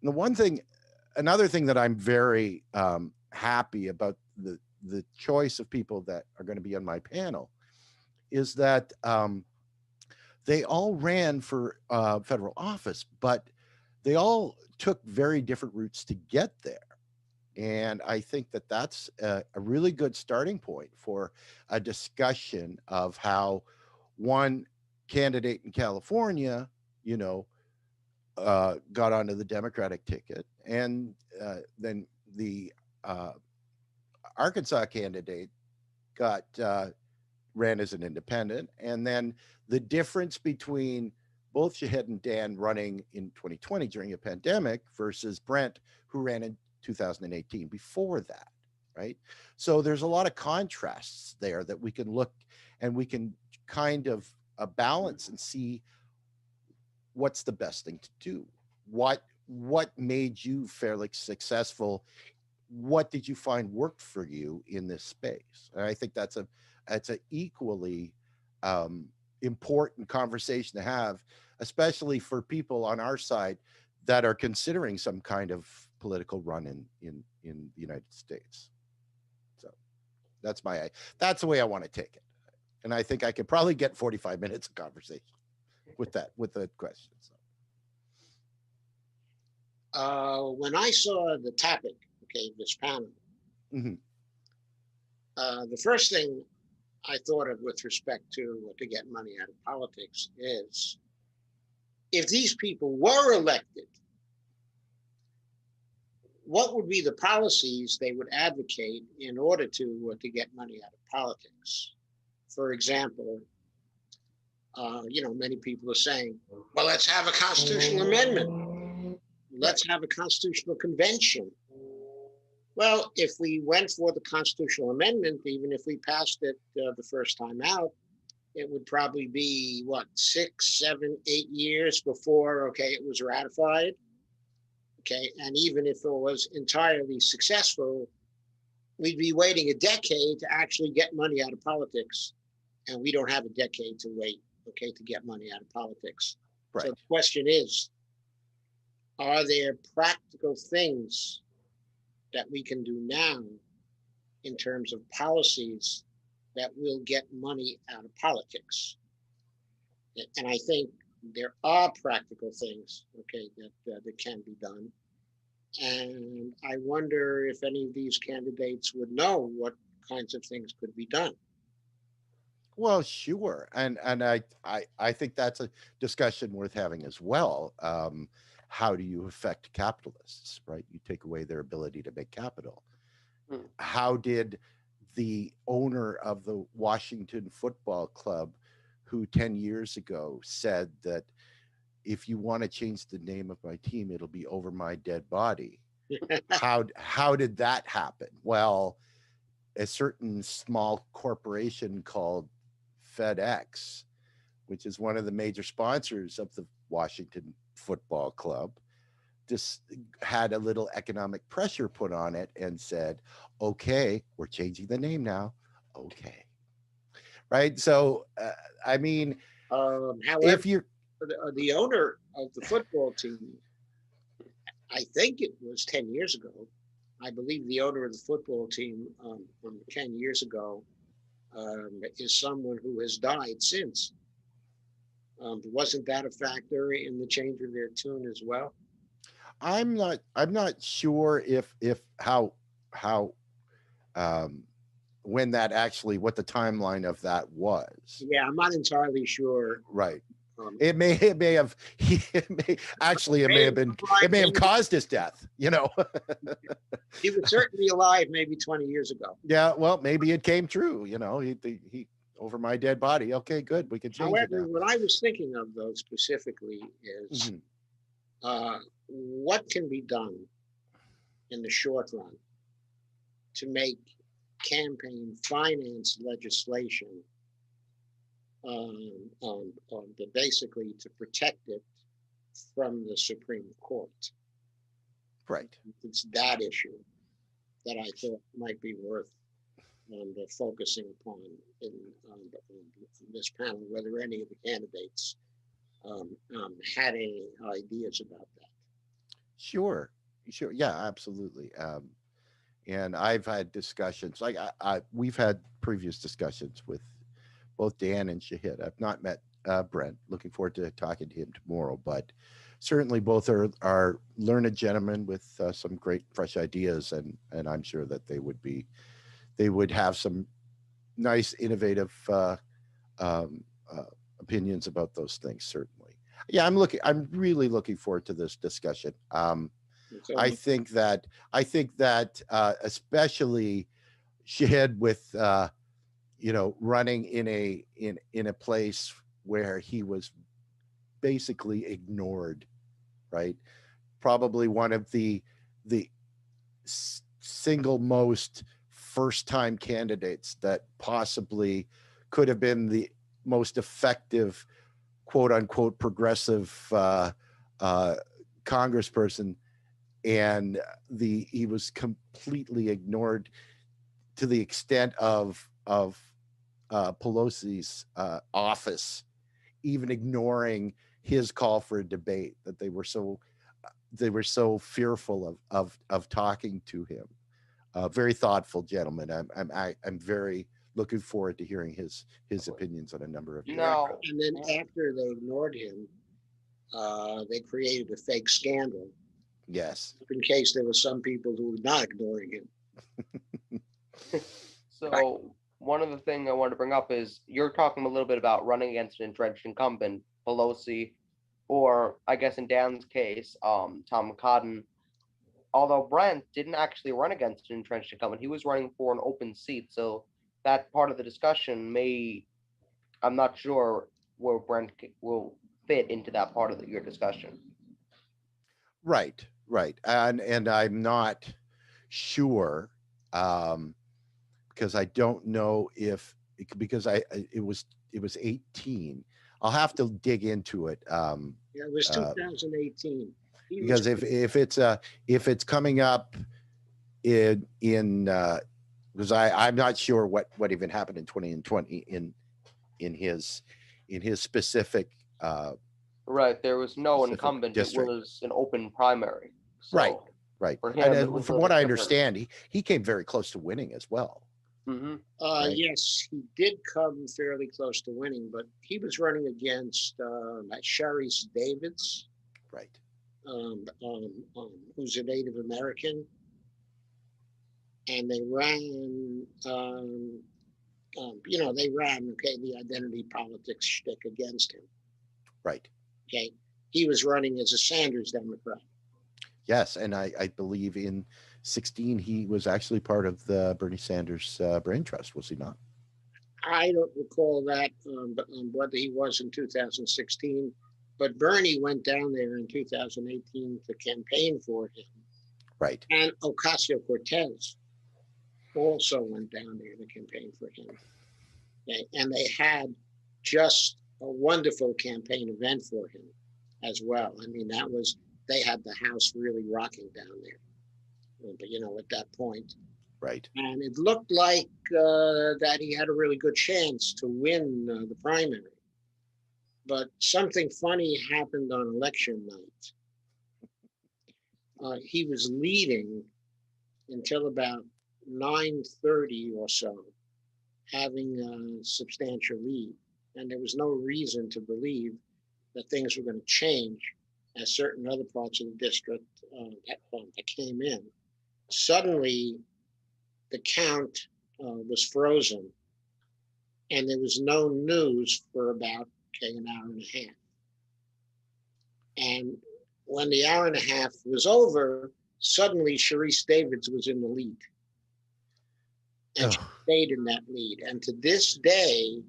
And another thing that I'm very happy about the choice of people that are going to be on my panel is that they all ran for federal office, but they all took very different routes to get there. And I think that that's a really good starting point for a discussion of how one candidate in California, got onto the Democratic ticket, and then the Arkansas candidate ran as an independent, and then the difference between both Shahid and Dan running in 2020 during a pandemic versus Brent, who ran in 2018 before that, right? So there's a lot of contrasts there that we can look, and we can kind of balance and see what's the best thing to do. What made you fairly successful? What did you find worked for you in this space? And I think that's an equally important conversation to have, especially for people on our side that are considering some kind of political run in the United States. So that's the way I want to take it. And I think I could probably get 45 minutes of conversation with the questions. When I saw the topic, this panel, the first thing I thought of with respect to get money out of politics is, if these people were elected, what would be the policies they would advocate in order to get money out of politics? For example, many people are saying, well, let's have a constitutional amendment. Let's have a constitutional convention. Well, if we went for the constitutional amendment, even if we passed it the first time out, it would probably be 6, 7, 8 years before, it was ratified. And even if it was entirely successful, we'd be waiting a decade to actually get money out of politics. And we don't have a decade to wait, to get money out of politics. Right. So the question is, are there practical things that we can do now in terms of policies that will get money out of politics? And I think there are practical things, that can be done. And I wonder if any of these candidates would know what kinds of things could be done. Well, sure. And I think that's a discussion worth having as well. how do you affect capitalists, right? You take away their ability to make capital. How did the owner of the Washington Football Club, who 10 years ago said that if you want to change the name of my team, it'll be Over My Dead Body. How did that happen? Well, a certain small corporation called FedEx, which is one of the major sponsors of the Washington Football Club, just had a little economic pressure put on it and said, okay, we're changing the name now. Okay. Right. So, I mean, However, if you're the owner of the football team, I think it was 10 years ago. I believe the owner of the football team from 10 years ago is someone who has died since. Wasn't that a factor in the change of their tune as well? I'm not sure if how when that actually, what the timeline of that was. Yeah, I'm not entirely sure. Right. It may have caused his death, you know. He was certainly alive maybe 20 years ago. Yeah, well, maybe it came true, you know. He Over My Dead Body. Okay, good. We can change it However, now. what I was thinking of though specifically is what can be done in the short run to make campaign finance legislation basically to protect it from the Supreme Court. Right. It's that issue that I thought might be worth focusing upon in this panel, whether any of the candidates had any ideas about that. Sure. Yeah, absolutely. And I've had discussions, like we've had previous discussions with both Dan and Shahid. I've not met Brent. Looking forward to talking to him tomorrow, but certainly both are learned gentlemen with some great fresh ideas, and I'm sure that they would have some nice innovative opinions about those things. Certainly. Yeah, I'm really looking forward to this discussion. I think that especially Shahid with running in a place where he was basically ignored, right? Probably one of the single most first-time candidates that possibly could have been the most effective, quote unquote, progressive congressperson, and he was completely ignored to the extent of Pelosi's office even ignoring his call for a debate, that they were so fearful of talking to him. Very thoughtful gentleman. I'm very looking forward to hearing his opinions on a number of No. And then after they ignored him, they created a fake scandal. Yes. In case there were some people who were not ignoring him. So one of the things I wanted to bring up is you're talking a little bit about running against an entrenched incumbent, Pelosi, or I guess in Dan's case, Tom Cotton. Although Brent didn't actually run against an entrenched incumbent, he was running for an open seat. So that part of the discussion I'm not sure where Brent will fit into that part of your discussion. Right. And I'm not sure because I don't know because it was 18. I'll have to dig into it. Yeah, it was 2018. Because if it's coming up in because I'm not sure what even happened in 2020 in his specific right, there was no specific incumbent. district. It was an open primary. So right. for him, it And was from a what I different- understand, he came very close to winning as well. Mhm. Right. Yes, he did come fairly close to winning, but he was running against Sharice Davids, Right. who's a Native American, and they ran, the identity politics shtick against him. Right. Okay, he was running as a Sanders Democrat. Yes, and I believe in 16 he was actually part of the Bernie Sanders brain trust, was he not? I don't recall that, whether he was in 2016, but Bernie went down there in 2018 to campaign for him. Right. And Ocasio-Cortez also went down there to campaign for him. Okay? And they had just a wonderful campaign event for him as well. I mean, they had the house really rocking down there, but at that point. Right. And it looked like that he had a really good chance to win the primary. But something funny happened on election night. He was leading until about 9:30 or so, having a substantial lead. And there was no reason to believe that things were going to change as certain other parts of the district that came in. Suddenly, the count was frozen, and there was no news for about an hour and a half. And when the hour and a half was over, suddenly Sharice Davids was in the lead. And she stayed in that lead. And to this day,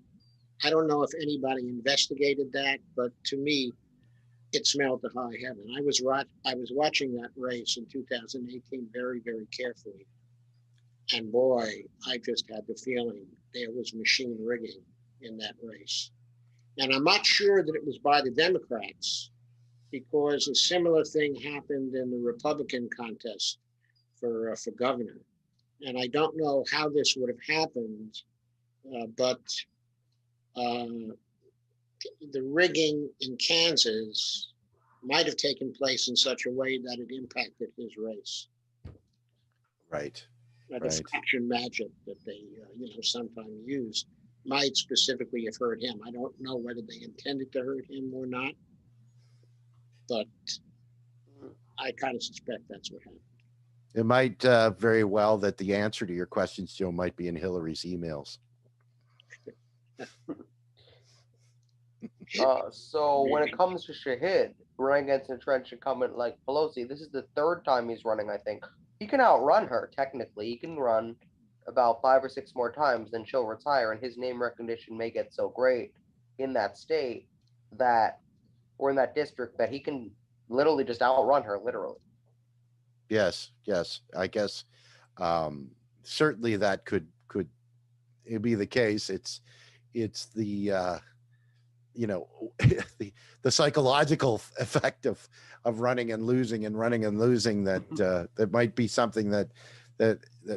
I don't know if anybody investigated that, but to me, it smelled to high heaven. I was watching that race in 2018 very, very carefully. And boy, I just had the feeling there was machine rigging in that race. And I'm not sure that it was by the Democrats, because a similar thing happened in the Republican contest for governor. And I don't know how this would have happened, but the rigging in Kansas might have taken place in such a way that it impacted his race. Right. The fraction magic that they, sometimes use might specifically have hurt him. I don't know whether they intended to hurt him or not, but I kind of suspect that's what happened. It might very well that the answer to your questions, Joe, might be in Hillary's emails. So when it comes to Shahid running against an entrenched incumbent like Pelosi, this is the third time he's running, I think. He can outrun her, technically. He can run about 5 or 6 more times, then she'll retire, and his name recognition may get so great in that state that, or in that district, that he can literally just outrun her, literally. Yes. I guess certainly that could it be the case. It's the the psychological effect of running and losing that that might be something that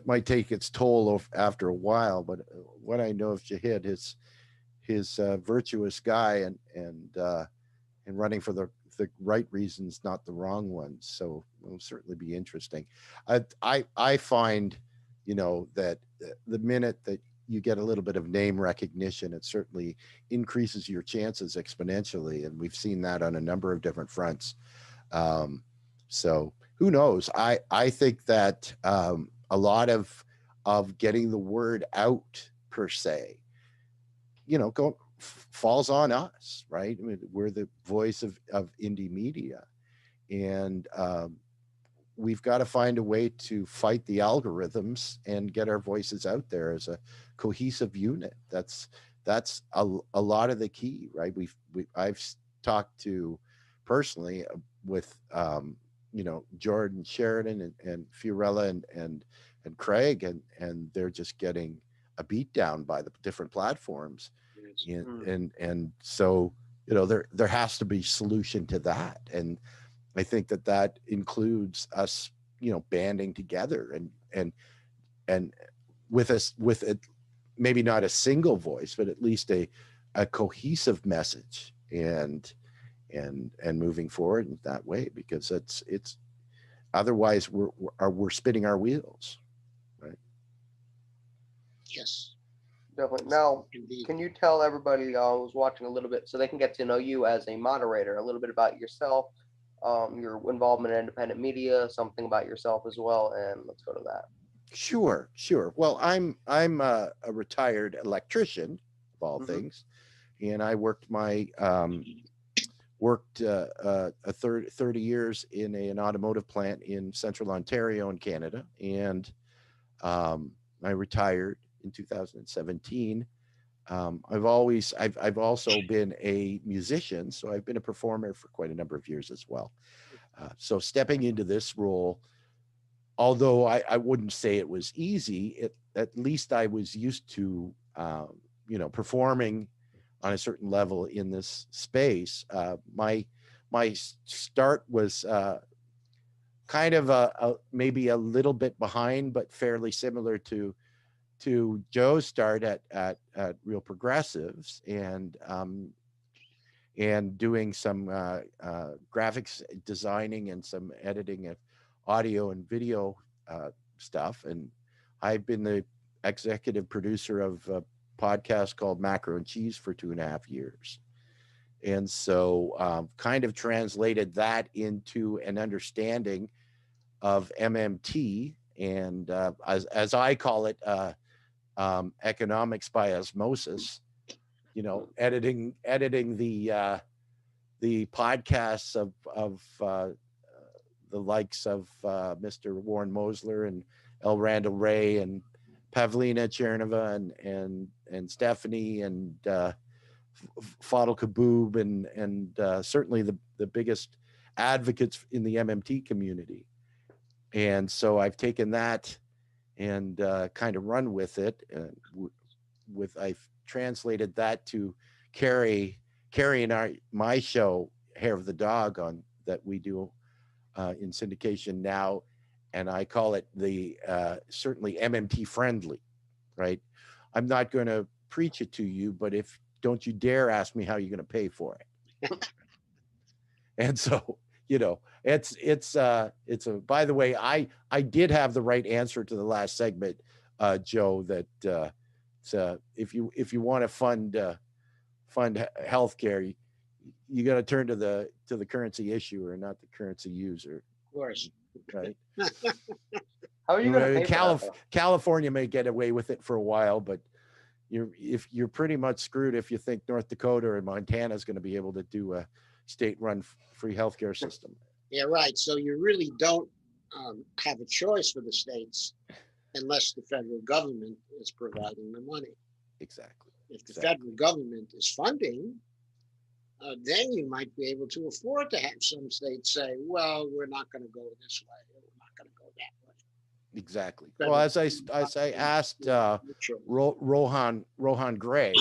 might take its toll after a while. But what I know of Shahid, his virtuous guy and running for the right reasons, not the wrong ones. So it'll certainly be interesting. I find, that the minute that you get a little bit of name recognition, it certainly increases your chances exponentially. And we've seen that on a number of different fronts. So who knows? I think that a lot of getting the word out per se, falls on us, right? I mean, we're the voice of indie media, and we've got to find a way to fight the algorithms and get our voices out there as a cohesive unit. That's a lot of the key, right? I've talked to personally with Jordan Sheridan and Fiorella and Craig, and they're just getting a beat down by the different platforms. And so there has to be solution to that, and I think that includes us banding together and with it, maybe not a single voice, but at least a cohesive message and moving forward in that way, because it's otherwise we're spinning our wheels, right? Yes. Definitely. Now, Indeed. can you tell everybody who's watching a little bit, so they can get to know you as a moderator, a little bit about yourself, your involvement in independent media, something about yourself as well, and let's go to that. Sure. Well, I'm a retired electrician of all things, and I worked my worked 30 years in an automotive plant in central Ontario in Canada. And I retired in 2017. I've also been a musician, so I've been a performer for quite a number of years as well. So stepping into this role, although I wouldn't say it was easy, at least I was used to, performing on a certain level in this space. My start was kind of maybe a little bit behind, but fairly similar to Joe's start at Real Progressives, and doing some graphics designing and some editing of audio and video stuff. And I've been the executive producer of a podcast called Macro and Cheese for 2.5 years. And so kind of translated that into an understanding of MMT, and as I call it, economics by osmosis, editing the podcasts of the likes of Mr. Warren Mosler and L. Randall Ray and Pavlina Chernova and Stephanie and Fadl Kaboub and certainly the biggest advocates in the MMT community. And so I've taken that and kind of run with it. I've translated that to Carrie and my show, Hair of the Dog, that we do in syndication now, and I call it the certainly MMT friendly, right? I'm not going to preach it to you, but don't you dare ask me how you're going to pay for it. And so, it's by the way, I did have the right answer to the last segment, Joe, that if you want to fund healthcare, you got to turn to the currency issuer, not the currency user. Of course. Right. How are you going to pay for that? California may get away with it for a while, but you're pretty much screwed if you think North Dakota or Montana is going to be able to do a state-run free healthcare system. Yeah, right. So you really don't have a choice for the states unless the federal government is providing the money. Exactly. If the federal government is funding, then you might be able to afford to have some states say, well, we're not going to go this way, or we're not going to go that way. Exactly. Well, as I asked Rohan Gray,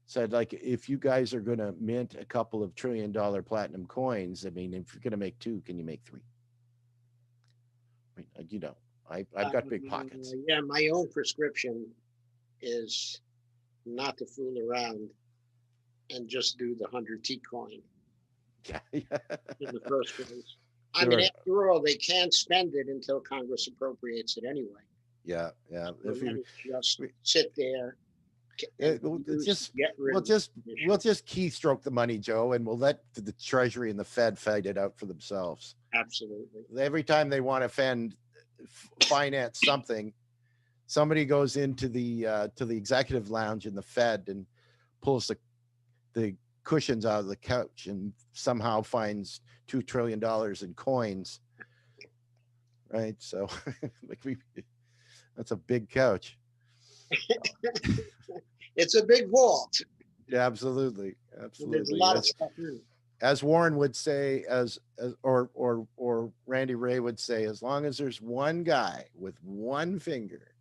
said, like, if you guys are going to mint a couple of $1 trillion platinum coins, I mean, if you're going to make 2, can you make 3? I mean, I've got big pockets. Yeah, my own prescription is not to fool around and just do the 100 T coin. Yeah. In the first place. I mean, after all, they can't spend it until Congress appropriates it anyway. Yeah. If you just sit there, we'll just keystroke the money, Joe, and we'll let the Treasury and the Fed fight it out for themselves. Absolutely. Every time they want to finance something, somebody goes into the executive lounge in the Fed and pulls the cushions out of the couch and somehow finds $2 trillion in coins. Right. So that's a big couch. It's a big vault. Yeah, absolutely. There's a lot of stuff in it. As Warren would say, or Randy Ray would say, as long as there's one guy with one finger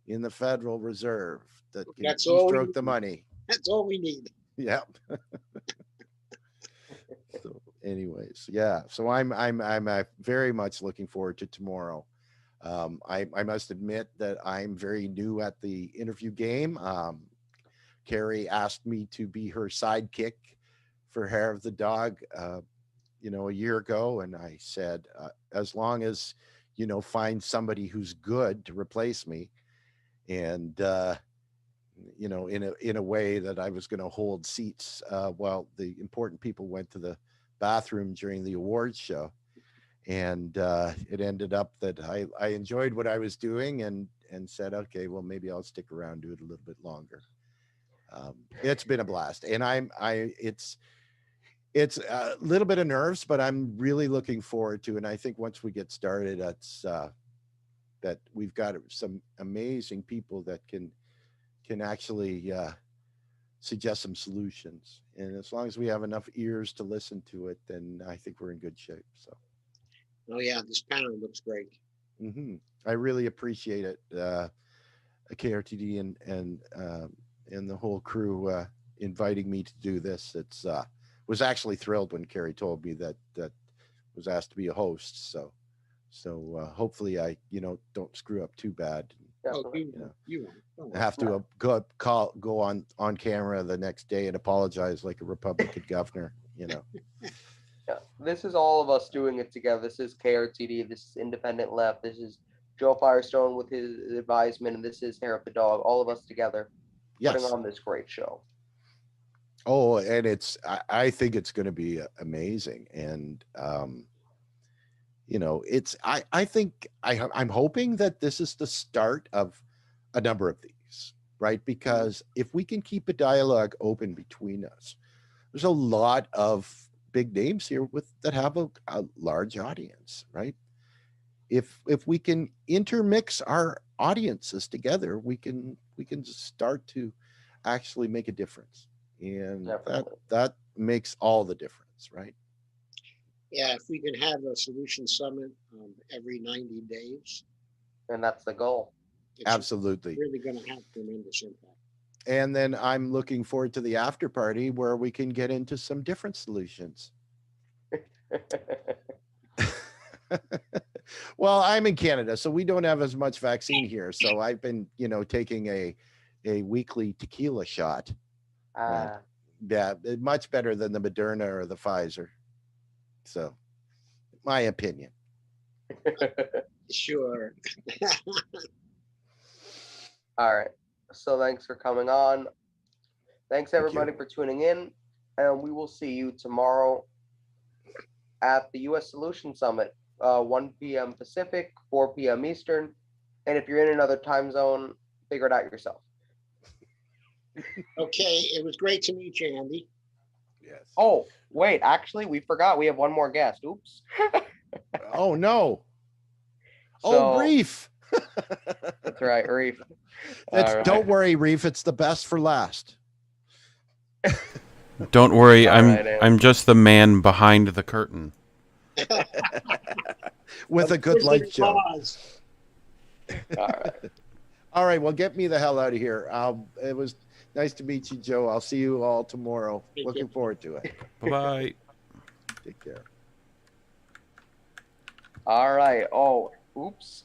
in the Federal Reserve that can keystroke the money. That's all we need. Yeah. So anyways, yeah. So I'm very much looking forward to tomorrow. I must admit that I'm very new at the interview game. Carrie asked me to be her sidekick for Hair of the Dog, a year ago. And I said, as long as, find somebody who's good to replace me. And, in a way that I was going to hold seats while the important people went to the bathroom during the awards show. And it ended up that I enjoyed what I was doing and said, okay, well, maybe I'll stick around, do it a little bit longer. It's been a blast. And it's a little bit of nerves, but I'm really looking forward to it. And I think once we get started, that's that we've got some amazing people that can actually suggest some solutions. And as long as we have enough ears to listen to it, then I think we're in good shape. So, Oh yeah, this panel looks great. I really appreciate it, KRTD and the whole crew inviting me to do this. It's was actually thrilled when Carrie told me that was asked to be a host. So hopefully I don't screw up too bad. Oh, Definitely. you won't. Don't I worry. have to go on camera the next day and apologize like a Republican governor. Yeah. This is all of us doing it together. This is KRTD. This is Independent Left. This is Joe Firestone with his advisement, and this is Hair Up the Dog. All of us together putting Yes. on this great show. Oh, and I think it's going to be amazing. And, I think I'm hoping that this is the start of a number of these, right? Because if we can keep a dialogue open between us, there's a lot of big names here that have a large audience, right? If we can intermix our audiences together, we can start to actually make a difference. And Definitely. that makes all the difference, right? Yeah, if we can have a solution summit every 90 days, And that's the goal. it's Absolutely. really going to have tremendous impact. And then I'm looking forward to the after party where we can get into some different solutions. Well, I'm in Canada, so we don't have as much vaccine here. So I've been, taking a weekly tequila shot. Yeah, much better than the Moderna or the Pfizer. So, my opinion. Sure. All right. So thanks for coming on. Thanks everybody for tuning in, and we will see you tomorrow at the U.S. Solution Summit, 1 p.m. Pacific, 4 p.m. Eastern. And if you're in another time zone, figure it out yourself. Okay, it was great to meet you, Andy. Yes. Oh, wait, actually, we forgot. We have one more guest. Oops. Oh, no. So, Reef. That's right, Reef. Don't worry, Reef. It's the best for last. Don't worry, Andy. I'm just the man behind the curtain. With a good light show. All right. All right, well, get me the hell out of here. It was nice to meet you, Joe. I'll see you all tomorrow. Looking forward to it. Bye-bye. Take care. All right. Oh, oops.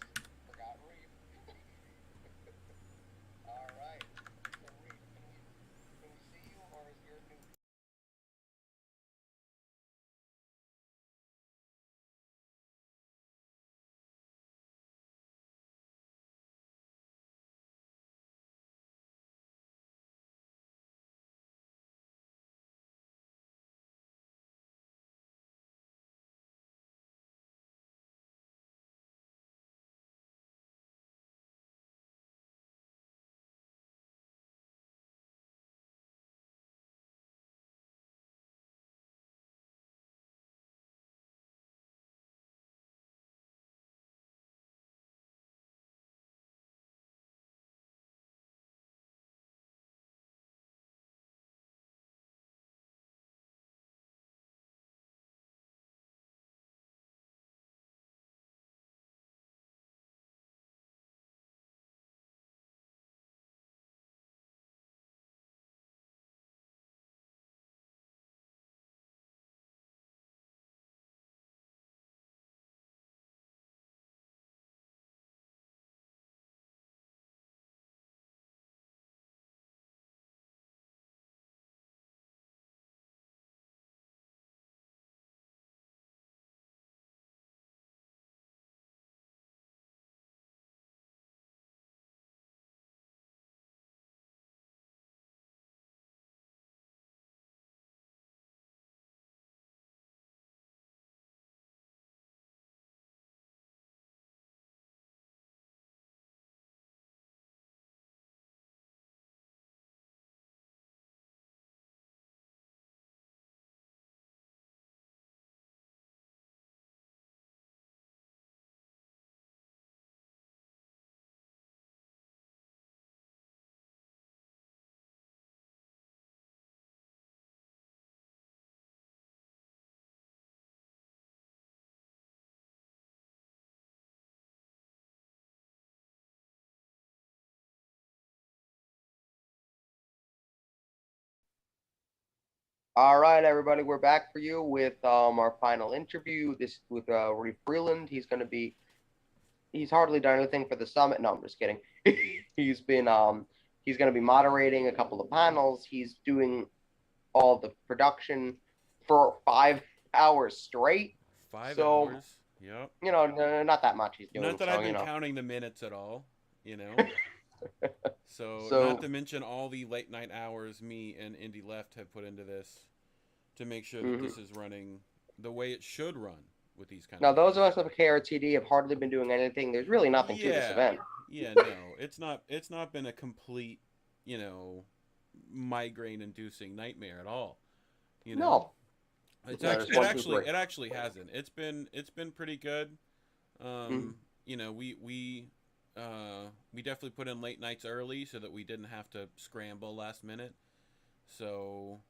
All right, everybody, we're back for you with our final interview. This with Reeve Freeland. He's hardly done anything for the summit. No, I'm just kidding. He's gonna be moderating a couple of panels. He's doing all the production for 5 hours straight. 5 hours. Yep. Not that much he's doing. Not that so, I've been counting the minutes at all, So, So- not to mention all the late night hours me and Indy Left have put into this to make sure that this is running the way it should run with these kind Now, of those of things. us at KRTD have hardly been doing anything. There's really nothing to this event. Yeah, no, it's not been a complete, migraine-inducing nightmare at all. No. It's No, actually, there's one, two, three. it actually hasn't. It's been pretty good. We definitely put in late nights early so that we didn't have to scramble last minute. So,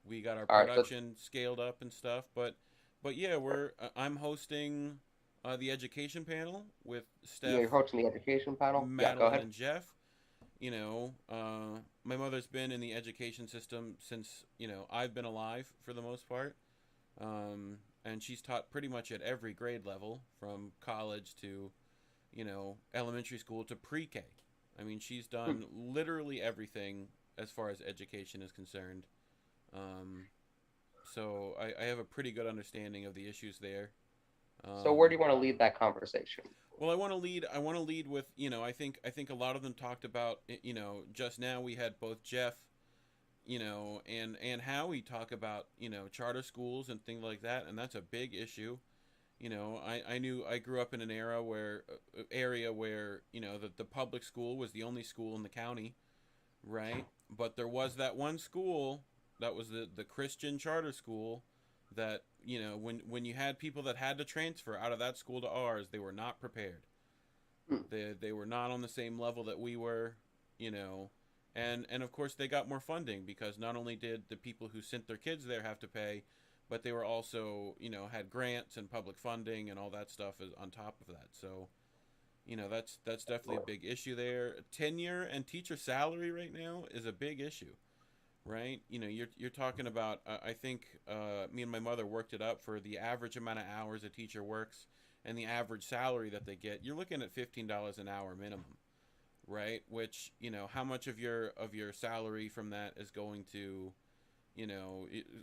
we got our All right, so- production scaled up and stuff. But yeah, I'm hosting the education panel with Steph, You're hosting the education panel. Yeah, go Madeleine, ahead. and Jeff. My mother's been in the education system since, I've been alive for the most part. And she's taught pretty much at every grade level, from college to, elementary school to pre-K. I mean, she's done literally everything as far as education is concerned. So I have a pretty good understanding of the issues there. So where do you want to lead that conversation? Well, I want to lead with, I think a lot of them talked about, just now we had both Jeff, and Howie talk about, charter schools and things like that, and that's a big issue. I grew up in an area where, the public school was the only school in the county, right? But there was that one school that was the Christian charter school that, when you had people that had to transfer out of that school to ours, they were not prepared. They were not on the same level that we were, and of course they got more funding, because not only did the people who sent their kids there have to pay, but they were also, had grants and public funding and all that stuff on top of that. So, that's definitely a big issue there. Tenure and teacher salary right now is a big issue, right? You're talking about, I think me and my mother worked it up for the average amount of hours a teacher works and the average salary that they get. You're looking at $15 an hour minimum, right? Which, how much of your salary from that is going to,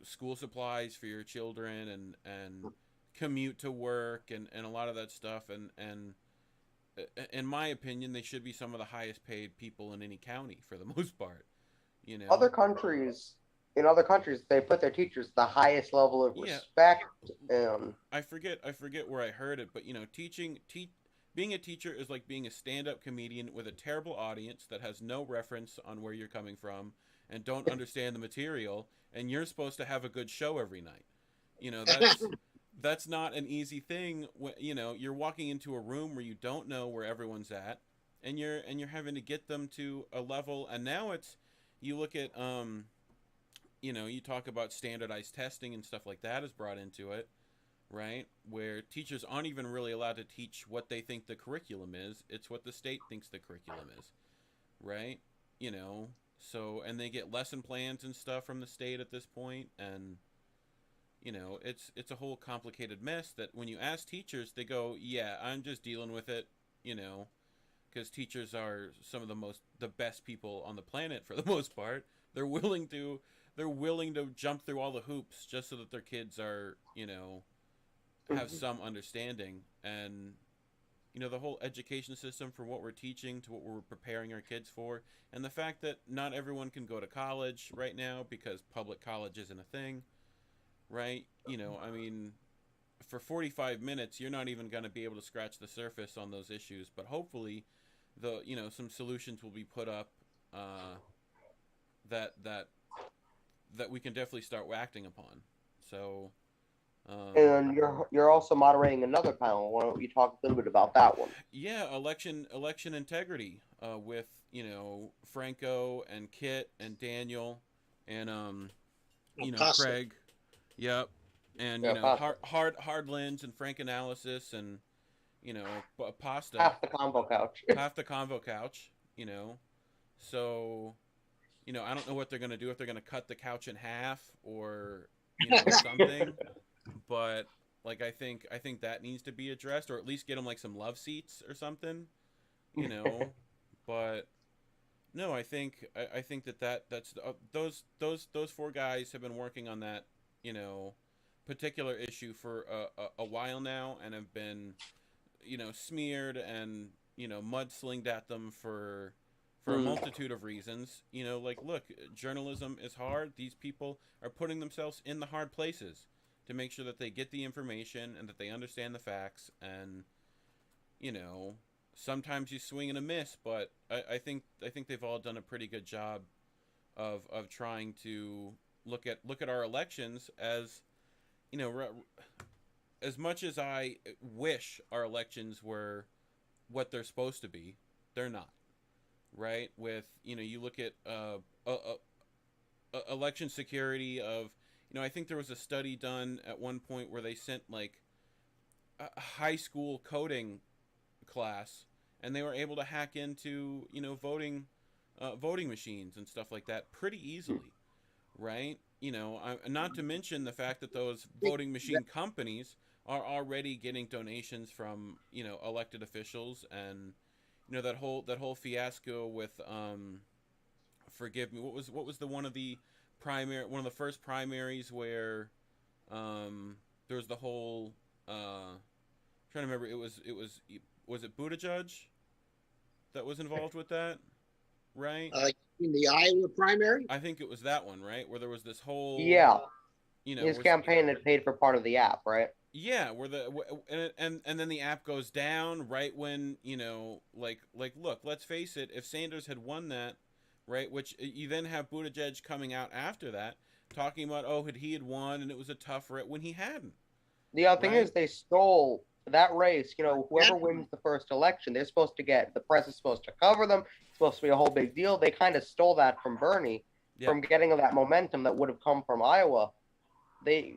school supplies for your children and commute to work and a lot of that stuff. And in my opinion, they should be some of the highest paid people in any county for the most part. In other countries, they put their teachers the highest level of respect. I forget where I heard it, but being a teacher is like being a stand-up comedian with a terrible audience that has no reference on where you're coming from and don't understand the material, and you're supposed to have a good show every night. That's not an easy thing. You're walking into a room where you don't know where everyone's at, and you're having to get them to a level. And now you look at you talk about standardized testing and stuff like that is brought into it, right? Where teachers aren't even really allowed to teach what they think the curriculum is. It's what the state thinks the curriculum is, right? So, and they get lesson plans and stuff from the state at this point, and it's a whole complicated mess that when you ask teachers, they go, yeah, I'm just dealing with it, because teachers are some of the best people on the planet for the most part. They're willing to jump through all the hoops just so that their kids are, have some understanding. And, the whole education system, from what we're teaching to what we're preparing our kids for, and the fact that not everyone can go to college right now because public college isn't a thing, right? For 45 minutes, you're not even going to be able to scratch the surface on those issues, but hopefully some solutions will be put up that we can definitely start acting upon. So and you're also moderating another panel. Why don't you talk a little bit about that one? Yeah, election integrity with Franco and Kit and Daniel and Craig. Yep. And hard lens and frank analysis and pasta. Half the convo couch. Half the convo couch. So I don't know what they're going to do, if they're going to cut the couch in half or, something. But like, I think that needs to be addressed, or at least get them like some love seats or something, you know. But no, I think that's those four guys have been working on that, particular issue for a while now, and have been, smeared and, mudslinged at them for a multitude of reasons. Like, look, journalism is hard. These people are putting themselves in the hard places to make sure that they get the information and that they understand the facts. And, sometimes you swing and a miss, but I think they've all done a pretty good job of trying to look at our elections as, as much as I wish our elections were what they're supposed to be, they're not. Right? With, you look at election security of, I think there was a study done at one point where they sent like a high school coding class, and they were able to hack into, voting machines and stuff like that pretty easily. Right? Not to mention the fact that those voting machine companies are already getting donations from, elected officials. And that whole fiasco with, forgive me, what was the one of the first primaries where there was the whole, trying to remember, was it Buttigieg that was involved with that, right? In the Iowa primary? I think it was that one, right, where there was this whole, Yeah, his campaign had paid for part of the app, right? Yeah, where and then the app goes down right when, like look, let's face it, if Sanders had won that, right, which you then have Buttigieg coming out after that talking about, oh, he had won and it was a tough race, when he hadn't. The other thing is, they stole that race. Whoever wins the first election, they're supposed to get, the press is supposed to cover them. It's supposed to be a whole big deal. They kind of stole that from Bernie, from getting that momentum that would have come from Iowa. They,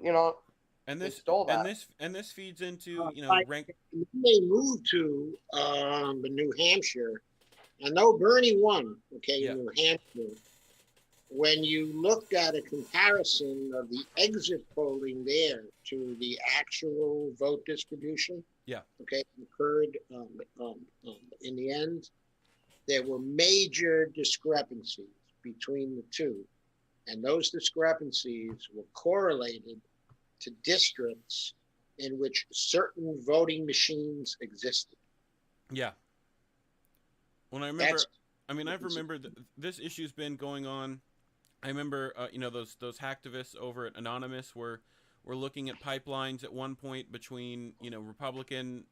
and this stole that. And this feeds into, rank. They moved to New Hampshire, and though Bernie won, in New Hampshire, when you looked at a comparison of the exit polling there to the actual vote distribution, occurred in the end, there were major discrepancies between the two. And those discrepancies were correlated to districts in which certain voting machines existed. Yeah. Well, I remember, I've remembered this issue's been going on. I remember, those hacktivists over at Anonymous were looking at pipelines at one point between, Republican,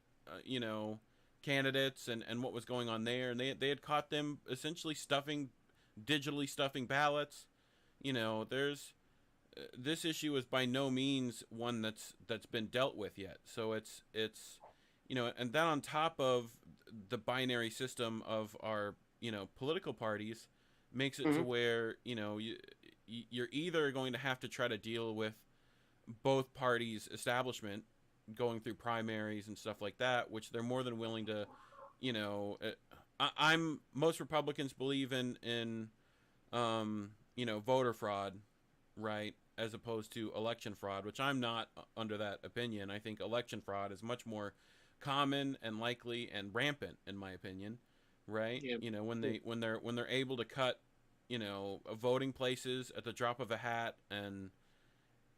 candidates and what was going on there. And they had caught them essentially digitally stuffing ballots. This issue is by no means one that's been dealt with yet. So it's and then on top of the binary system of our, political parties, makes it to where, you're either going to have to try to deal with both parties' establishment going through primaries and stuff like that, which they're more than willing to, most Republicans believe in voter fraud, right, as opposed to election fraud, which I'm not under that opinion. I think election fraud is much more common and likely and rampant, in my opinion, right? Yeah. When they're able to cut, voting places at the drop of a hat, and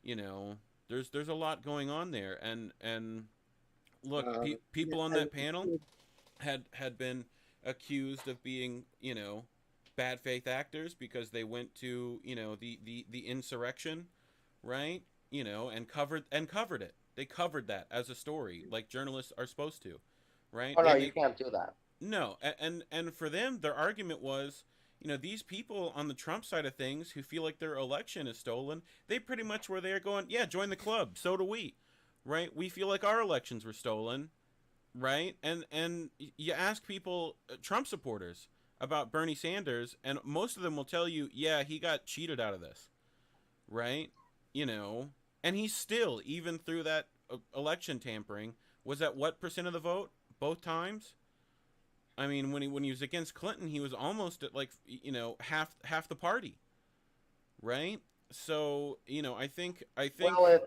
there's a lot going on there. And look, people on that panel had been accused of being, bad faith actors because they went to, the insurrection, right? And covered it. They covered that as a story, like journalists are supposed to, right? Oh no, you can't do that. No, and for them, their argument was, these people on the Trump side of things who feel like their election is stolen, they pretty much were there going, yeah, join the club. So do we, right? We feel like our elections were stolen, right? And you ask people, Trump supporters, about Bernie Sanders, and most of them will tell you, yeah, he got cheated out of this, right? And he's still, even through that election tampering, was at what % of the vote both times? I mean, when he was against Clinton, he was almost at like, you know, half the party, right? So, you know, I think Well, it's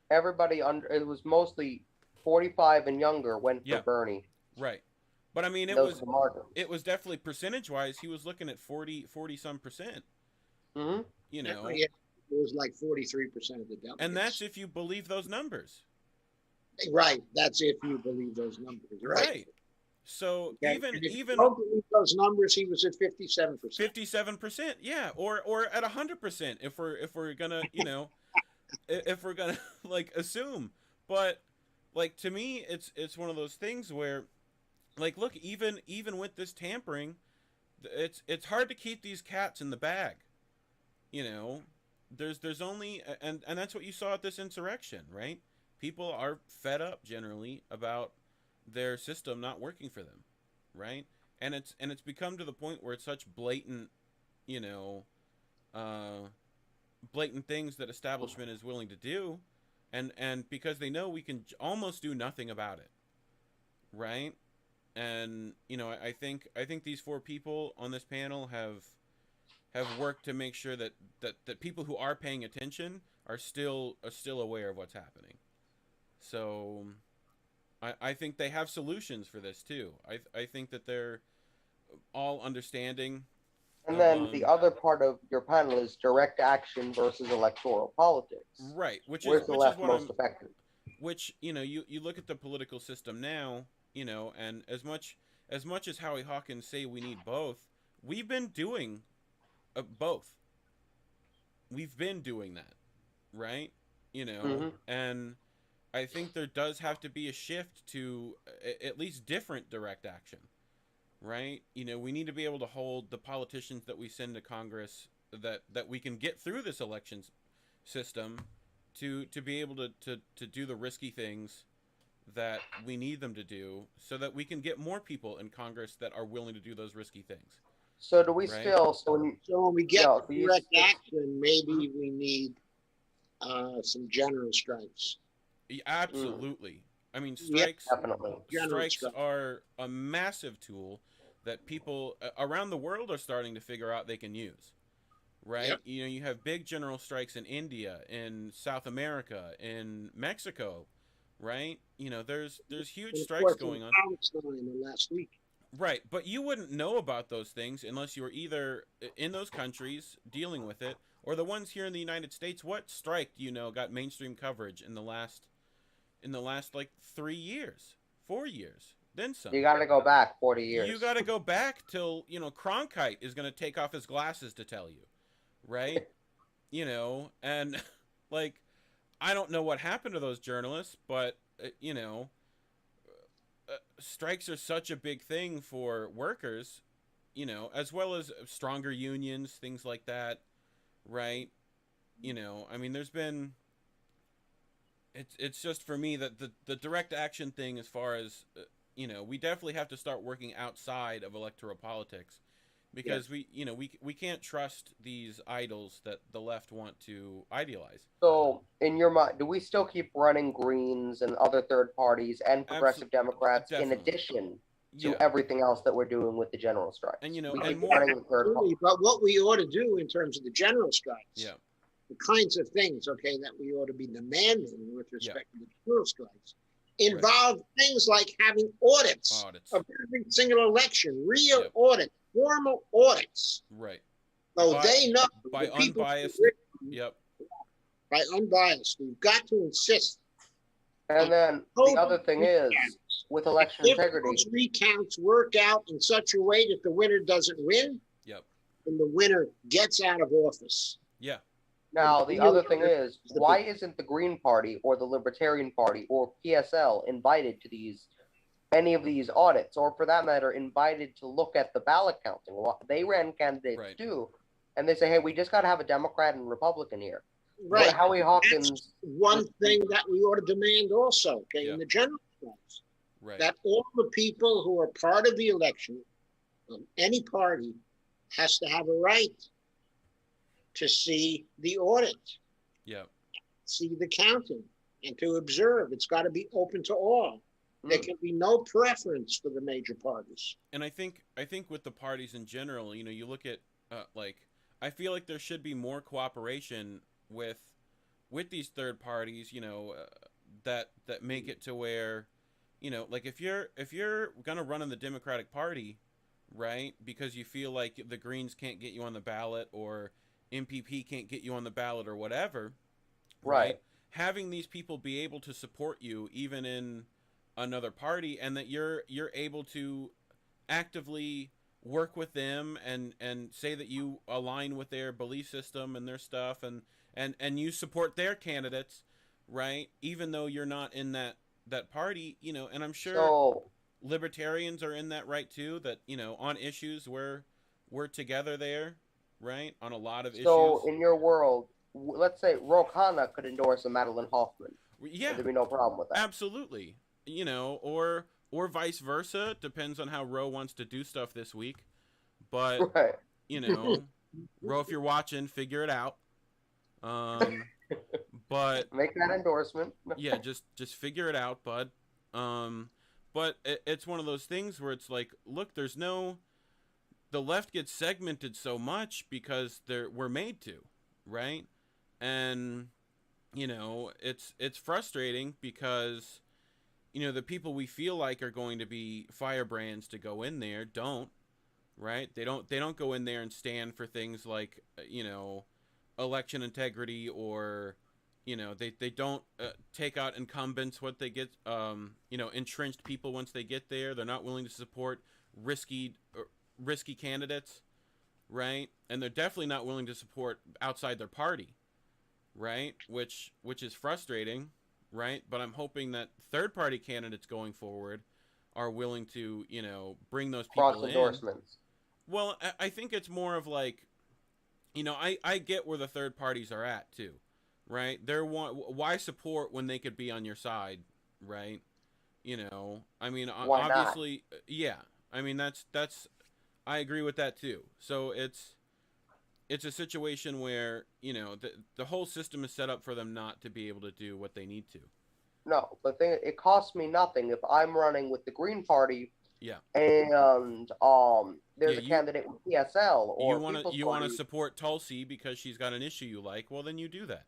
everybody under. It was mostly 45 and younger went for yeah, Bernie. right. But I mean, Those are the margins. it was definitely percentage wise, he was looking at 40 some percent, Mm-hmm. you know. Yeah, it was like 43% of the delegates. And that's if you believe those numbers. Right. That's if you believe those numbers. Right. So Okay. even And if you don't believe those numbers, he was at 57%. 57%, yeah, or at 100% if we're gonna, you know, if we're gonna like assume. But like, to me, it's one of those things where, like, look, even with this tampering, it's hard to keep these cats in the bag. You know, there's only, and that's what you saw at this insurrection, right? People are fed up generally about their system not working for them, right? And it's become to the point where it's such blatant, you know, blatant things that establishment is willing to do, and because they know we can almost do nothing about it, right? And you know, I think these four people on this panel have worked to make sure that people who are paying attention are still aware of what's happening. So I think they have solutions for this too. I think that they're all understanding. And then the other part of your panel is direct action versus electoral politics. Right, which Where's is the which left is what most I'm, effective? which, you know, you look at the political system now, you know, and as much as Howie Hawkins say we need both, we've been doing both. We've been doing that, right? You know, Mhm. and I think there does have to be a shift to at least different direct action, right? You know, we need to be able to hold the politicians that we send to Congress, that we can get through this elections system, to be able to do the risky things that we need them to do, so that we can get more people in Congress that are willing to do those risky things. So do we Right. still? So when we get Yeah, direct action, maybe we need some general strikes. Absolutely. I mean, Yeah, definitely. general strikes strike. are a massive tool that people around the world are starting to figure out they can use. Right? Yep. You know, you have big general strikes in India, in South America, in Mexico, right? You know, there's huge And of strikes course, going on. Palestine in the last week. Right, but you wouldn't know about those things unless you were either in those countries dealing with it, or the ones here in the United States. What strike, you know, got mainstream coverage in the last like 3 years, 4 years, then some? You got to go back 40 years. You got to go back till, you know, Cronkite is going to take off his glasses to tell you, right? You know, and like, I don't know what happened to those journalists, but you know, strikes are such a big thing for workers, you know, as well as stronger unions, things like that, right? You know, I mean, there's been, it's just, for me, that the direct action thing, as far as you know, we definitely have to start working outside of electoral politics, because we can't trust these idols that the left want to idealize. So, in your mind, do we still keep running Greens and other third parties and progressive Democrats in definitely. addition to Yeah. everything else that we're doing with the general strikes? And, you know, we and keep more- running the third Absolutely. But what we ought to do in terms of the general strikes, Yeah. the kinds of things, okay, that we ought to be demanding with respect to the general strikes, involve things like having audits of every single election, real audits, formal audits. Right. So they know by the people who unbiased. written Yep. by unbiased. We've got to insist. And then the other thing is, with election If integrity, those recounts work out in such a way that the winner doesn't win, Yep. then the winner gets out of office. Yeah. now the other thing is, why isn't the Green Party or the Libertarian Party or PSL invited to any of these audits, or for that matter, invited to look at the ballot counting? They ran candidates too, and they say, hey, we just got to have a Democrat and Republican here. Right. Howie Hawkins. That's one thing that we ought to demand also, okay, in the general strikes. Right. That all the people who are part of the election, any party, has to have a right to see the audit, Yeah. see the counting, and to observe. It's got to be open to all. There can be no preference for the major parties. And I think with the parties in general, you look at like, I feel like there should be more cooperation with these third parties, that make it to where, like if you're gonna run in the Democratic Party, right, because you feel like the Greens can't get you on the ballot, or MPP can't get you on the ballot, or whatever, right? Having these people be able to support you even in another party, and that you're able to actively work with them and say that you align with their belief system and their stuff, and you support their candidates, right, even though you're not in that party, and I'm sure So, libertarians are in that right too, that on issues we're together there, right, on a lot of so issues. in your world, let's say Ro Khanna could endorse a Madeleine Hoffman. Yeah, There'd be no problem with that. absolutely. Or vice versa, depends on how Ro wants to do stuff this week. But Right. Ro, if you're watching, figure it out. But Make that endorsement. yeah, just figure it out, bud. But it's one of those things where it's like, look, the left gets segmented so much because we're made to, right? And it's frustrating because the people we feel like are going to be firebrands to go in there don't, right? They don't go in there and stand for things like election integrity, or they don't take out incumbents what they get, entrenched people once they get there. They're not willing to support risky candidates, right? And they're definitely not willing to support outside their party, right? Which is frustrating, right? But I'm hoping that third party candidates going forward are willing to, bring those people Cross in. endorsements. Well, I think it's more of like, I get where the third parties are at too, right? Why support when they could be on your side, right? I mean, Why not? obviously, yeah. I mean, that's I agree with that too. So it's a situation where the whole system is set up for them not to be able to do what they need to. No, the thing, it costs me nothing if I'm running with the Green Party. Yeah. And there's a candidate with PSL or you want to support Tulsi because she's got an issue you like. Well, then you do that.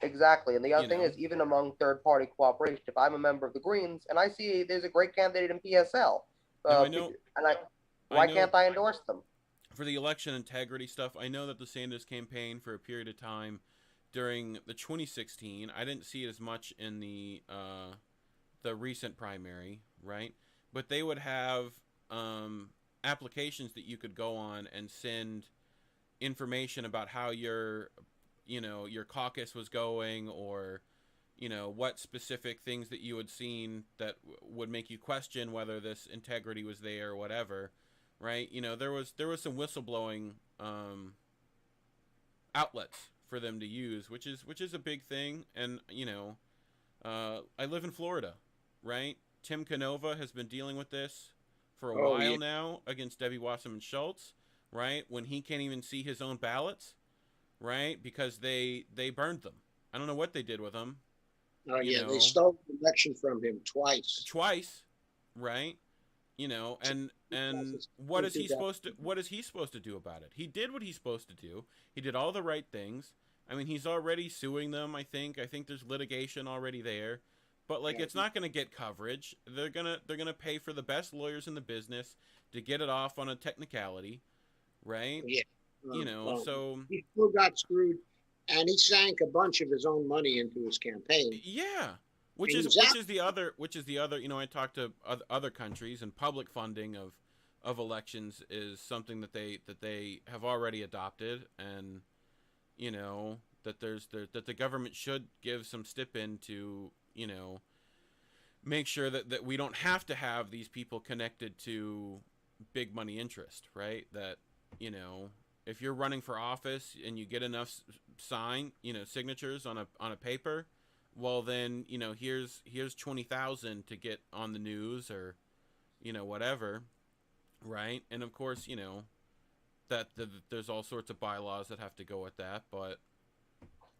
Exactly. And the other thing is, even among third party cooperation, if I'm a member of the Greens and I see there's a great candidate in PSL, why can't I endorse them? For the election integrity stuff, I know that the Sanders campaign for a period of time during the 2016, I didn't see it as much in the recent primary, right? But they would have applications that you could go on and send information about how your caucus was going, or what specific things that you had seen that would make you question whether this integrity was there or whatever, right? There was some whistleblowing outlets for them to use, which is a big thing. And I live in Florida, right? Tim Canova has been dealing with this for a while now against Debbie Wasserman Schultz, right? When he can't even see his own ballots, right? Because they burned them. I don't know what they did with them. Oh yeah, they stole the election from him twice. Twice, right? And what is he supposed to do about it? He did what he's supposed to do. He did all the right things. I mean, he's already suing them, I think there's litigation already there. But it's not going to get coverage. They're going to pay for the best lawyers in the business to get it off on a technicality, right? Yeah. So he still got screwed, and he sank a bunch of his own money into his campaign. Yeah. Which is the other, I talked to other countries, and public funding of elections is something that they have already adopted, and that that the government should give some stipend to make sure that we don't have to have these people connected to big money interest, right? That if you're running for office and you get enough signatures on a paper, well then here's 20,000 to get on the news, or whatever, right? And of course that there's all sorts of bylaws that have to go with that, but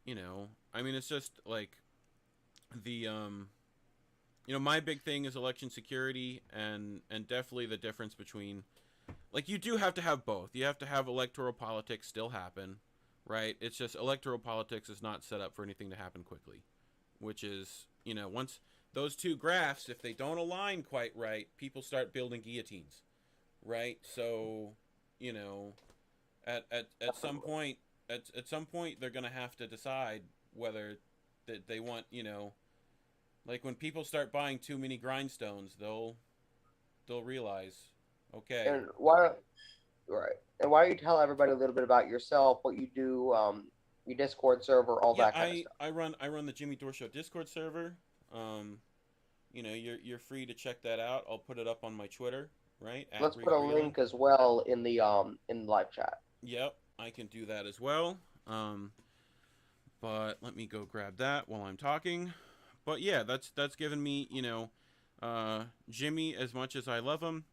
I mean, it's just like the you know, my big thing is election security, and definitely the difference between, like, you do have to have both. You have to have electoral politics still happen, right? It's just electoral politics is not set up for anything to happen quickly, which is, you know, once those two graphs, if they don't align quite right, people start building guillotines, right? So, you know, at some point, at some point, they're going to have to decide whether that they want, you know, like when people start buying too many grindstones, they'll realize, okay. And right? And why don't you tell everybody a little bit about yourself, what you do, your Discord server, all Yeah, that kind of stuff. I run the Jimmy Dore Show Discord server. You know, you're free to check that out. I'll put it up on my Twitter, right? Let's put a link as well in the live chat. Yep, I can do that as well. But let me go grab that while I'm talking. But yeah, that's given me, you know, Jimmy, as much as I love him,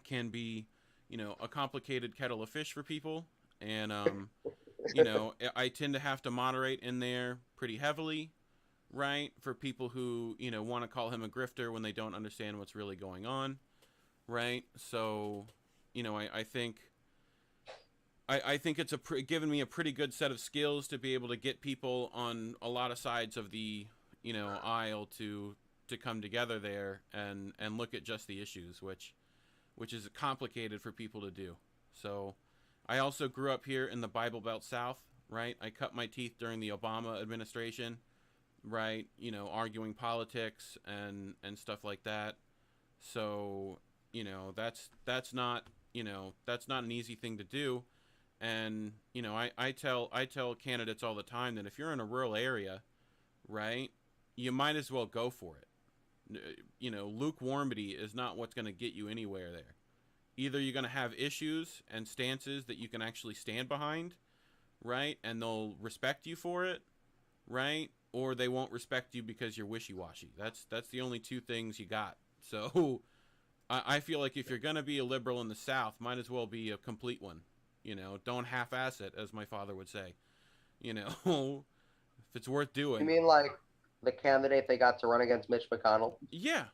can be, you know, a complicated kettle of fish for people, and you know, I tend to have to moderate in there pretty heavily, right? For people who, you know, want to call him a grifter when they don't understand what's really going on, right? So, you know, I think it's given me a pretty good set of skills to be able to get people on a lot of sides of the, you know, aisle to come together there and look at just the issues, which is complicated for people to do. So I also grew up here in the Bible Belt South, right? I cut my teeth during the Obama administration, right? You know, arguing politics and stuff like that. So, you know, that's not, you know, that's not an easy thing to do. And, you know, I tell candidates all the time that if you're in a rural area, right, you might as well go for it. You know, lukewarmity is not what's going to get you anywhere there. Either you're going to have issues and stances that you can actually stand behind, right, and they'll respect you for it, right, or they won't respect you because you're wishy-washy. That's the only two things you got. So I feel like if you're going to be a liberal in the South, might as well be a complete one. You know, don't half-ass it, as my father would say. You know, if it's worth doing. You mean like the candidate they got to run against Mitch McConnell? Yeah,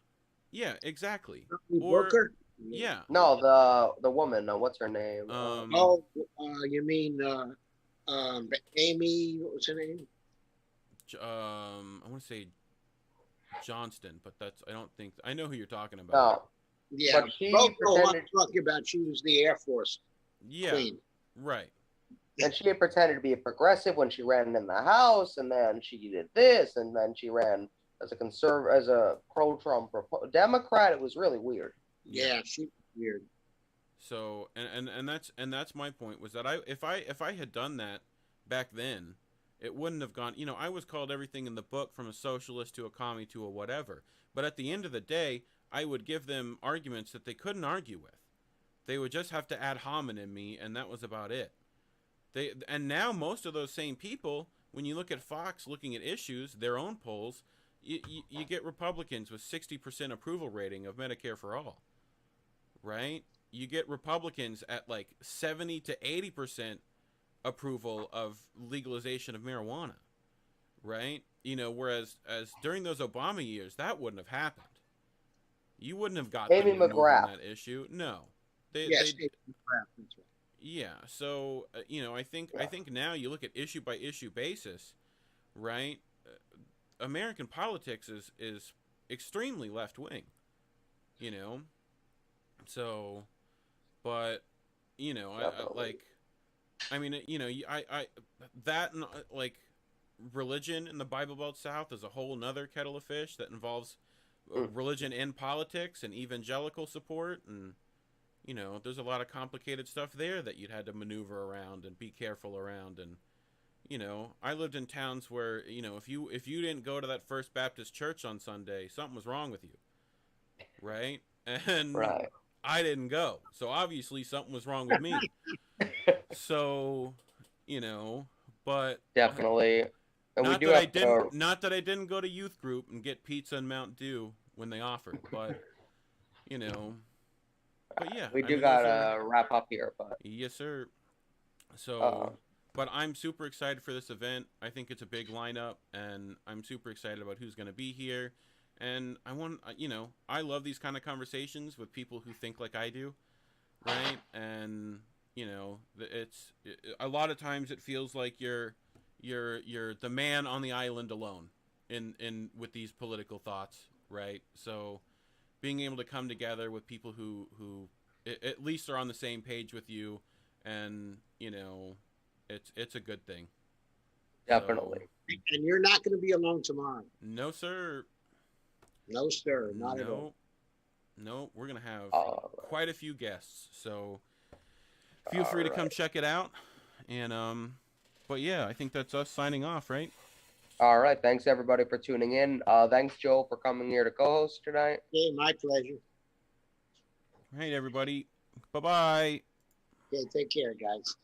exactly. Booker? Yeah. No, the woman. What's her name? You mean Amy? What was her name? I want to say Johnston, but I don't think I know who you're talking about. No. Yeah, But she both know what I'm pretended, talking about. She was the Air Force Yeah. queen. Right. and she had pretended to be a progressive when she ran in the House, and then she did this, and then she ran as a pro-Trump Democrat. It was really weird. Yeah, she's weird. So and that's my point, was that if I had done that back then, it wouldn't have gone. You know, I was called everything in the book, from a socialist to a commie to a whatever. But at the end of the day, I would give them arguments that they couldn't argue with. They would just have to ad hominem me, and that was about it. And now most of those same people, when you look at Fox looking at issues, their own polls, you get Republicans with 60% approval rating of Medicare for all, right? You get Republicans at like 70 to 80% approval of legalization of marijuana, right? You know, whereas during those Obama years, that wouldn't have happened. You wouldn't have got Amy them to move McGrath. on that issue. No. Yes, Amy McGrath, that's right. Yeah, so you know, I think now you look at issue by issue basis, right? American politics is extremely left wing, you know. So, but you know, I mean, you know, that and like religion in the Bible Belt South is a whole nother kettle of fish that involves religion and politics and evangelical support, and you know, there's a lot of complicated stuff there that you'd had to maneuver around and be careful around. And you know, I lived in towns where, you know, if you didn't go to that First Baptist church on Sunday, something was wrong with you, right? And Right. I didn't go, so obviously something was wrong with me. So, you know, but Definitely. And we not do that I have didn't to, not that I didn't go to youth group and get pizza and Mountain Dew when they offered, but you know, but yeah, we I do mean, gotta wrap up here, but yes, sir. So, but I'm super excited for this event. I think it's a big lineup, and I'm super excited about who's going to be here. And I want, I love these kind of conversations with people who think like I do, right? And it's a lot of times it feels like you're the man on the island alone in with these political thoughts, right? So being able to come together with people who at least are on the same page with you, and it's a good thing. Definitely. So, And you're not going to be alone tomorrow. no, sir. No, sir, not at all. No, we're gonna have All quite a few guests, so feel free to come check it out. And but yeah, I think that's us signing off, right? All right. Thanks everybody for tuning in. Thanks Joe for coming here to co-host tonight. Okay, my pleasure. All right, everybody. Bye-bye. Okay, take care, guys.